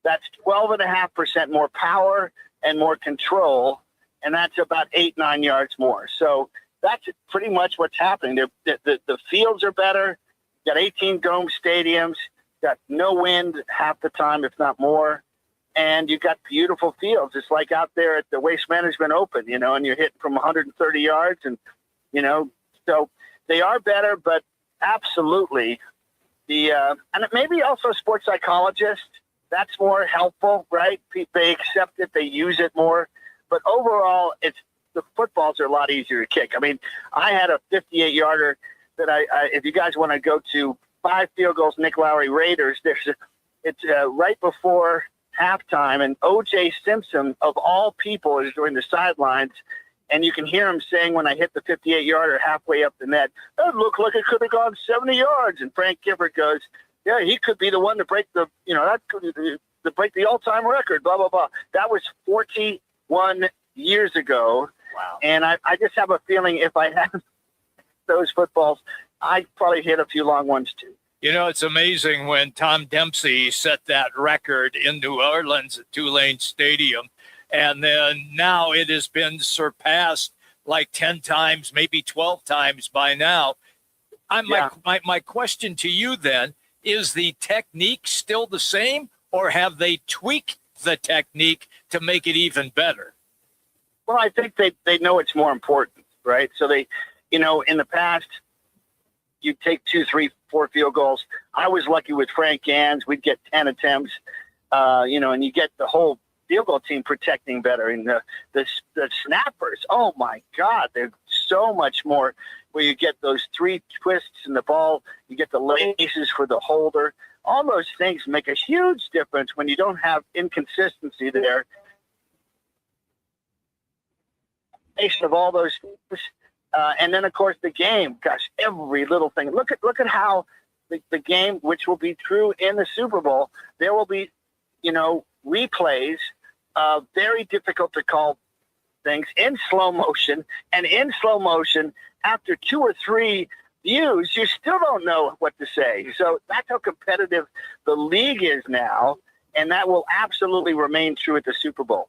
M: that's 12.5% more power and more control, and that's about 8-9 yards more. So that's pretty much what's happening. The fields are better. Got 18 dome stadiums, got no wind half the time, if not more. And you got beautiful fields. It's like out there at the Waste Management Open, and you're hitting from 130 yards. And, so they are better, but absolutely and maybe also sports psychologists, that's more helpful, right? They accept it. They use it more. But overall, the footballs are a lot easier to kick. I mean, I had a 58-yarder that I if you guys want to go to 5 field goals, Nick Lowry Raiders, it's right before halftime, and O.J. Simpson, of all people, is doing the sidelines, and you can hear him saying when I hit the 58-yarder halfway up the net, that looked like it could have gone 70 yards, and Frank Gifford goes, yeah, he could be the one to break to break the all-time record, blah, blah, blah. That was 41 years ago.
A: Wow.
M: And I just have a feeling if I had those footballs, I'd probably hit a few long ones too.
B: It's amazing when Tom Dempsey set that record in New Orleans at Tulane Stadium, and then now it has been surpassed like 10 times, maybe 12 times by now. My question to you then, is the technique still the same, or have they tweaked the technique to make it even better?
M: Well, I think they know it's more important, right? So they, in the past, you'd take 2, 3, 4 field goals. I was lucky with Frank Gans. We'd get 10 attempts, and you get the whole field goal team protecting better. And the snappers, oh, my God, they're so much more where you get those 3 twists in the ball. You get the laces for the holder. All those things make a huge difference when you don't have inconsistency there. Of all those things. And then, of course, the game. Gosh, every little thing. Look at how the game, which will be true in the Super Bowl, there will be, replays of very difficult to call things in slow motion. And in slow motion, after 2 or 3 views, you still don't know what to say. So that's how competitive the league is now, and that will absolutely remain true at the Super Bowl.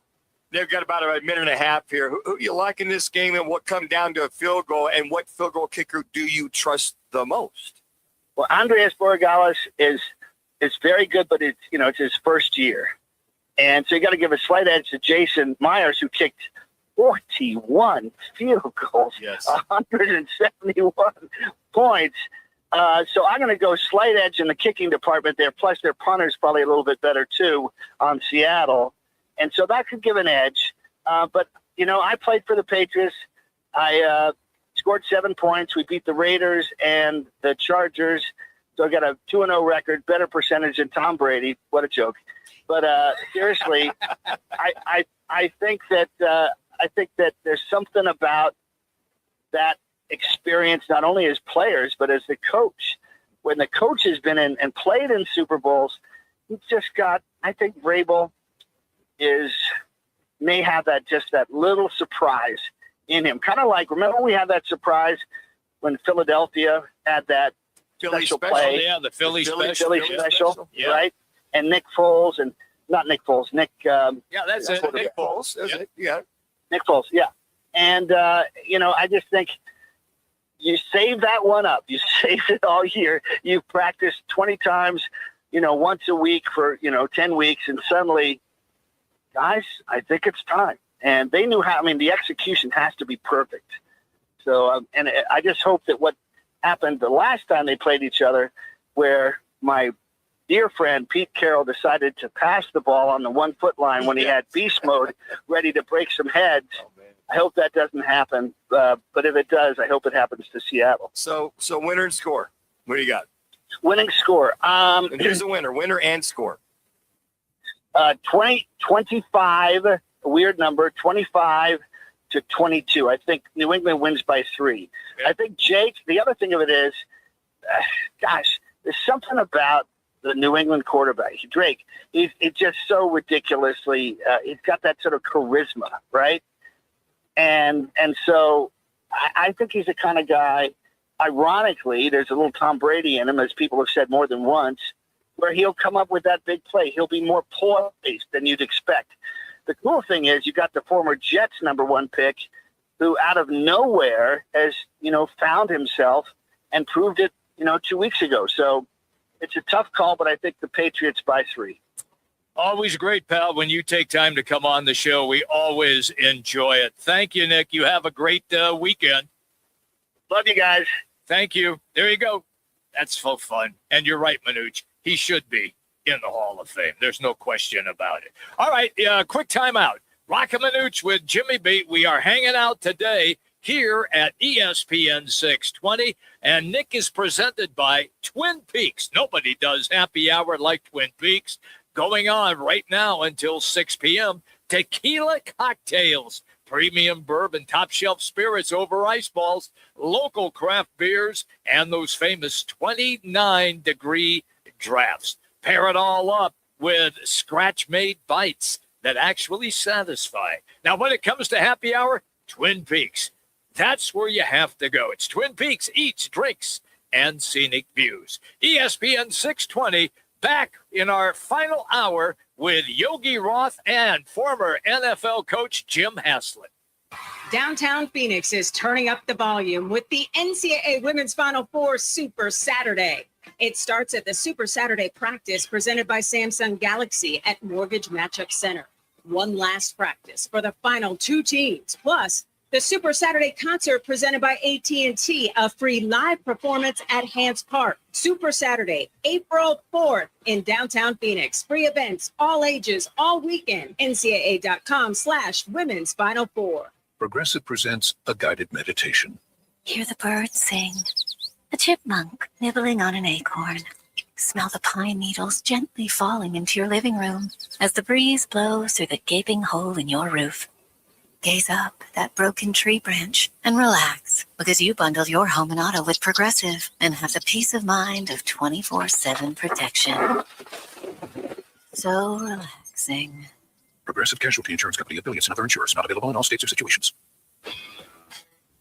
A: They've got about a minute and a half here. Who you like in this game, and what come down to a field goal, and what field goal kicker do you trust the most?
M: Well, Andreas Borregales is very good, but it's his first year. And so you got to give a slight edge to Jason Myers, who kicked 41 field goals, 171 points. So I'm going to go slight edge in the kicking department there. Plus, their punter's probably a little bit better, too, on Seattle. And so that could give an edge. But, I played for the Patriots. I scored 7 points. We beat the Raiders and the Chargers. So I got a 2-0 record, better percentage than Tom Brady. What a joke. But seriously, I think that there's something about that experience, not only as players, but as the coach. When the coach has been in and played in Super Bowls, he's just got, I think Vrabel may have that little surprise in him. Kind of like, remember we had that surprise when Philadelphia had that
B: Philly
M: special
B: special,
M: play.
B: yeah, the Philly special.
M: Philly special,
B: yeah.
M: right? And Nick Foles, and not Nick Foles, Nick.
B: Yeah, that's it.
M: what
B: Nick Foles.
A: That's it. Yeah.
M: Nick Foles, yeah. And, I just think you save that one up. You saved it all year. You practiced 20 times, once a week for, 10 weeks. And suddenly, guys, I think it's time. And they knew how, the execution has to be perfect. So, and I just hope that what happened the last time they played each other, where my dear friend Pete Carroll decided to pass the ball on the 1 foot line when he had beast mode ready to break some heads. I hope that doesn't happen. But if it does, I hope it happens to Seattle.
A: So winner and score. What do you got?
M: Winning score.
A: And here's the winner and score.
M: 25, a weird number, 25-22. I think New England wins by 3. I think Jake, the other thing of it is, gosh, there's something about the New England quarterback, Drake. He's just so ridiculously, he's got that sort of charisma, right? And so I think he's the kind of guy, ironically, there's a little Tom Brady in him, as people have said more than once, where he'll come up with that big play. He'll be more poised than you'd expect. The cool thing is you got the former Jets #1 pick who out of nowhere has, found himself and proved it, 2 weeks ago. So it's a tough call, but I think the Patriots by 3.
B: Always great, pal, when you take time to come on the show. We always enjoy it. Thank you, Nick. You have a great weekend.
M: Love you guys.
B: Thank you. There you go. That's so fun. And you're right, Manuch. He should be in the Hall of Fame. There's no question about it. All right, quick timeout. Roc and Manuch with Jimmy B. We are hanging out today here at ESPN 620, and Nick is presented by Twin Peaks. Nobody does happy hour like Twin Peaks. Going on right now until 6 p.m. Tequila cocktails, premium bourbon, top shelf spirits over ice balls, local craft beers, and those famous 29-degree drafts. Pair it all up with scratch-made bites that actually satisfy. Now, when it comes to happy hour, Twin Peaks. That's where you have to go. It's Twin Peaks Eats, Drinks, and Scenic Views. ESPN 620, back in our final hour with Yogi Roth and former NFL coach Jim Haslett.
D: Downtown Phoenix is turning up the volume with the NCAA Women's Final Four Super Saturday. It starts at the Super Saturday practice presented by Samsung Galaxy at Mortgage Matchup Center. One last practice for the final 2 teams, plus the Super Saturday concert presented by AT&T, a free live performance at Hance Park. Super Saturday, April 4th in downtown Phoenix. Free events, all ages, all weekend. NCAA.com/Women's Final Four.
T: Progressive presents a guided meditation.
I: Hear the birds sing. A chipmunk nibbling on an acorn. Smell the pine needles gently falling into your living room as the breeze blows through the gaping hole in your roof. Gaze up at that broken tree branch and relax, because you bundled your home and auto with Progressive and have the peace of mind of 24/7 protection. So relaxing.
T: Progressive Casualty Insurance Company, affiliates, and other insurers. Not available in all states or situations.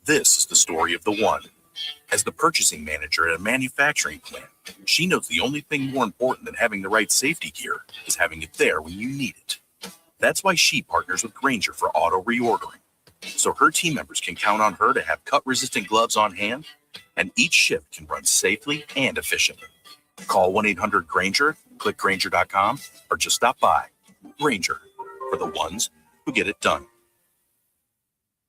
L: This is the story of the one. As the purchasing manager at a manufacturing plant, she knows the only thing more important than having the right safety gear is having it there when you need it. That's why she partners with Grainger for auto reordering, so her team members can count on her to have cut-resistant gloves on hand, and each shift can run safely and efficiently. Call 1-800-GRAINGER, click Grainger.com, or just stop by. Grainger, for the ones who get it done.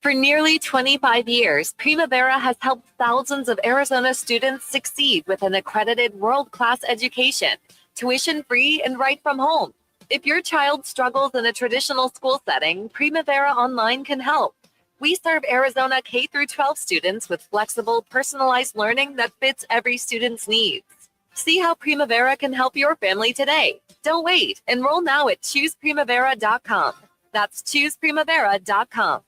N: For nearly 25 years, Primavera has helped thousands of Arizona students succeed with an accredited world-class education, tuition-free and right from home. If your child struggles in a traditional school setting, Primavera Online can help. We serve Arizona K-12 students with flexible, personalized learning that fits every student's needs. See how Primavera can help your family today. Don't wait. Enroll now at chooseprimavera.com. That's chooseprimavera.com.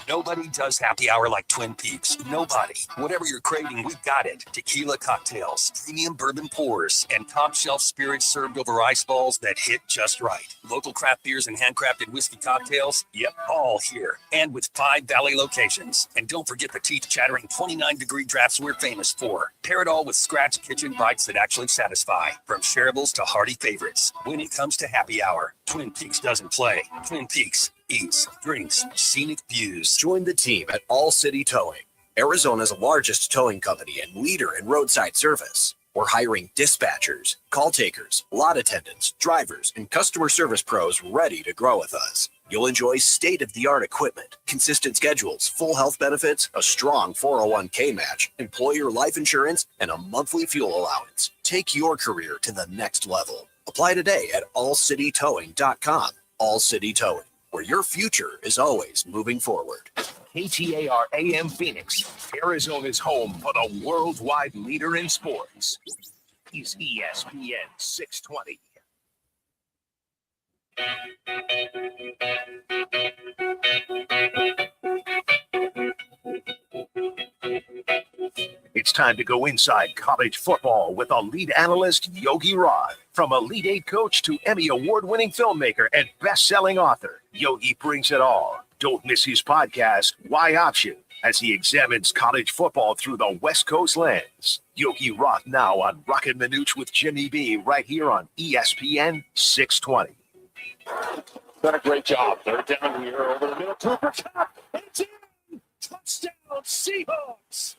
C: Nobody does happy hour like Twin Peaks. Nobody. Whatever you're craving, we've got it. Tequila cocktails, premium bourbon pours, and top shelf spirits served over ice balls that hit just right. Local craft beers and handcrafted whiskey cocktails, yep, all here. And with 5 Valley locations. And don't forget the teeth-chattering 29-degree drafts we're famous for. Pair it all with scratch kitchen bites that actually satisfy. From shareables to hearty favorites. When it comes to happy hour, Twin Peaks doesn't play. Twin Peaks eats, drinks, scenic views.
O: Join the team at All City Towing, Arizona's largest towing company and leader in roadside service. We're hiring dispatchers, call takers, lot attendants, drivers, and customer service pros ready to grow with us. You'll enjoy state-of-the-art equipment, consistent schedules, full health benefits, a strong 401k match, employer life insurance, and a monthly fuel allowance. Take your career to the next level. Apply today at allcitytowing.com. All City Towing, where your future is always moving forward.
U: KTAR AM Phoenix, Arizona's home for the worldwide leader in sports. Is ESPN 620. It's time to go inside college football with elite analyst Yogi Roth. From Elite Eight coach to Emmy award-winning filmmaker and best-selling author, Yogi brings it all. Don't miss his podcast, Why Option, as he examines college football through the West Coast lens. Yogi Roth now on Roc and Manuch with Jimmy B right here on ESPN 620.
H: Done a great job. They're down here over the middle. Cooper Cup. It's in. Touchdown, Seahawks.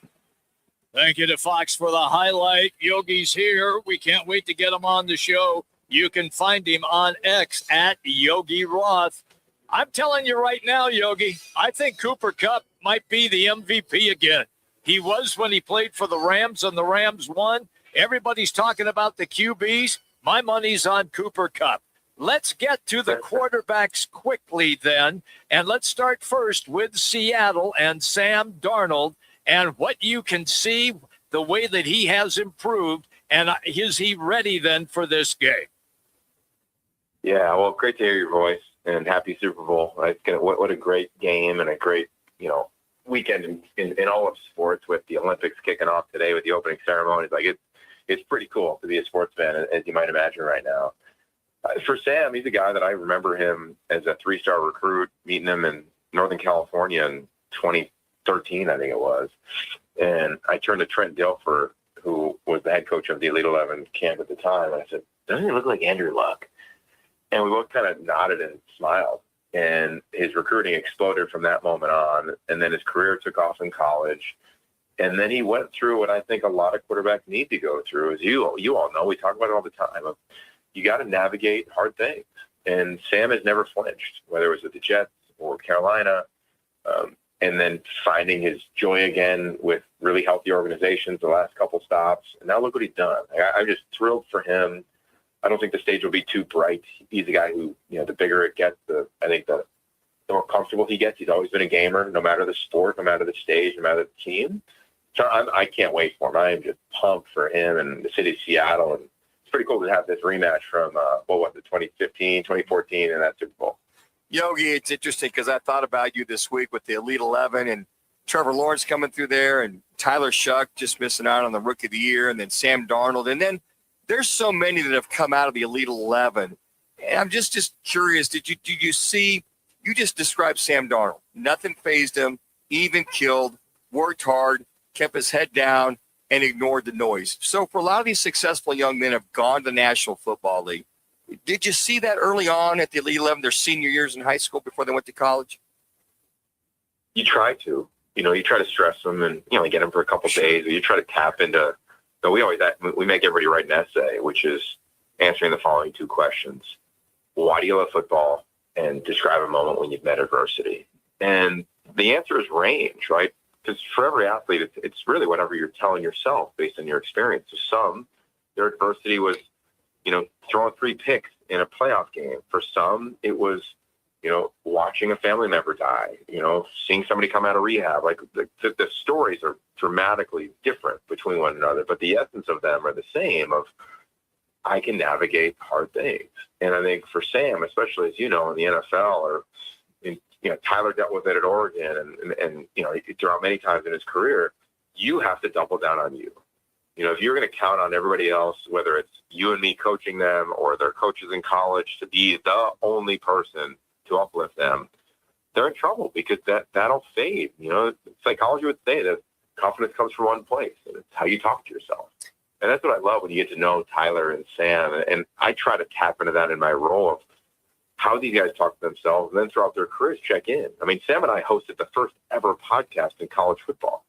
B: Thank you to Fox for the highlight. Yogi's here. We can't wait to get him on the show. You can find him on X at Yogi Roth. I'm telling you right now, Yogi, I think Cooper Kupp might be the MVP again. He was when he played for the Rams, and the Rams won. Everybody's talking about the QBs. My money's on Cooper Kupp. Let's get to the quarterbacks quickly then, and let's start first with Seattle and Sam Darnold and what you can see, the way that he has improved, and is he ready then for this game?
P: Yeah, well, great to hear your voice, and happy Super Bowl. What a great game and a great, weekend in all of sports with the Olympics kicking off today with the opening ceremonies. It's pretty cool to be a sports fan, as you might imagine right now. For Sam, he's a guy that I remember him as a 3-star recruit, meeting him in Northern California in 2013, I think it was. And I turned to Trent Dilfer, who was the head coach of the Elite 11 camp at the time, and I said, "Doesn't he look like Andrew Luck?" And we both kind of nodded and smiled. And his recruiting exploded from that moment on. And then his career took off in college. And then he went through what I think a lot of quarterbacks need to go through, as you all know. We talk about it all the time. You got to navigate hard things. And Sam has never flinched, whether it was with the Jets or Carolina, and then finding his joy again with really healthy organizations the last couple stops. And now look what he's done. I'm just thrilled for him. I don't think the stage will be too bright. He's a guy who, the bigger it gets, I think the more comfortable he gets. He's always been a gamer, no matter the sport, no matter the stage, no matter the team. So I can't wait for him. I am just pumped for him and the city of Seattle. And it's pretty cool to have this rematch from, 2015, 2014 in that Super Bowl.
A: Yogi, it's interesting because I thought about you this week with the Elite 11 and Trevor Lawrence coming through there and Tyler Shuck just missing out on the Rookie of the Year, and then Sam Darnold. And then there's so many that have come out of the Elite 11. And I'm just curious, did you see, you just described Sam Darnold. Nothing fazed him, even killed, worked hard, kept his head down, and ignored the noise. So for a lot of these successful young men have gone to the National Football League. Did you see that early on at the Elite 11, their senior years in high school before they went to college?
P: You try to. You try to stress them and, get them for a couple days. Or you try to tap into, we make everybody write an essay, which is answering the following 2 questions. Why do you love football? And describe a moment when you've met adversity. And the answer is range, right? Because for every athlete, it's really whatever you're telling yourself based on your experience. So some, their adversity was, throwing 3 picks in a playoff game. For some, it was, watching a family member die, seeing somebody come out of rehab. Like the stories are dramatically different between one another, but the essence of them are the same of, I can navigate hard things. And I think for Sam, especially as in the NFL, or Tyler dealt with it at Oregon, and throughout many times in his career, you have to double down on you. If you're going to count on everybody else, whether it's you and me coaching them or their coaches in college to be the only person to uplift them, they're in trouble, because that'll fade. Psychology would say that confidence comes from one place, and it's how you talk to yourself. And that's what I love when you get to know Tyler and Sam. And I try to tap into that in my role of how these guys talk to themselves, and then throughout their careers, check in. I mean, Sam and I hosted the first ever podcast in college football,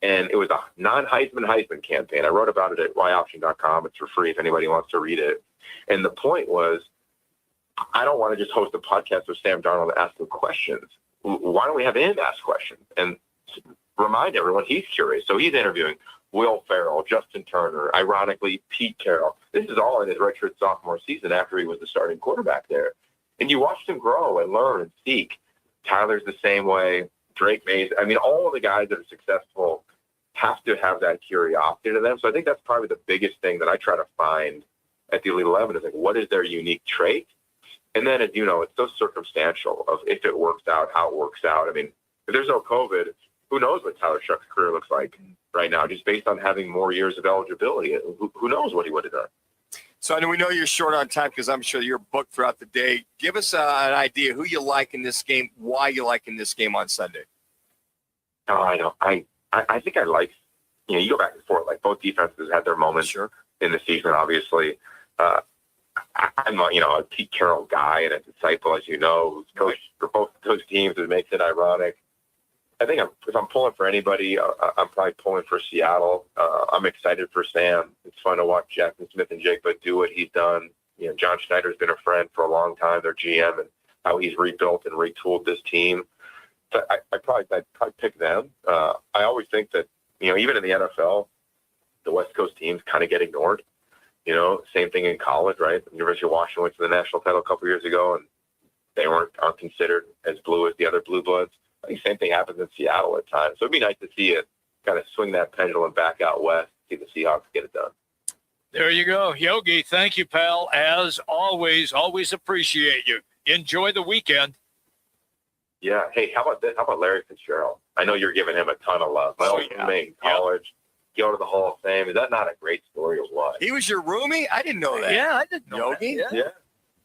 P: and it was a non-Heisman campaign. I wrote about it at yoption.com. It's for free if anybody wants to read it. And the point was, I don't want to just host a podcast with Sam Darnold and ask him questions. Why don't we have him ask questions and remind everyone he's curious? So he's interviewing Will Ferrell, Justin Turner, ironically, Pete Carroll. This is all in his redshirt sophomore season after he was the starting quarterback there. And you watched him grow and learn and seek. Tyler's the same way. Drake Mays. I mean, all of the guys that are successful have to have that curiosity to them. So I think that's probably the biggest thing that I try to find at the Elite 11 is, like, what is their unique trait? And then, as it's so circumstantial of if it works out, how it works out. I mean, if there's no COVID, who knows what Tyler Shuck's career looks like right now, just based on having more years of eligibility. Who knows what he would have done.
A: So we know you're short on time because I'm sure you're booked throughout the day. Give us an idea who you like in this game, why you like in this game on Sunday.
P: No, I don't. I think I like, you go back and forth. Like, both defenses had their moments in the season, obviously. I'm a Pete Carroll guy and a disciple, as you know, who's coached for both of those teams. It makes it ironic. I think if I'm pulling for anybody, I'm probably pulling for Seattle. I'm excited for Sam. It's fun to watch Jackson Smith and Jake Butt do what he's done. John Schneider's been a friend for a long time, their GM, and how he's rebuilt and retooled this team. So I'd probably pick them. I always think that, even in the NFL, the West Coast teams kind of get ignored. Same thing in college, right? The University of Washington went to the national title a couple years ago, and they aren't considered as blue as the other blue bloods. I think the same thing happens in Seattle at times. So it'd be nice to see it kind of swing that pendulum back out west, see the Seahawks get it done.
B: There you go. Yogi, thank you, pal. As always appreciate you. Enjoy the weekend.
P: Yeah. Hey, how about this? How about Larry Fitzgerald? I know you're giving him a ton of love. My old roommate in college, go to the Hall of Fame. Is that not a great story of what?
A: He was your roomie? I didn't know that.
B: Yeah, I didn't know
A: Yogi?
B: that.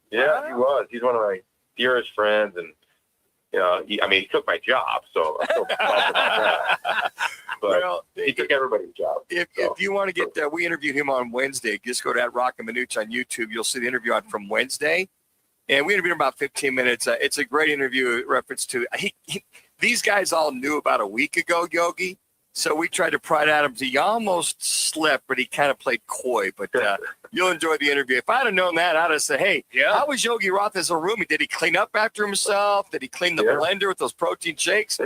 P: Yeah, he was. He's one of my dearest friends, and he took my job, so I'm still bummed about that. But he took everybody's job.
A: If you want to get we interviewed him on Wednesday. Just go to Roc and Manuch on YouTube. You'll see the interview from Wednesday. And we interviewed him about 15 minutes. It's a great interview in reference to these guys all knew about a week ago, Yogi. So we tried to pry it out of him. He almost slipped, but he kind of played coy. But you'll enjoy the interview. If I'd have known that, I'd have said, hey, how was Yogi Roth as a roomie? Did he clean up after himself? Did he clean the blender with those protein shakes?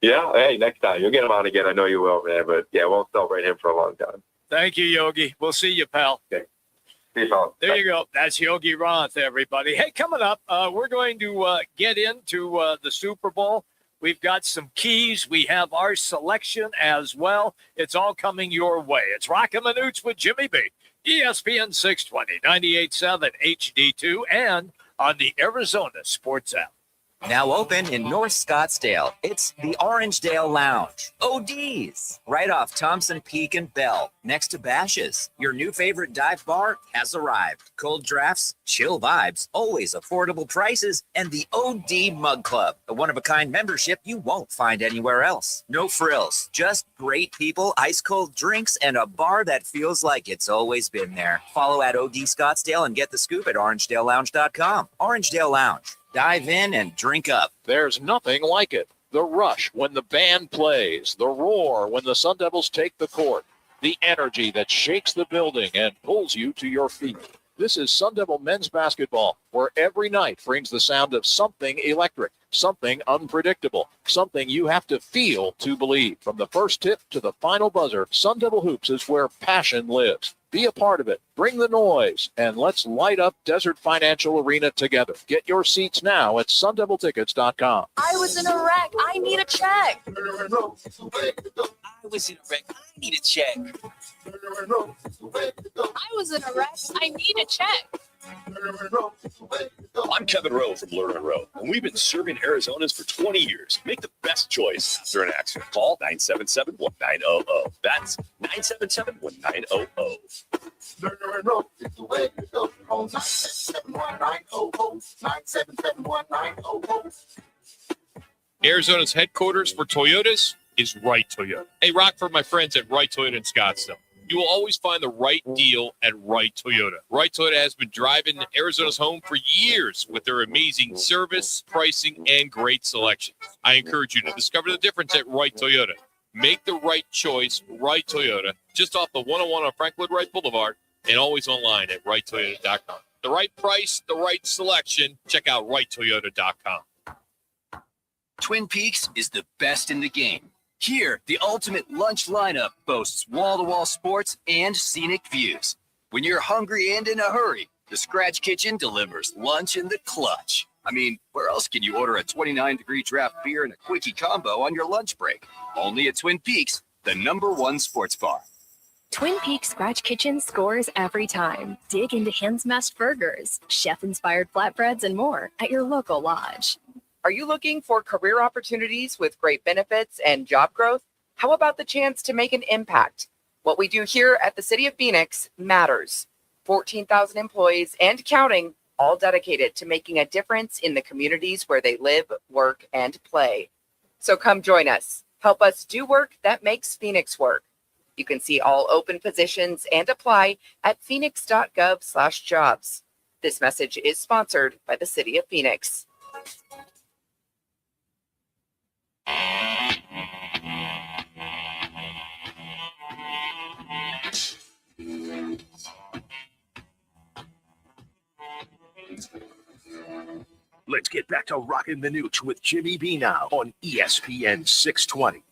P: Yeah. Hey, next time. You'll get him on again. I know you will, man. But, yeah, we'll celebrate him for a long time.
B: Thank you, Yogi. We'll see you, pal.
P: Okay. See you, pal.
B: There you go. That's Yogi Roth, everybody. Hey, coming up, we're going to get into the Super Bowl. We've got some keys. We have our selection as well. It's all coming your way. It's Roc and Manuch with Jimmy B. ESPN 620, 98.7 HD-2, and on the Arizona Sports app.
Q: Now open in North Scottsdale, it's the Orangedale Lounge. ODs, right off Thompson Peak and Bell, next to Bash's. Your new favorite dive bar has arrived. Cold drafts, chill vibes, always affordable prices, and the OD Mug Club, a one-of-a-kind membership you won't find anywhere else. No frills, just great people, ice-cold drinks, and a bar that feels like it's always been there. Follow at OD Scottsdale and get the scoop at orangedalelounge.com. Orangedale Lounge. Dive in and drink up.
E: There's nothing like it. The rush when the band plays, the roar when the Sun Devils take the court, the energy that shakes the building and pulls you to your feet. This is Sun Devil men's basketball, where every night brings the sound of something electric.
B: something unpredictable, something you have to feel to believe. From the first tip to the final buzzer, Sun Devil Hoops is where passion lives. Be a part of it. Bring the noise, and let's light up Desert Financial Arena together. Get your seats now at sundeviltickets.com.
R: I was in a wreck. I need a check.
Q: I was in a wreck. I need a check.
R: I was in a wreck. I need a check.
H: I'm Kevin Rowe from Lerner Rowe, and we've been serving Arizonans for 20 years. Make the best choice after an accident. Call 977-1900. That's 977-1900.
E: Arizona's headquarters for Toyotas is Wright Toyota. Hey, Rock, for my friends at Wright Toyota in Scottsdale. You will always find the right deal at Wright Toyota. Wright Toyota has been driving Arizona's home for years with their amazing service, pricing, and great selection. I encourage you to discover the difference at Wright Toyota. Make the right choice, Wright Toyota, just off the 101 on Franklin Wright Boulevard, and always online at WrightToyota.com. The right price, the right selection. Check out WrightToyota.com.
O: Twin Peaks is the best in the game. Here, the ultimate lunch lineup boasts wall-to-wall sports and scenic views. When you're hungry and in a hurry, the Scratch Kitchen delivers lunch in the clutch. I mean, where else can you order a 29-degree draft beer and a quickie combo on your lunch break? Only at Twin Peaks, the #1 sports bar.
S: Twin Peaks Scratch Kitchen scores every time. Dig into hand-smashed burgers, chef-inspired flatbreads, and more at your local lodge.
W: Are you looking for career opportunities with great benefits and job growth? How about the chance to make an impact? What we do here at the City of Phoenix matters. 14,000 employees and counting, all dedicated to making a difference in the communities where they live, work, and play. So come join us. Help us do work that makes Phoenix work. You can see all open positions and apply at phoenix.gov/jobs. This message is sponsored by the City of Phoenix.
U: Let's get back to Roc and Manuch with Jimmy B now on ESPN 620.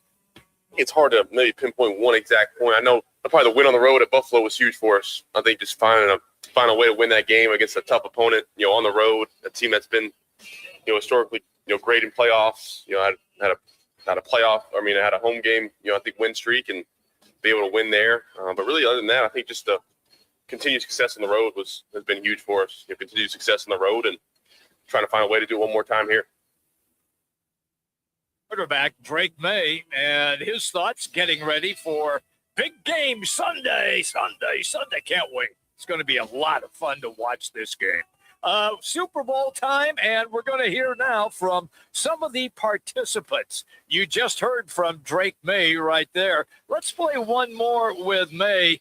X: It's hard to maybe pinpoint one exact point. I know probably the win on the road at Buffalo was huge for us. I think just finding a way to win that game against a tough opponent, on the road, a team that's been, historically, great in playoffs. Had a playoff. I had a home game. I think win streak and be able to win there. But really, other than that, I think just the continued success on the road has been huge for us. Continued success on the road and trying to find a way to do it one more time here.
B: Quarterback Drake May and his thoughts getting ready for big game Sunday. Can't wait. It's going to be a lot of fun to watch this game. Super Bowl time, and we're going to hear now from some of the participants. You just heard from Drake May right there. Let's play one more with May.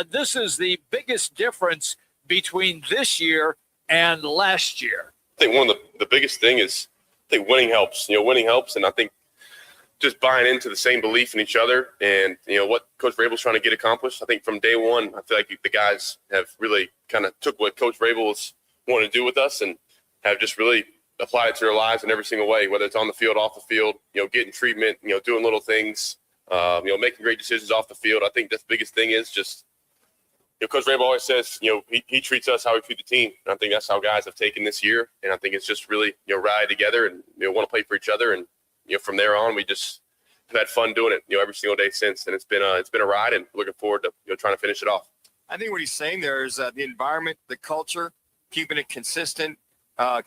B: This is the biggest difference between this year and last year.
X: I think one of the biggest thing is winning helps. Winning helps, and I think just buying into the same belief in each other and, what Coach Vrabel's trying to get accomplished. I think from day one, I feel like the guys have really kind of took what Coach Vrabel was wanting to do with us and have just really applied it to their lives in every single way, whether it's on the field, off the field, getting treatment, doing little things, making great decisions off the field. I think that's the biggest thing is just, Coach Vrabel always says, he treats us how we treat the team. And I think that's how guys have taken this year. And I think it's just really, rally together and, want to play for each other. And, from there on, we just have had fun doing it, every single day since. And it's been a ride and looking forward to, trying to finish it off.
A: I think what he's saying there is the environment, the culture, keeping it consistent,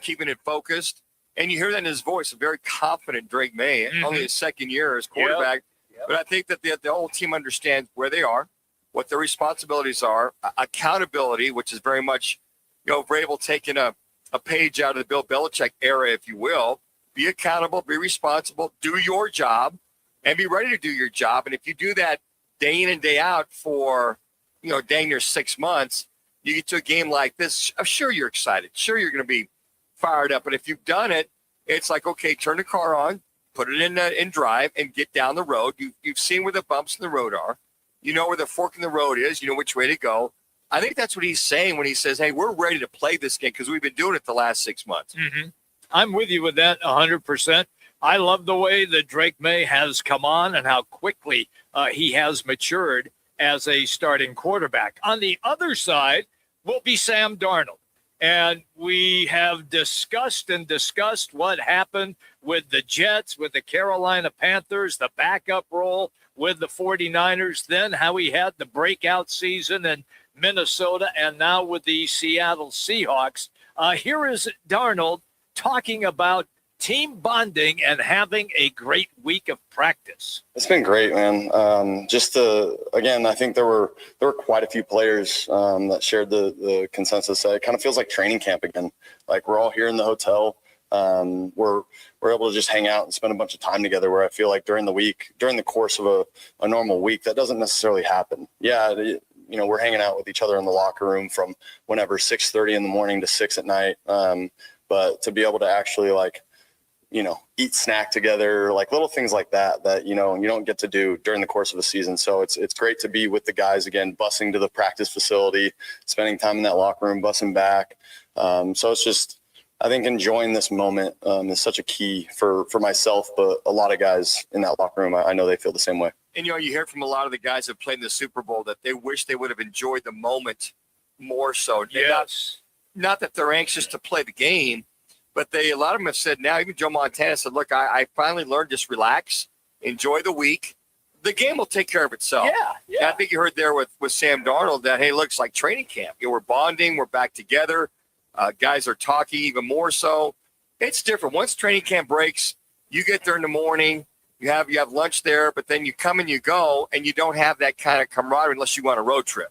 A: keeping it focused. And you hear that in his voice, a very confident Drake May, only his second year as quarterback. Yep. But I think that the whole team understands where they are, what their responsibilities are, accountability, which is very much, Vrabel taking a page out of the Bill Belichick era, if you will. Be accountable, be responsible, do your job, and be ready to do your job. And if you do that day in and day out for, dang near 6 months, you get to a game like this, I'm sure you're excited. Sure, you're going to be fired up. But if you've done it, it's like, okay, turn the car on, put it in drive, and get down the road. You've seen where the bumps in the road are. You know where the fork in the road is. You know which way to go. I think that's what he's saying when he says, hey, we're ready to play this game because we've been doing it the last 6 months.
B: I'm with you with that 100%. I love the way that Drake May has come on and how quickly he has matured as a starting quarterback. On the other side will be Sam Darnold. And we have discussed what happened with the Jets, with the Carolina Panthers, the backup role with the 49ers, then how he had the breakout season in Minnesota, and now with the Seattle Seahawks. Here is Darnold talking about team bonding and having a great week of practice.
F: It's been great, man. Again, I think there were quite a few players that shared the consensus that it kind of feels like training camp again. Like we're all here in the hotel. We're able to just hang out and spend a bunch of time together, where I feel like during the course of a normal week, that doesn't necessarily happen. Yeah. We're hanging out with each other in the locker room from whenever 6:30 in the morning to 6 at night. But to be able to actually eat snack together, like little things like that you don't get to do during the course of a season. So it's great to be with the guys again, busing to the practice facility, spending time in that locker room, busing back. So it's just, I think enjoying this moment is such a key for myself, but a lot of guys in that locker room, I know they feel the same way.
A: And, you hear from a lot of the guys that played in the Super Bowl that they wish they would have enjoyed the moment more so.
B: Yes.
A: Not that they're anxious to play the game, but a lot of them have said now, even Joe Montana said, look, I finally learned just relax, enjoy the week. The game will take care of itself.
B: Yeah.
A: And I think you heard there with Sam Darnold that, hey, looks like training camp. We're bonding. We're back together. Guys are talking even more so. It's different. Once training camp breaks, you get there in the morning. You have lunch there, but then you come and you go, and you don't have that kind of camaraderie unless you want a road trip.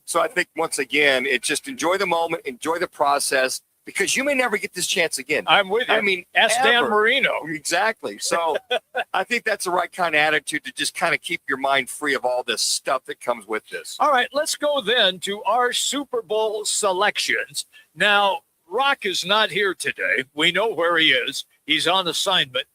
A: So I think, once again, it's just enjoy the moment, enjoy the process, because you may never get this chance again.
B: I'm with you.
A: I mean,
B: ask Dan
A: ever.
B: Marino.
A: Exactly. So I think that's the right kind of attitude to just kind of keep your mind free of all this stuff that comes with this.
B: All right, let's go then to our Super Bowl selections. Now, Rock is not here today. We know where he is. He's on assignment.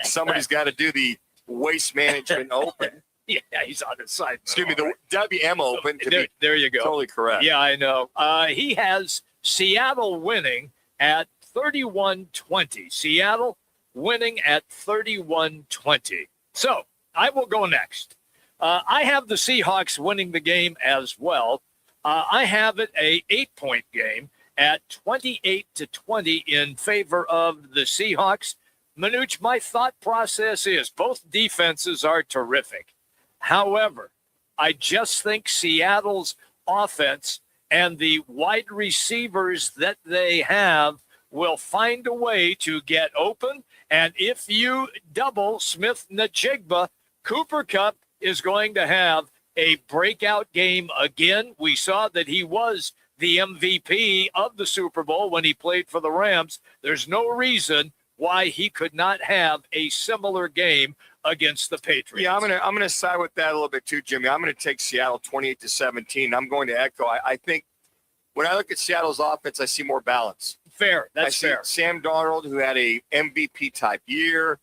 A: Somebody's got to do the Waste Management Open.
B: Yeah, he's on assignment.
A: Excuse me, the WM Open.
B: There you go.
A: Totally correct.
B: Yeah, I know. He has Seattle winning at 31-20. Seattle winning at 31-20. So I will go next. I have the Seahawks winning the game as well. I have it a 8-point game at 28-20 in favor of the Seahawks. Manuch, my thought process is both defenses are terrific. However, I just think Seattle's offense and the wide receivers that they have will find a way to get open. And if you double Smith-Njigba, Cooper Kupp is going to have a breakout game again. We saw that he was the MVP of the Super Bowl when he played for the Rams. There's no reason why he could not have a similar game against the Patriots.
A: Yeah, I'm gonna side with that a little bit too, Jimmy. I'm gonna take Seattle 28-17. I'm going to echo. I think when I look at Seattle's offense, I see more balance.
B: Fair. That's fair.
A: Sam Darnold, who had a MVP type year.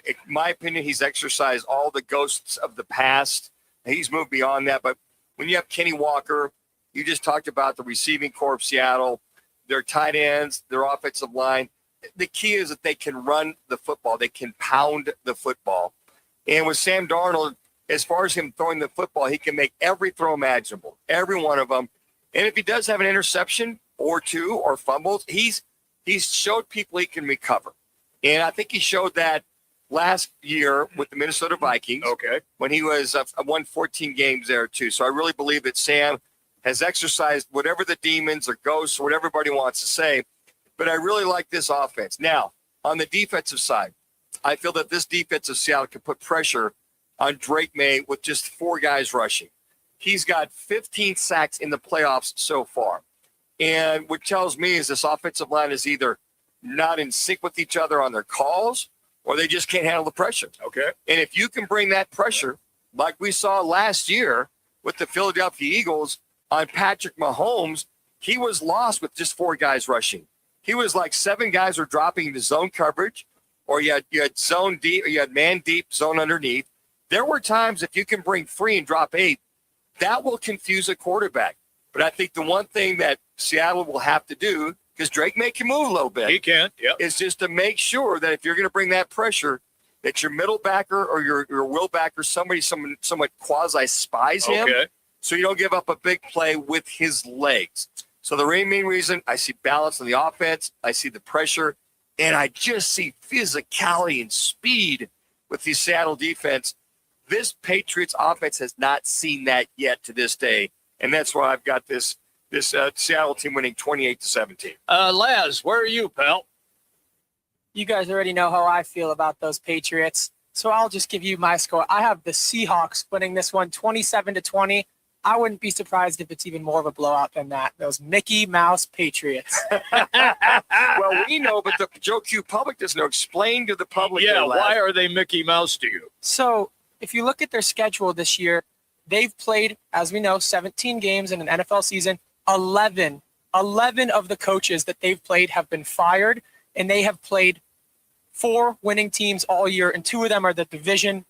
A: In my opinion, he's exercised all the ghosts of the past. He's moved beyond that. But when you have Kenny Walker, you just talked about the receiving corps of Seattle, their tight ends, their offensive line. The key is that they can run the football. They can pound the football. And with Sam Darnold, as far as him throwing the football, he can make every throw imaginable, every one of them. And if he does have an interception or two or fumbles, he's showed people he can recover. And I think he showed that last year with the Minnesota Vikings.
B: Okay.
A: When he was won 14 games there too. So I really believe that Sam has exercised whatever the demons or ghosts or whatever everybody wants to say. But I really like this offense. Now, on the defensive side, I feel that this defense of Seattle can put pressure on Drake May with just 4 guys rushing. He's got 15 sacks in the playoffs so far. And what tells me is this offensive line is either not in sync with each other on their calls or they just can't handle the pressure.
B: Okay.
A: And if you can bring that pressure, like we saw last year with the Philadelphia Eagles on Patrick Mahomes, he was lost with just 4 guys rushing. He was like 7 guys were dropping into zone coverage, or you had zone deep, or you had man deep, zone underneath. There were times if you can bring 3 and drop 8, that will confuse a quarterback. But I think the one thing that Seattle will have to do because Drake make you move a little bit.
B: He can, yeah.
A: Is just to make sure that if you're going to bring that pressure, that your middle backer or your will backer, somewhat quasi spies him,
B: Okay.
A: so you don't give up a big play with his legs. So the main reason, I see balance on the offense, I see the pressure, and I just see physicality and speed with the Seattle defense. This Patriots offense has not seen that yet to this day, and that's why I've got this Seattle team winning 28-17.
B: Laz, where are you, pal?
G: You guys already know how I feel about those Patriots, so I'll just give you my score. I have the Seahawks winning this one 27-20. I wouldn't be surprised if it's even more of a blowout than that. Those Mickey Mouse Patriots.
A: Well, we know, but the Joe Q public doesn't know. Explain to the public.
B: Yeah, why are they Mickey Mouse to you?
G: So if you look at their schedule this year, they've played, as we know, 17 games in an NFL season. 11 of the coaches that they've played have been fired, and they have played 4 winning teams all year, and 2 of them are the division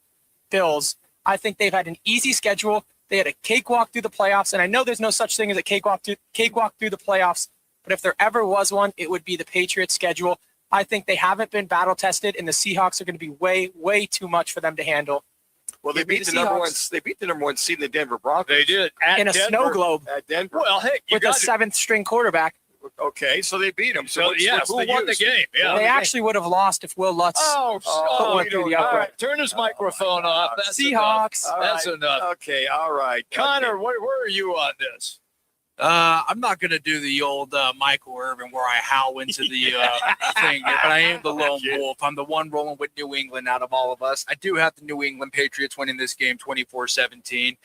G: Bills. I think they've had an easy schedule. They had a cakewalk through the playoffs, and I know there's no such thing as a cakewalk through the playoffs, but if there ever was one, it would be the Patriots schedule. I think they haven't been battle tested, and the Seahawks are going to be way too much for them to handle.
A: Well, they beat the number one. They beat the number 1 seed in the Denver Broncos.
B: They did
G: in a snow globe
A: at Denver.
B: Well, heck,
G: with a 7th string quarterback.
A: Okay, so they beat them.
B: So yes, who won the game? Yeah,
G: they actually would have lost if Will Lutz put one through the
B: all
G: upright.
B: right, turn his microphone off. That's
G: Seahawks.
B: Enough. That's enough.
A: Okay, all right.
B: Connor, where are you on this?
J: I'm not going to do the old Michael Irvin where I howl into the thing, but I am the lone wolf. I'm the one rolling with New England out of all of us. I do have the New England Patriots winning this game 24-17.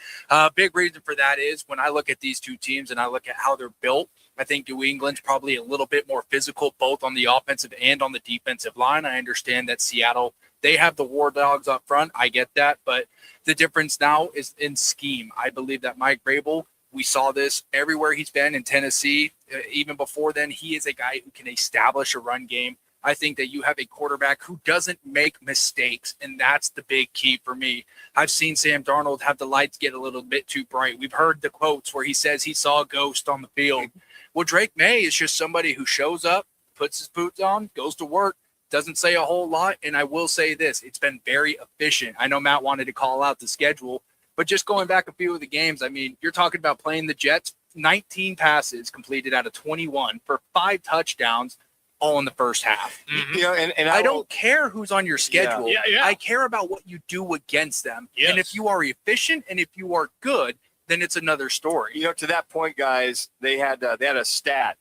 J: Big reason for that is when I look at these two teams and I look at how they're built, I think New England's probably a little bit more physical, both on the offensive and on the defensive line. I understand that Seattle, they have the War Dogs up front. I get that, but the difference now is in scheme. I believe that Mike Vrabel, we saw this everywhere he's been in Tennessee. Even before then, he is a guy who can establish a run game. I think that you have a quarterback who doesn't make mistakes, and that's the big key for me. I've seen Sam Darnold have the lights get a little bit too bright. We've heard the quotes where he says he saw a ghost on the field. Well, Drake May is just somebody who shows up, puts his boots on, goes to work, doesn't say a whole lot, and I will say this, it's been very efficient. I know Matt wanted to call out the schedule, but just going back a few of the games, I mean, you're talking about playing the Jets, 19 passes completed out of 21 for 5 touchdowns, all in the first half.
A: You know, and
J: I don't care who's on your schedule.
B: Yeah.
J: I care about what you do against them.
B: Yes.
J: And if you are efficient and if you are good, then it's another story.
A: You know, to that point, guys, they had a stat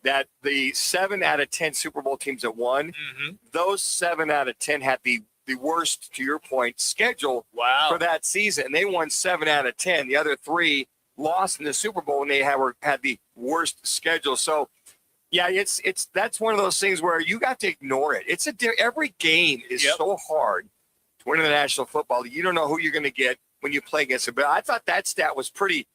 A: that the 7 out of 10 Super Bowl teams that won, those 7 out of 10 had the worst, to your point, schedule for that season. And they won 7 out of 10. The other 3 lost in the Super Bowl, and they had the worst schedule. So, yeah, that's one of those things where you got to ignore it. Every game is so hard to win in the National Football. You don't know who you're going to get when you play against it. But I thought that stat was pretty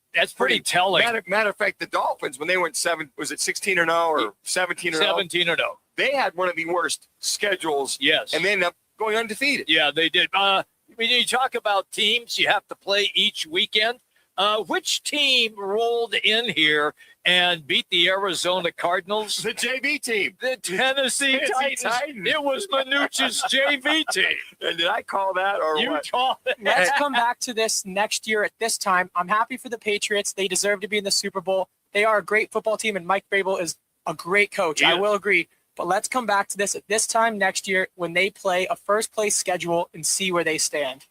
B: telling.
A: Matter of fact, the Dolphins, when they went 16-0 or 17-0?
B: 17-0.
A: They had one of the worst schedules.
B: Yes.
A: And they ended up going undefeated.
B: Yeah, they did. When you talk about teams you have to play each weekend, which team rolled in here and beat the Arizona Cardinals?
A: The JV team.
B: The Tennessee Titans. It was Manuch's JV team.
A: And did I call that or
B: you
A: what?
B: called it?
G: Let's come back to this next year at this time. I'm happy for the Patriots. They deserve to be in the Super Bowl. They are a great football team, and Mike Vrabel is a great coach.
B: Yeah.
G: I will agree. But let's come back to this at this time next year when they play a first-place schedule and see where they stand.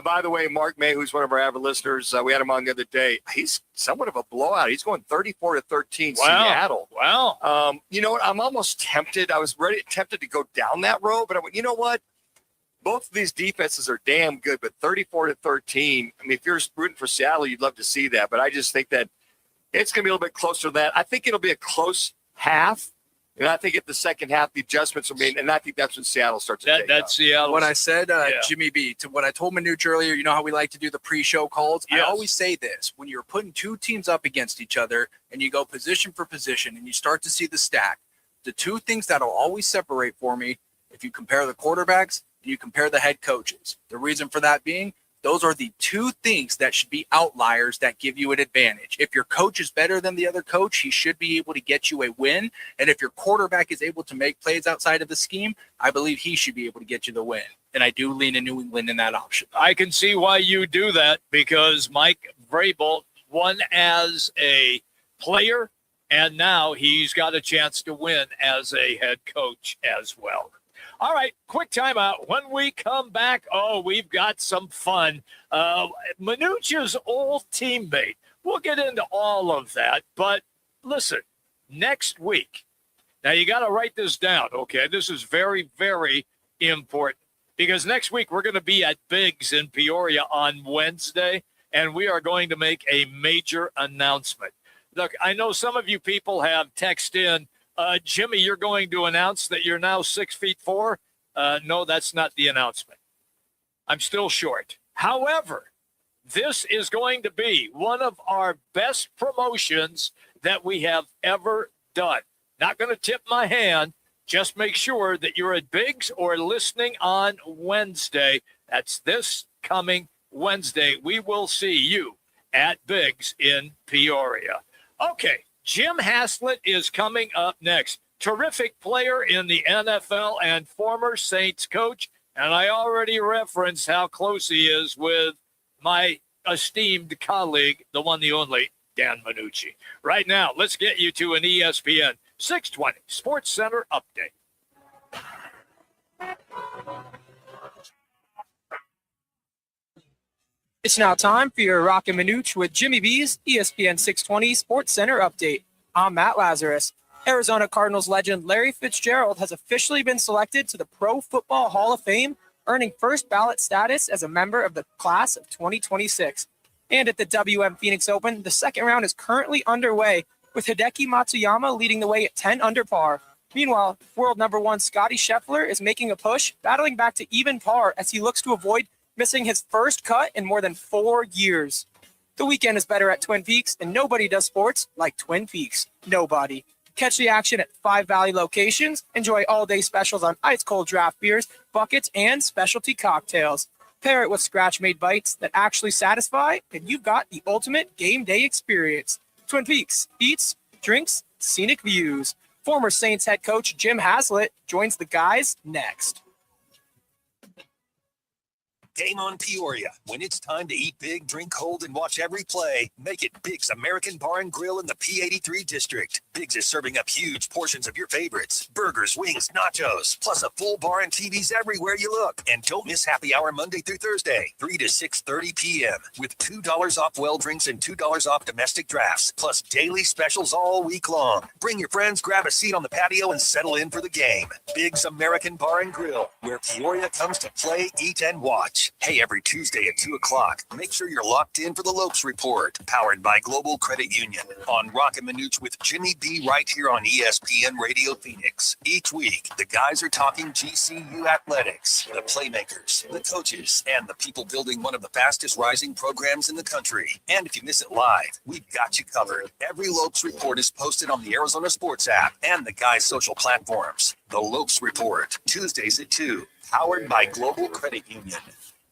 A: By the way, Mark May, who's one of our avid listeners, we had him on the other day. He's somewhat of a blowout. He's going 34-13 Seattle.
B: Wow.
A: You know what? I'm almost tempted. I was tempted to go down that road, but I went, you know what? Both of these defenses are damn good, but 34-13. I mean, if you're rooting for Seattle, you'd love to see that. But I just think that it's going to be a little bit closer to that. I think it'll be a close half. And I think at the second half, the adjustments will be, and I think that's when Seattle starts to take
B: That's Seattle.
J: What I said, Jimmy B, to what I told Manuch earlier, you know how we like to do the pre-show calls?
B: Yes.
J: I always say this, when you're putting two teams up against each other and you go position for position and you start to see the stack, the two things that'll always separate for me, if you compare the quarterbacks and you compare the head coaches. The reason for that being, Those are the two things that should be outliers that give you an advantage. If your coach is better than the other coach, he should be able to get you a win. And if your quarterback is able to make plays outside of the scheme, I believe he should be able to get you the win. And I do lean in New England in that option.
B: I can see why you do that, because Mike Vrabel won as a player, and now he's got a chance to win as a head coach as well. All right, quick timeout. When we come back, we've got some fun. Manuch's old teammate. We'll get into all of that. But listen, next week, now you got to write this down, okay? This is very, very important, because next week we're going to be at Biggs in Peoria on Wednesday, and we are going to make a major announcement. Look, I know some of you people have texted in, Jimmy, you're going to announce that you're now 6'4". No, that's not the announcement. I'm still short. However, this is going to be one of our best promotions that we have ever done. Not going to tip my hand. Just make sure that you're at Biggs or listening on Wednesday. That's this coming Wednesday. We will see you at Biggs in Peoria. Okay. Jim Haslett is coming up next. Terrific player in the NFL and former Saints coach. And I already referenced how close he is with my esteemed colleague, the one, the only, Dan Manucci. Right now, let's get you to an ESPN 620 Sports Center update.
G: It's now time for your Roc and Manuch with Jimmy B's ESPN 620 Sports Center update. I'm Matt Lazarus. Arizona Cardinals legend Larry Fitzgerald has officially been selected to the Pro Football Hall of Fame, earning first ballot status as a member of the class of 2026. And at the WM Phoenix Open, the second round is currently underway, with Hideki Matsuyama leading the way at 10 under par. Meanwhile, world number one Scotty Scheffler is making a push, battling back to even par as he looks to avoid missing his first cut in more than 4 years. The weekend is better at Twin Peaks, and nobody does sports like Twin Peaks. Nobody. Catch the action at 5 Valley locations. Enjoy all-day specials on ice-cold draft beers, buckets, and specialty cocktails. Pair it with scratch-made bites that actually satisfy, and you've got the ultimate game day experience. Twin Peaks. Eats, drinks, scenic views. Former Saints head coach Jim Haslett joins the guys next.
C: Game on Peoria. When it's time to eat big, drink cold, and watch every play, make it Biggs American Bar and Grill in the P83 district. Biggs is serving up huge portions of your favorites. Burgers, wings, nachos, plus a full bar and TVs everywhere you look. And don't miss happy hour Monday through Thursday, 3 to 6:30 p.m. with $2 off well drinks and $2 off domestic drafts, plus daily specials all week long. Bring your friends, grab a seat on the patio, and settle in for the game. Biggs American Bar and Grill, where Peoria comes to play, eat, and watch. Hey, every Tuesday at 2 o'clock, make sure you're locked in for the Lopes Report, powered by Global Credit Union, on Roc and Manuch with Jimmy B right here on ESPN Radio Phoenix. Each week, the guys are talking GCU athletics, the playmakers, the coaches, and the people building one of the fastest rising programs in the country. And if you miss it live, we've got you covered. Every Lopes Report is posted on the Arizona Sports app and the guys' social platforms. The Lopes Report, Tuesdays at 2, powered by Global Credit Union.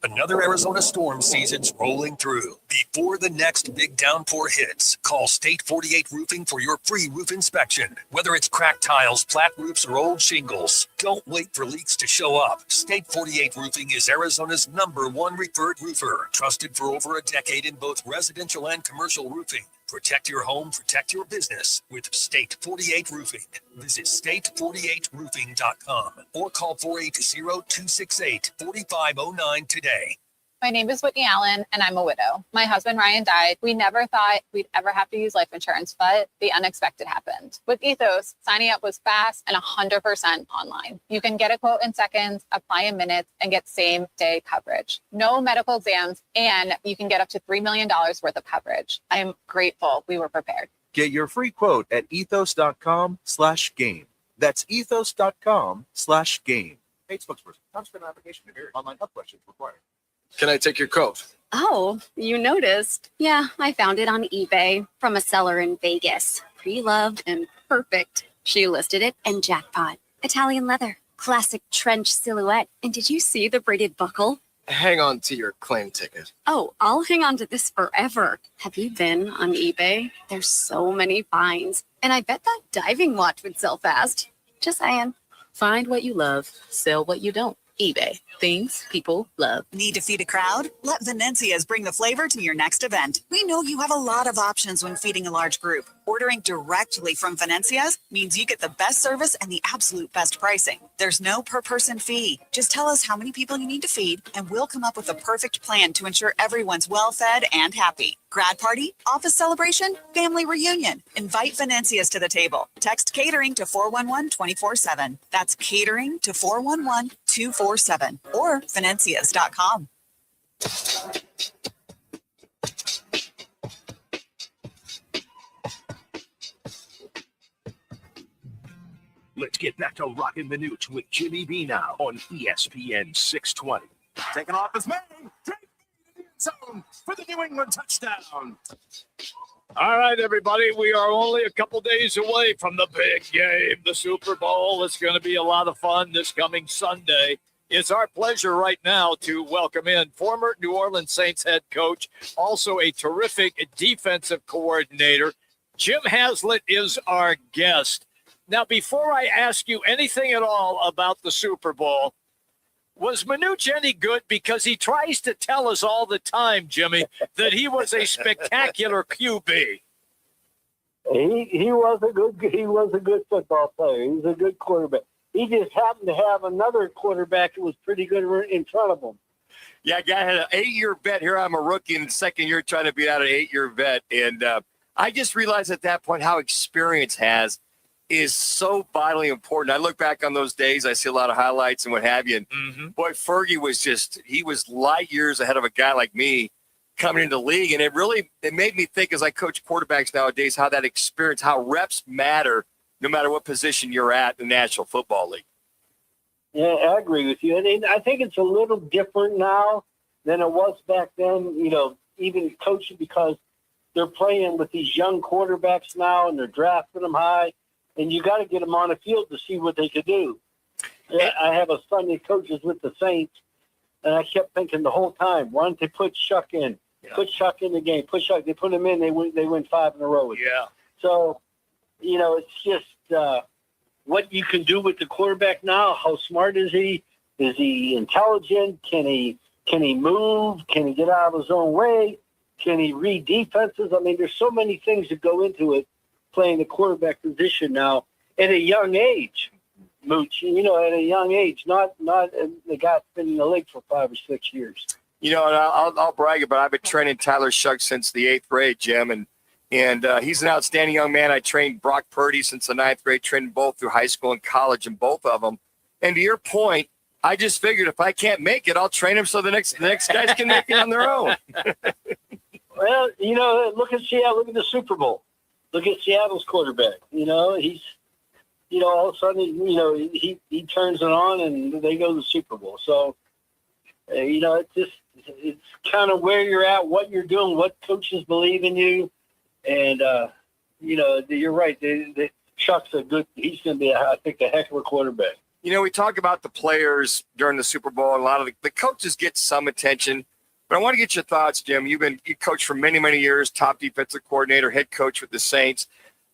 C: Another Arizona storm season's rolling through. Before the next big downpour hits, call State 48 Roofing for your free roof inspection. Whether it's cracked tiles, flat roofs, or old shingles, don't wait for leaks to show up. State 48 Roofing is Arizona's #1 referred roofer, trusted for over a decade in both residential and commercial roofing. Protect your home, protect your business with State 48 Roofing. Visit state48roofing.com or call 480-268-4509 today.
R: My name is Whitney Allen, and I'm a widow. My husband, Ryan, died. We never thought we'd ever have to use life insurance, but the unexpected happened. With Ethos, signing up was fast and 100% online. You can get a quote in seconds, apply in minutes, and get same-day coverage. No medical exams, and you can get up to $3 million worth of coverage. I am grateful we were prepared.
D: Get your free quote at ethos.com/game. That's ethos.com/game. Paid spokesperson. Time spent on application to vary. Online help questions required.
K: Can I take your coat?
M: Oh, you noticed. Yeah, I found it on eBay from a seller in Vegas. Pre-loved and perfect. She listed it and jackpot. Italian leather, classic trench silhouette. And did you see the braided buckle?
I: hang on to your claim ticket.
M: Oh, I'll hang on to this forever. Have you been on eBay? There's so many finds. And I bet that diving watch would sell fast. Just saying.
K: Find what you love, sell what you don't. eBay. Things people love.
T: Need to feed a crowd? Let Venencia's bring the flavor to your next event. We know you have a lot of options when feeding a large group. Ordering directly from Venencia's means you get the best service and the absolute best pricing. There's no per person fee. Just tell us how many people you need to feed, and we'll come up with a perfect plan to ensure everyone's well fed and happy. Grad party, office celebration, family reunion. Invite Venencia's to the table. Text catering to 411 24/7. That's catering to 411 247 or Venencias.com.
U: Let's get back to Roc and Manuch with Jimmy B now on ESPN 620.
L: Taking off his man. Zone for the New England touchdown.
B: All right, everybody, we are only a couple days away from the big game, the Super Bowl. It's going to be a lot of fun this coming Sunday. It's our pleasure right now to welcome in former New Orleans Saints head coach, also a terrific defensive coordinator. Jim Haslett is our guest. Now, before I ask you anything at all about the Super Bowl, was Manuch any good? Because he tries to tell us all the time, Jimmy, that he was a spectacular QB.
V: He was a good football player. He was a good quarterback. He just happened to have another quarterback who was pretty good in front of him.
A: Yeah, guy had an 8-year vet. Here I'm a rookie in the second year trying to beat out an 8-year vet. And I just realized at that point how experience is so vitally important. I look back on those days. I see a lot of highlights and what have you. And boy, Fergie he was light years ahead of a guy like me coming into the league. And it made me think as I coach quarterbacks nowadays, how that experience, how reps matter no matter what position you're at in the National Football League.
V: Yeah, I agree with you. And I think it's a little different now than it was back then, even coaching, because they're playing with these young quarterbacks now and they're drafting them high. And you got to get them on the field to see what they could do. I have a son that coaches with the Saints, and I kept thinking the whole time, why don't they put Shuck in? Yeah. Put Shuck in the game. Put Shuck. They put him in. They win 5 in a row.
B: Yeah.
V: So, it's just what you can do with the quarterback now. How smart is he? Is he intelligent? Can he move? Can he get out of his own way? Can he read defenses? I mean, there's so many things that go into it. Playing the quarterback position now at a young age, Mooch, at a young age, not the guy that's been in the league for 5 or 6 years.
A: And I'll brag about it. I've been training Tyler Shuck since the 8th grade, Jim, and he's an outstanding young man. I trained Brock Purdy since the 9th grade, trained both through high school and college, and both of them. And to your point, I just figured if I can't make it, I'll train him so the next guys can make it on their own.
V: Well, look at Seattle. Look at the Super Bowl. Look at Seattle's quarterback. He's, all of a sudden, he turns it on and they go to the Super Bowl. So, it's kind of where you're at, what you're doing, what coaches believe in you. And, you're right. Chuck's he's going to be, I think, a heck of a quarterback.
A: We talk about the players during the Super Bowl, and a lot of the coaches get some attention. But I want to get your thoughts, Jim. You coached for many, many years, top defensive coordinator, head coach with the Saints.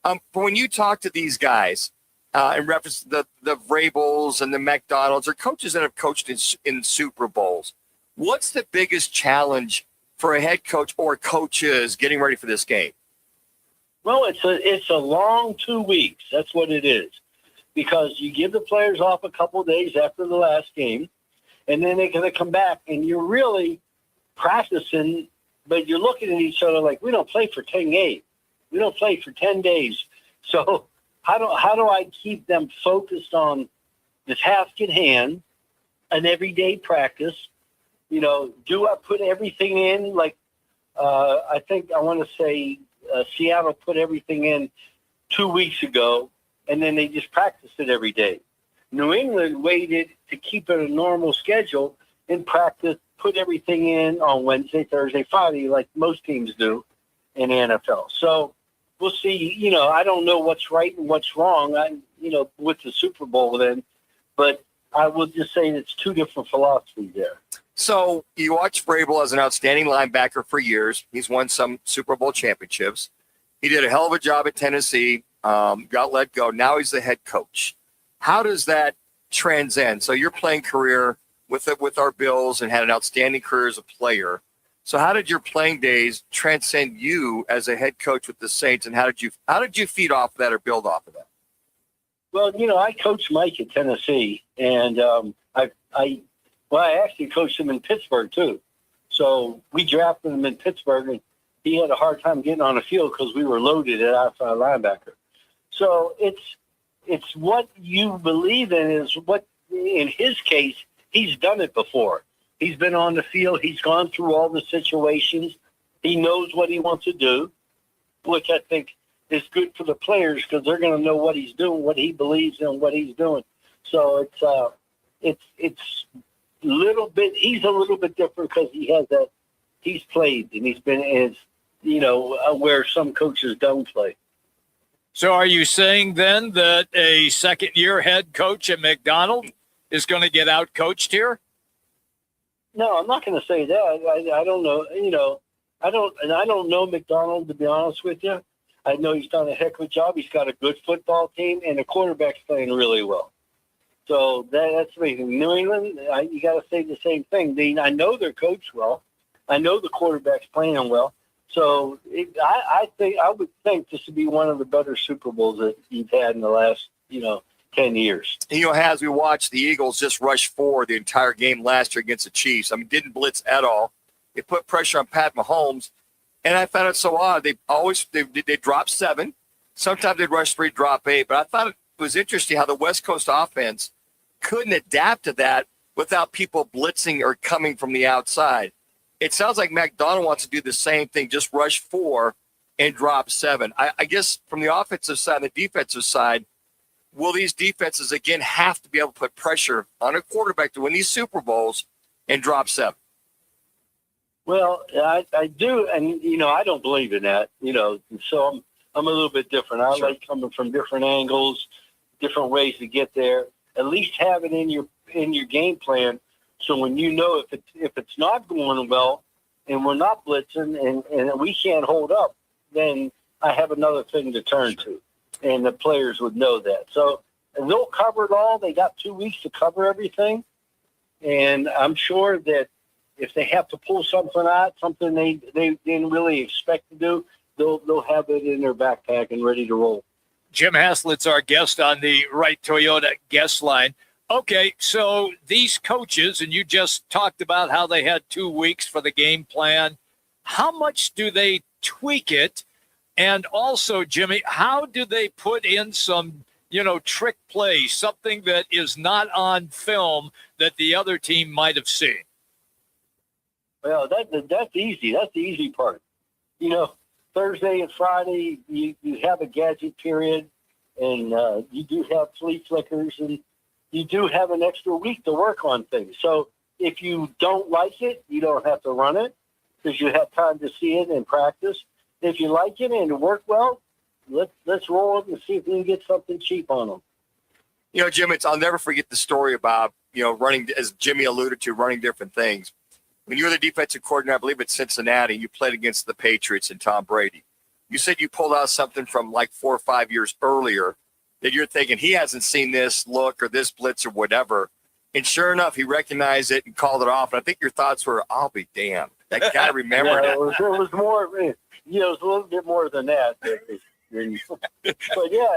A: But when you talk to these guys, in reference to the Vrabels and the McDonalds, or coaches that have coached in Super Bowls, what's the biggest challenge for a head coach or coaches getting ready for this game?
V: Well, it's a long 2 weeks. That's what it is, because you give the players off a couple of days after the last game, and then they're going to come back, and you're really practicing, but you're looking at each other like, we don't play for 10 games. We don't play for 10 days. So how do I keep them focused on the task at hand, an everyday practice? Do I put everything in? Like, I think I want to say Seattle put everything in 2 weeks ago, and then they just practiced it every day. New England waited to keep it a normal schedule and practice, put everything in on Wednesday, Thursday, Friday, like most teams do in the NFL. So we'll see. I don't know what's right and what's wrong, with the Super Bowl then, but I will just say it's two different philosophies there.
A: So you watch Vrabel as an outstanding linebacker for years. He's won some Super Bowl championships. He did a hell of a job at Tennessee, got let go. Now he's the head coach. How does that transcend? So your playing career with our Bills and had an outstanding career as a player. So how did your playing days transcend you as a head coach with the Saints, and how did you feed off of that or build off of that?
V: Well, I coached Mike at Tennessee, and I actually coached him in Pittsburgh too. So we drafted him in Pittsburgh, and he had a hard time getting on the field because we were loaded at outside linebacker. So it's what you believe in is what, in his case, he's done it before. He's been on the field. He's gone through all the situations. He knows what he wants to do, which I think is good for the players because they're going to know what he's doing, what he believes in, what he's doing. So it's little bit. He's a little bit different because he has that. He's played and he's been where some coaches don't play.
B: So are you saying then that a second-year head coach at McDonald is going to get out-coached here?
V: No, I'm not going to say that. I don't know. I don't know McDonald, to be honest with you. I know he's done a heck of a job. He's got a good football team, and the quarterback's playing really well. So that's amazing. New England, you got to say the same thing. I know they're coached well. I know the quarterback's playing well. So I would think this would be one of the better Super Bowls that you've had in the last 10 years.
A: As we watched the Eagles just rush 4 the entire game last year against the Chiefs. I mean, didn't blitz at all. They put pressure on Pat Mahomes, and I found it so odd. They dropped 7. Sometimes they'd rush 3, drop 8. But I thought it was interesting how the West Coast offense couldn't adapt to that without people blitzing or coming from the outside. It sounds like McDonald wants to do the same thing, just rush 4 and drop 7. I guess from the offensive side and the defensive side, will these defenses, again, have to be able to put pressure on a quarterback to win these Super Bowls and drop 7?
V: Well, I do, and, I don't believe in that, so I'm a little bit different. I like coming from different angles, different ways to get there. At least have it in your game plan, so when if it's not going well and we're not blitzing and we can't hold up, then I have another thing to turn to. And the players would know that. So they'll cover it all. They got 2 weeks to cover everything. And I'm sure that if they have to pull something out, something they didn't really expect to do, they'll have it in their backpack and ready to roll.
B: Jim Haslett's our guest on the Right Toyota guest line. Okay, so these coaches, and you just talked about how they had 2 weeks for the game plan. How much do they tweak it? And also, Jimmy, how do they put in some, trick play, something that is not on film that the other team might have seen?
V: Well, that's easy. That's the easy part. Thursday and Friday, you have a gadget period, and you do have flea flickers, and you do have an extra week to work on things. So if you don't like it, you don't have to run it because you have time to see it and practice. If you like it and it worked well, let's roll it and see if we can get something cheap on them.
A: Jim, I'll never forget the story about, running, as Jimmy alluded to, running different things. When you were the defensive coordinator, I believe at Cincinnati, you played against the Patriots and Tom Brady. You said you pulled out something from like 4 or 5 years earlier that you're thinking he hasn't seen this look or this blitz or whatever. And sure enough, he recognized it and called it off. And I think your thoughts were, I'll be damned. That guy remembered
V: it. It was more, it was a little bit more than that. But yeah,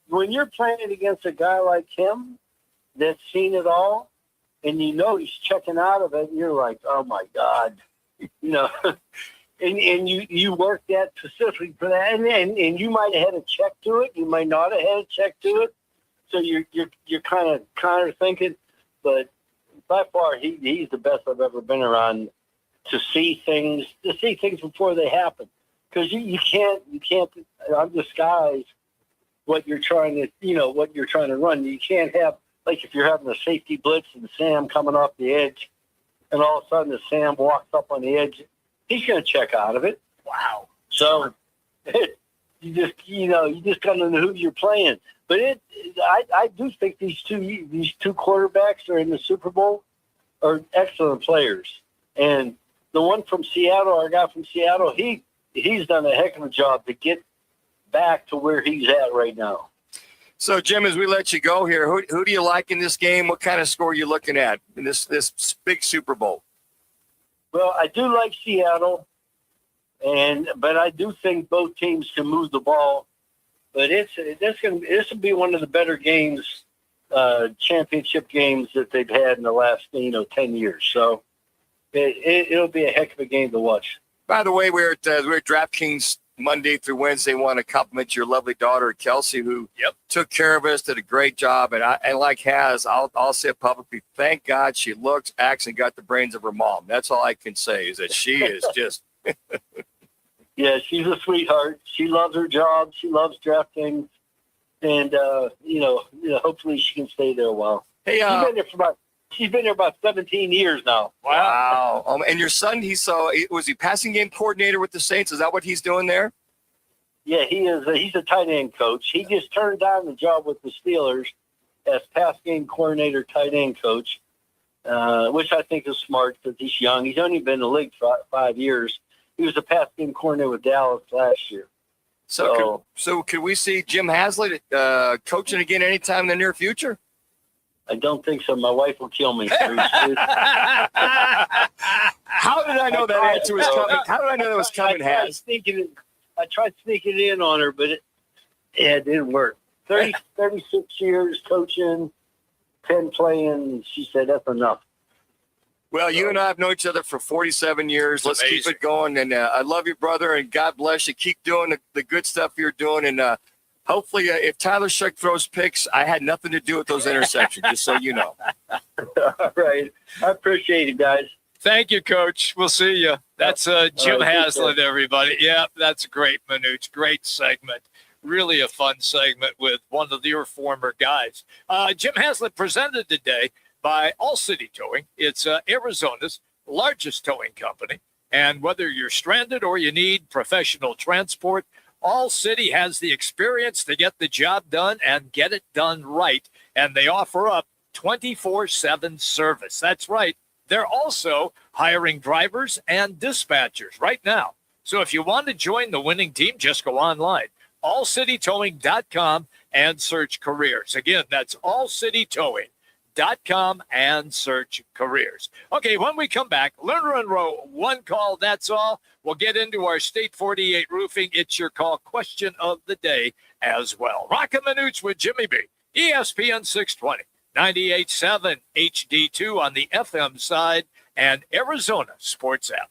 V: when you're playing against a guy like him that's seen it all, and he's checking out of it, and you're like, oh my God, and you work that specifically for that, and you might have had a check to it, you might not have had a check to it, so you're kind of thinking, but by far he's the best I've ever been around to see things before they happen, because you can't undisguise what you're trying to run. You can't have, like, if you're having a safety blitz and Sam coming off the edge, and all of a sudden the Sam walks up on the edge, he's going to check out of it.
B: Wow.
V: So you just got to know who you're playing. But I do think these two quarterbacks are in the Super Bowl, are excellent players. And the one from Seattle, our guy from Seattle, he's done a heck of a job to get back to where he's at right now.
A: So, Jim, as we let you go here, who do you like in this game? What kind of score are you looking at in this big Super Bowl?
V: Well, I do like Seattle, but I do think both teams can move the ball. But this will be one of the better games, championship games that they've had in the last 10 years. So it'll be a heck of a game to watch.
A: By the way, we're at DraftKings Monday through Wednesday. Want to compliment your lovely daughter Kelsey, who took care of us, did a great job, and like I'll say it publicly. Thank God she looks, acts, and got the brains of her mom. That's all I can say is that she is just.
V: Yeah, she's a sweetheart. She loves her job. She loves DraftKings, and hopefully she can stay there a while.
A: Hey,
V: she's been there about 17 years now.
A: Wow. And your son, was he passing game coordinator with the Saints? Is that what he's doing there?
V: Yeah, he is. He's a tight end coach. He just turned down the job with the Steelers as pass game coordinator, tight end coach, which I think is smart because he's young. He's only been in the league for 5 years. He was a pass game coordinator with Dallas last year.
A: So could we see Jim Haslett coaching again anytime in the near future?
V: I don't think so. My wife will kill me.
A: How did I know that answer was coming? How did I know that was coming, Has?
V: I tried sneaking it in on her, but it didn't work. 36 years coaching, 10 playing. She said, that's enough.
A: Well, you and I have known each other for 47 years. Let's keep it going. And I love you, brother, and God bless you. Keep doing the good stuff you're doing. And hopefully, if Tyler Shuck throws picks, I had nothing to do with those interceptions, just so you know.
V: All right. I appreciate it, guys.
B: Thank you, Coach. We'll see you. That's Jim Haslett, everybody. Yeah, that's great, Manuch. Great segment. Really a fun segment with one of your former guys. Jim Haslett presented today by All City Towing. It's Arizona's largest towing company. And whether you're stranded or you need professional transport, All City has the experience to get the job done and get it done right. And they offer up 24/7 service. That's right. They're also hiring drivers and dispatchers right now. So if you want to join the winning team, just go online, allcitytowing.com, and search careers. Again, that's allcitytowing.com and search careers. Okay, when we come back, Lerner and Rowe, one call, that's all. We'll get into our State 48 roofing. It's your call question of the day as well. Roc and Manuch with Jimmy B, ESPN 620, 98.7 HD2 on the FM side, and Arizona Sports app.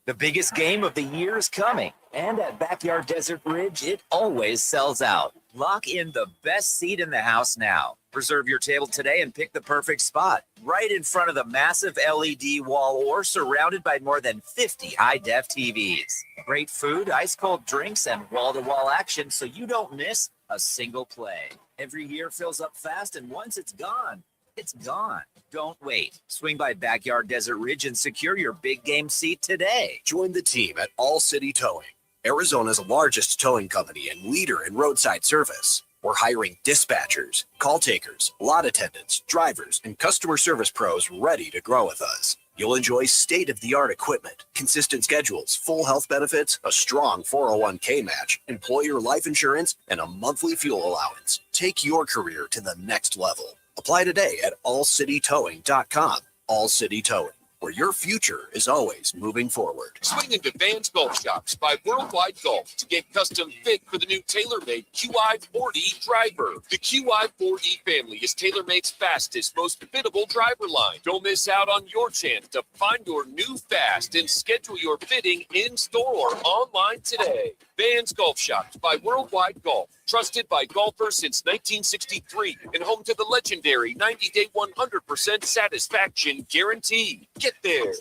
H: The biggest game of the year is coming, and at Backyard Desert Ridge, it always sells out. Lock in the best seat in the house now. Reserve your table today and pick the perfect spot, right in front of the massive LED wall or surrounded by more than 50 high-def TVs. Great food, ice-cold drinks, and wall-to-wall action so you don't miss a single play. Every year fills up fast, and once it's gone, it's gone. Don't wait. Swing by Backyard Desert Ridge and secure your big game seat today.
O: Join the team at All City Towing, Arizona's largest towing company and leader in roadside service. We're hiring dispatchers, call takers, lot attendants, drivers, and customer service pros ready to grow with us. You'll enjoy state-of-the-art equipment, consistent schedules, full health benefits, a strong 401k match, employer life insurance, and a monthly fuel allowance. Take your career to the next level. Apply today at allcitytowing.com. All City Towing, where your future is always moving forward.
E: Swing into Vans Golf Shops by Worldwide Golf to get custom fit for the new TaylorMade QI40 driver. The QI40 family is TaylorMade's fastest, most fittable driver line. Don't miss out on your chance to find your new fast and schedule your fitting in-store or online today. Vans Golf Shops by Worldwide Golf. Trusted by golfers since 1963 and home to the legendary 90-day 100% satisfaction guarantee. Get there.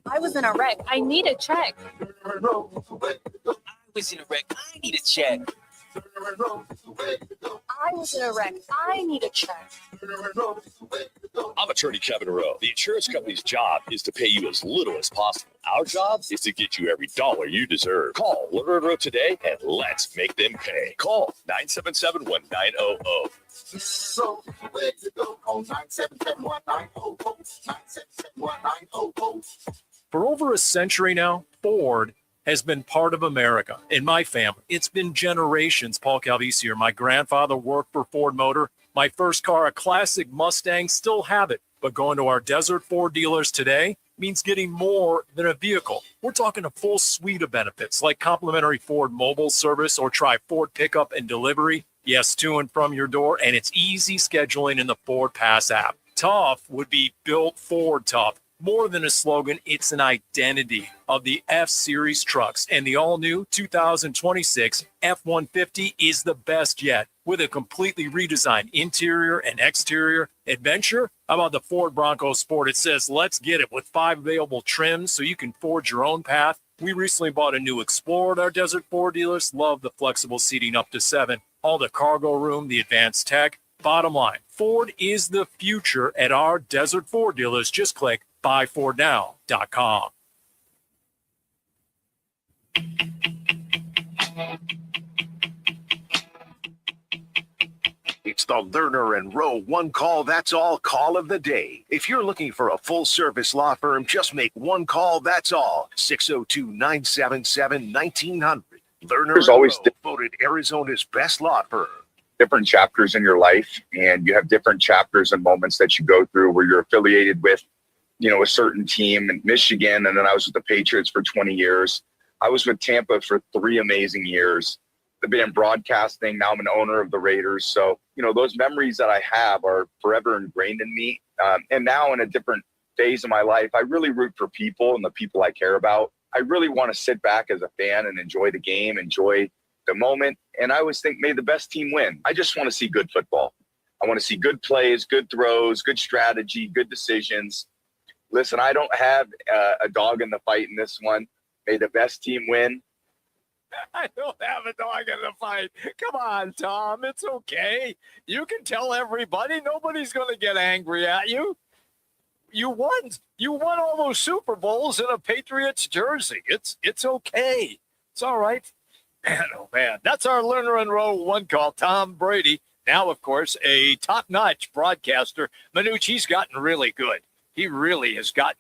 R: I was in a wreck. I need a check.
H: I was in a wreck. I need a check.
N: I was in a wreck. I need a check.
P: I'm attorney Kevin Rowe. The insurance company's job is to pay you as little as possible. Our job is to get you every dollar you deserve. Call Lerner and Rowe today and let's make them pay. Call 977-1900.
Q: So where you go? Call 977-1900.
S: For over a century now, Ford has been part of America. In my family, it's been generations. Paul Calvisi here. My grandfather worked for Ford Motor. My first car, a classic Mustang, still have it. But going to our Desert Ford dealers today means getting more than a vehicle. We're talking a full suite of benefits like complimentary Ford mobile service or try Ford pickup and delivery. Yes, to and from your door, and it's easy scheduling in the Ford Pass app. Tough would be built Ford tough. More than a slogan, it's an identity of the F-Series trucks. And the all-new 2026 F-150 is the best yet. With a completely redesigned interior and exterior adventure. How about the Ford Bronco Sport? It says, let's get it, with 5 available trims so you can forge your own path. We recently bought a new Explorer at our Desert Ford dealers. Love the flexible seating up to 7. All the cargo room, the advanced tech. Bottom line, Ford is the future at our Desert Ford dealers. Just click buyfordnow.com.
U: It's the Lerner and Rowe one call, that's all call of the day. If you're looking for a full service law firm, just make one call, that's all. 602-977-1900. Lerner and
Y: always
U: Rowe, voted Arizona's best law firm.
Y: Different chapters in your life, and you have different chapters and moments that you go through where you're affiliated with, a certain team in Michigan. And then I was with the Patriots for 20 years. I was with Tampa for 3 amazing years. I've been in broadcasting. Now I'm an owner of the Raiders. So, those memories that I have are forever ingrained in me. And now in a different phase of my life, I really root for people and the people I care about. I really want to sit back as a fan and enjoy the game, enjoy the moment. And I always think, may the best team win. I just want to see good football. I want to see good plays, good throws, good strategy, good decisions. Listen, I don't have a dog in the fight in this one. May the best team win.
B: I don't have a dog in the fight. Come on, Tom. It's okay. You can tell everybody. Nobody's going to get angry at you. You won. You won all those Super Bowls in a Patriots jersey. It's okay. It's all right. Man, oh, man. That's our Lerner and Rowe one call. Tom Brady, now, of course, a top-notch broadcaster. Manuch, he's gotten really good. He really has got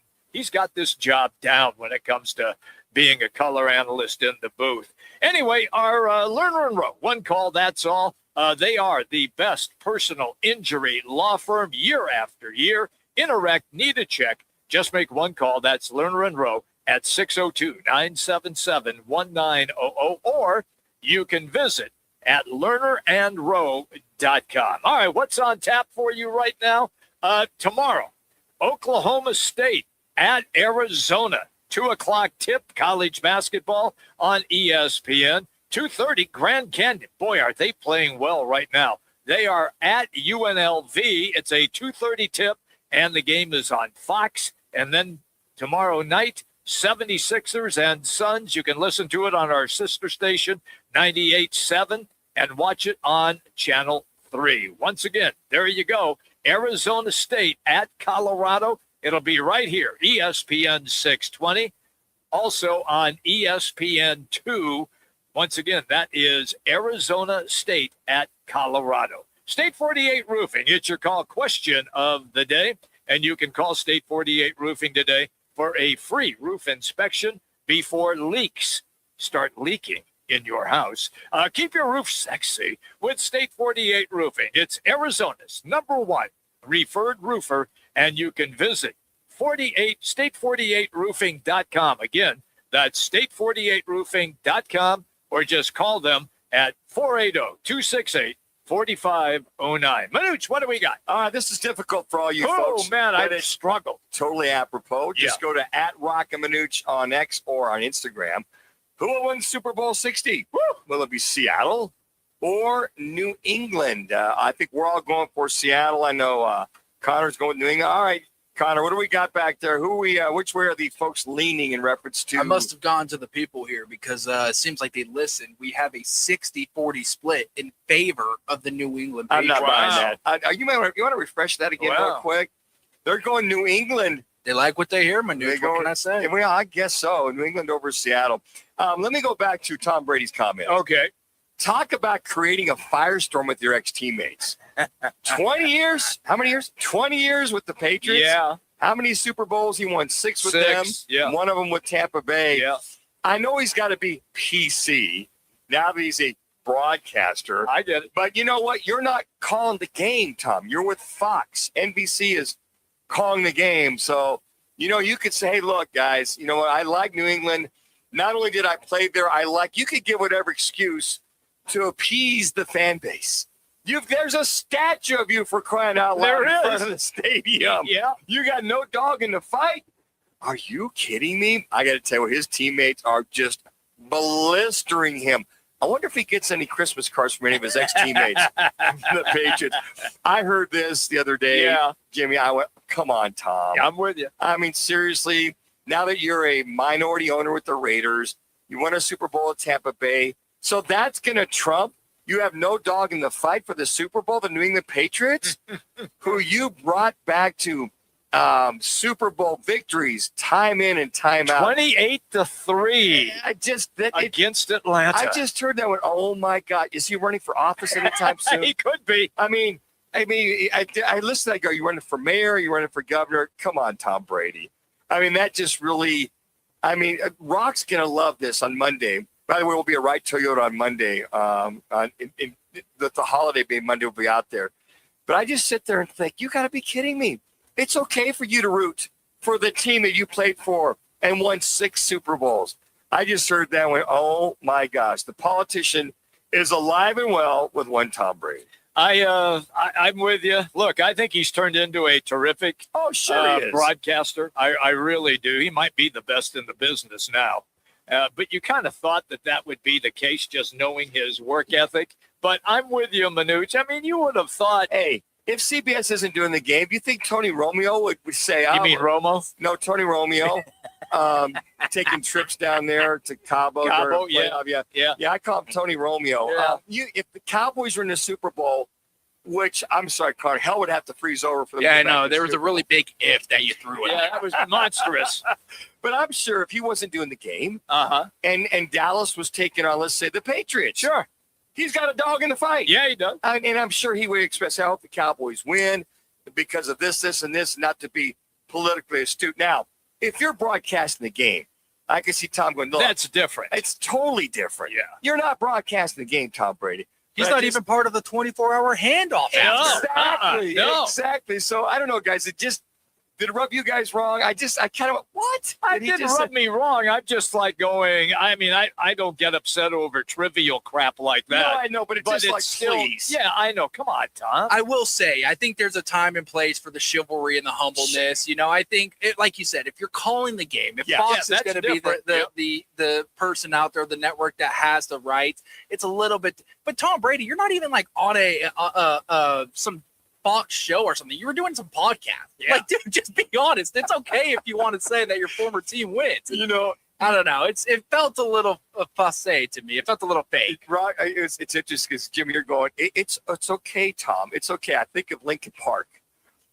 B: this job down when it comes to being a color analyst in the booth. Anyway, our Lerner and Rowe one call, that's all. They are the best personal injury law firm year after year. In a wreck, need a check. Just make one call. That's Lerner and Rowe at 602-977-1900, or you can visit at lernerandrowe.com. All right, what's on tap for you right now? Tomorrow, Oklahoma State at Arizona. 2 o'clock tip, college basketball on ESPN. 2:30, Grand Canyon. Boy, are they playing well right now. They are at UNLV. It's a 2:30 tip, and the game is on Fox. And then tomorrow night, 76ers and Suns. You can listen to it on our sister station, 98.7, and watch it on Channel 3. Once again, there you go. Arizona State at Colorado. It'll be right here, ESPN 620. Also on ESPN 2. Once again, that is Arizona State at Colorado. State 48 Roofing, it's your call question of the day. And you can call State 48 Roofing today for a free roof inspection before leaks start leaking in your house. Keep your roof sexy with State 48 Roofing. It's Arizona's #1 referred roofer, and you can visit state48roofing.com. Again, that's state48roofing.com, or just call them at 480-268-4509. Manuch, what do we got?
A: This is difficult for all you
B: Oh,
A: folks.
B: man, I
A: but it's
B: struggle.
A: Totally apropos. Just go to @Roc and Manuch on X or on Instagram. Who will win Super Bowl 60? Woo! Will it be Seattle or New England? I think we're all going for Seattle. I know Connor's going with New England. All right, Connor, what do we got back there? Which way are the folks leaning in reference to?
F: I must have gone to the people here because it seems like they listen. We have a 60-40 split in favor of the New England
A: I'm
F: Patriots.
A: not buying that. You want to refresh that again real quick? They're going New England.
F: They like what they hear, Manuch. What can I say?
A: Well, I guess so. New England over Seattle. Let me go back to Tom Brady's comment.
B: Okay.
A: Talk about creating a firestorm with your ex-teammates. 20 years? How many years? 20 years with the Patriots?
B: Yeah.
A: How many Super Bowls? He won 6 with them.
B: Yeah.
A: One of them with Tampa Bay.
B: Yeah.
A: I know he's got to be PC now that he's a broadcaster.
B: I get it.
A: But you know what? You're not calling the game, Tom. You're with Fox. NBC is calling the game. So, you could say, hey, look, guys, you know what? I like New England. Not only did I play there, you could give whatever excuse to appease the fan base. There's a statue of you, for crying out loud, in front of the stadium.
B: Yeah.
A: You got no dog in the fight. Are you kidding me? I got to tell you, his teammates are just blistering him. I wonder if he gets any Christmas cards from any of his ex-teammates, the Patriots. I heard this the other day, Jimmy. I went, come on, Tom.
B: Yeah, I'm with you.
A: I mean, seriously, now that you're a minority owner with the Raiders, you won a Super Bowl at Tampa Bay, so that's going to trump. You have no dog in the fight for the Super Bowl, the New England Patriots, who you brought back to Super Bowl victories time in and time out.
B: 28-3 against Atlanta.
A: I just heard that one. Oh my God! Is he running for office anytime soon?
B: He could be.
A: I listened to that guy. You running for mayor? You running for governor? Come on, Tom Brady. I mean, that just really. I mean, Roc's gonna love this on Monday. By the way, we'll be a Right Toyota on Monday. The holiday being Monday, will be out there. But I just sit there and think, you got to be kidding me. It's okay for you to root for the team that you played for and won 6 Super Bowls. I just heard that and went, oh my gosh, the politician is alive and well with one Tom Brady.
B: I'm with you. Look, I think he's turned into a terrific broadcaster. I really do. He might be the best in the business now. But you kind of thought that would be the case, just knowing his work ethic. But I'm with you, Manuch. I mean, you would have thought,
A: hey, if CBS isn't doing the game, do you think Tony Romeo would say,
B: you mean Romo?
A: No, Tony Romeo. Taking trips down there to Cabo. Yeah. I call him Tony Romeo.
B: Yeah.
A: If the Cowboys were in the Super Bowl, which I'm sorry, Carter, hell would have to freeze over for them.
F: Yeah, I know. There was a really big if that you threw in.
B: Yeah, that was monstrous.
A: But I'm sure if he wasn't doing the game, and Dallas was taking on, let's say, the Patriots,
B: sure,
A: he's got a dog in the fight.
B: Yeah, he does.
A: And I'm sure he would express, I hope the Cowboys win because of this, and this, not to be politically astute. Now, if you're broadcasting the game, I can see Tom going, look,
B: that's different.
A: It's totally different.
B: Yeah.
A: You're not broadcasting the game, Tom Brady.
F: He's not even part of the 24-hour handoff.
A: Exactly. So I don't know, guys. Did it rub you guys wrong? I kind of went, what?
B: It didn't rub me wrong. I'm just like going, I mean, I don't get upset over trivial crap like that.
A: No, I know, but it's like,
B: still,
A: please.
B: Yeah, I know. Come on, Tom.
F: I will say, I think there's a time and place for the chivalry and the humbleness. I think, like you said, if you're calling the game, if Fox is going to be the person out there, the network that has the rights, it's a little bit. But Tom Brady, you're not even like on some Fox show or something. You were doing some podcast.
B: Yeah.
F: Like, dude, just be honest. It's okay if you want to say that your former team wins. I don't know. It felt a little passe to me. It felt a little fake.
A: Right. It's interesting because, Jimmy, you're going, it's okay, Tom. It's okay. I think of Lincoln Park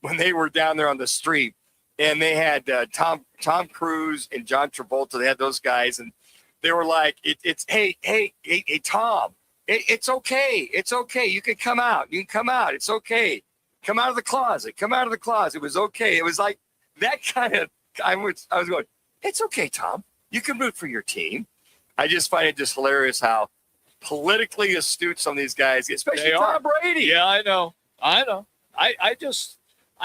A: when they were down there on the street and they had Tom Cruise and John Travolta. They had those guys and they were like, hey, Tom, it's okay. It's okay. You can come out. It's okay. Come out of the closet. It was okay. It was like that kind of, I was going, it's okay, Tom. You can root for your team. I just find it just hilarious how politically astute some of these guys, especially Tom Brady.
B: Yeah, I know. I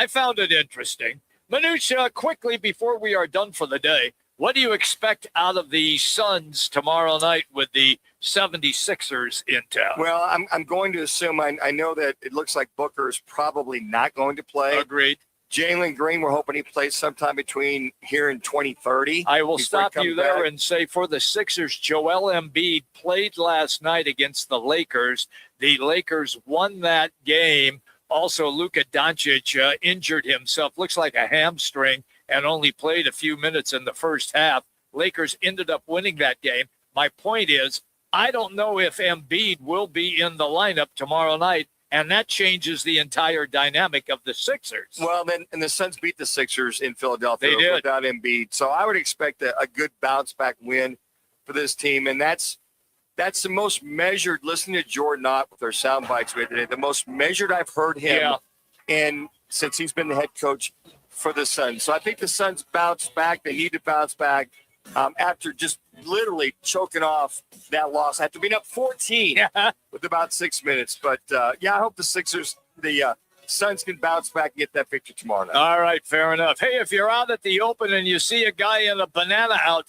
B: found it interesting. Manuch, quickly before we are done for the day, what do you expect out of the Suns tomorrow night with the 76ers in town?
A: Well, I'm going to assume I know that it looks like Booker is probably not going to play.
B: Agreed.
A: Jalen Green, we're hoping he plays sometime between here and 2030.
B: I will stop you there and say for the Sixers, Joel Embiid played last night against the Lakers. The Lakers won that game Also, Luka Doncic injured himself. Looks like a hamstring and only played a few minutes in the first half. Lakers ended up winning that game. My point is, I don't know if Embiid will be in the lineup tomorrow night, and that changes the entire dynamic of the Sixers.
A: Well, then, and the Suns beat the Sixers in Philadelphia
B: They did.
A: without Embiid. So I would expect a good bounce-back win for this team, and that's the most measured. Listening to Jordan Ott with their sound bites with today, the most measured I've heard him and since he's been the head coach for the Suns. So I think the Suns bounce back. They need to bounce back after just literally choking off that loss after being up 14 with about 6 minutes. But, I hope the Suns can bounce back and get that victory tomorrow night.
B: All right, fair enough. Hey, if you're out at the Open and you see a guy in a banana outfit,